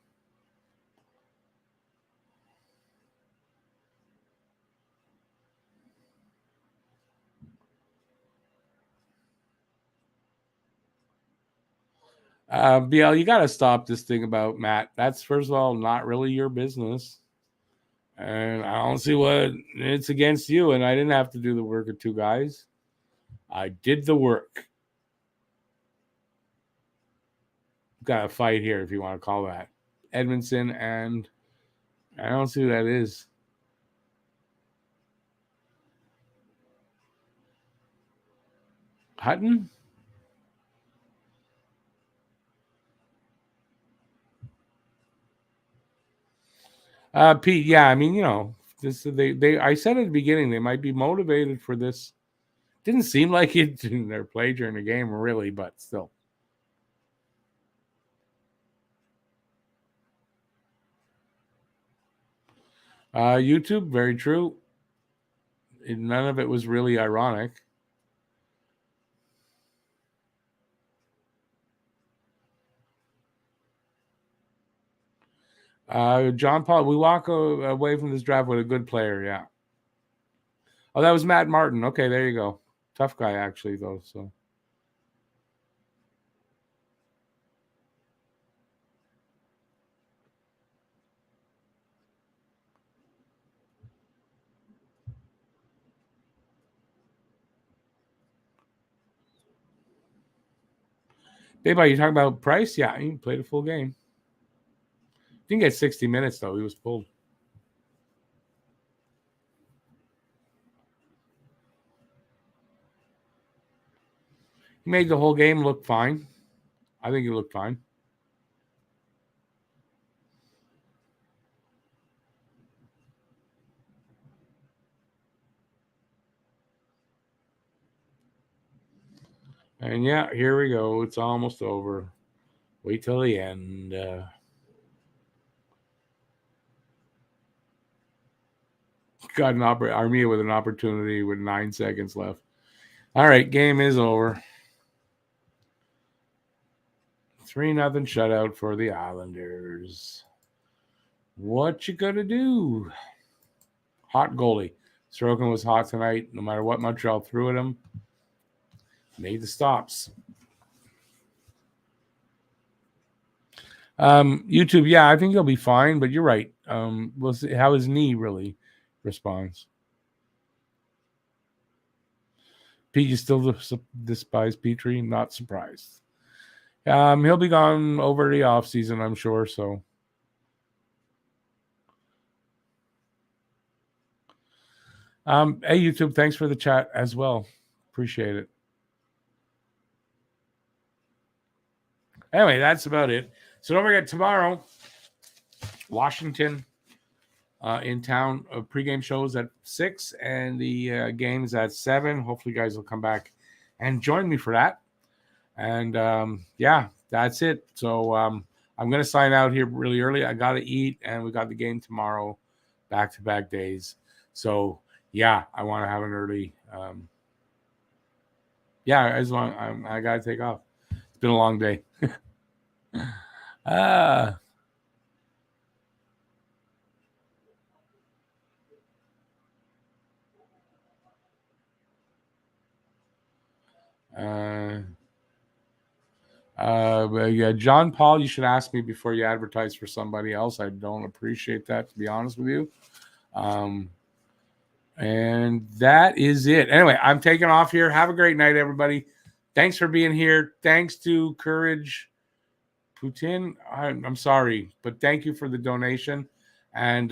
BL, you got to stop this thing about Matt. That's, first of all, not really your business. And I don't see what it's against you. And I didn't have to do the work of two guys. I did the work. Got a fight here, if you want to call that. Edmondson, and I don't see who that is. Hutton? Pete, yeah, I mean, this they I said at the beginning they might be motivated for this. Didn't seem like it in their play during the game, really, but still. YouTube, very true. None of it was really ironic. John Paul, we walk away from this draft with a good player, yeah. Oh, that was Matt Martin. Okay, there you go. Tough guy, actually, though. So, Babe, are you talking about Price? Yeah, he played a full game. Didn't get 60 minutes, though. He was pulled. He made the whole game look fine. I think he looked fine. And yeah, here we go. It's almost over. Wait till the end. Got an Armia with an opportunity with 9 seconds left. All right, game is over. 3-0 shutout for the Islanders. What you gonna do? Hot goalie. Sorokin was hot tonight. No matter what Montreal threw at him, made the stops. YouTube, yeah, I think he'll be fine, but you're right. We'll see how his knee really responds. Pete, you still despise Petrie? Not surprised. He'll be gone over the off season, I'm sure. So, hey YouTube, thanks for the chat as well. Appreciate it. Anyway, that's about it. So don't forget tomorrow, Washington in town. Pregame shows at 6 and the games at 7. Hopefully, you guys will come back and join me for that. And yeah, that's it. So I'm going to sign out here really early. I got to eat, and we got the game tomorrow, back-to-back days. So yeah, I want to have an early. Yeah, as long I got to take off. It's been a long day. Yeah, John Paul, you should ask me before you advertise for somebody else. I don't appreciate that, to be honest with you. And that is it. Anyway, I'm taking off here. Have a great night, everybody. Thanks for being here. Thanks to Courage Putin. I'm sorry, but thank you for the donation. And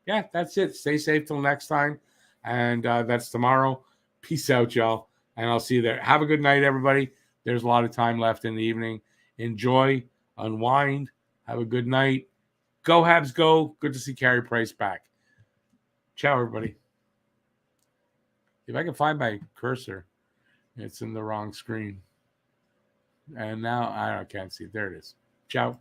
yeah, that's it. Stay safe till next time. And that's tomorrow. Peace out, y'all. And I'll see you there. Have a good night, everybody. There's a lot of time left in the evening. Enjoy, unwind, have a good night. Go Habs, go. Good to see Carey Price back. Ciao, everybody. If I can find my cursor, it's in the wrong screen. And now I can't see it. There it is. Ciao.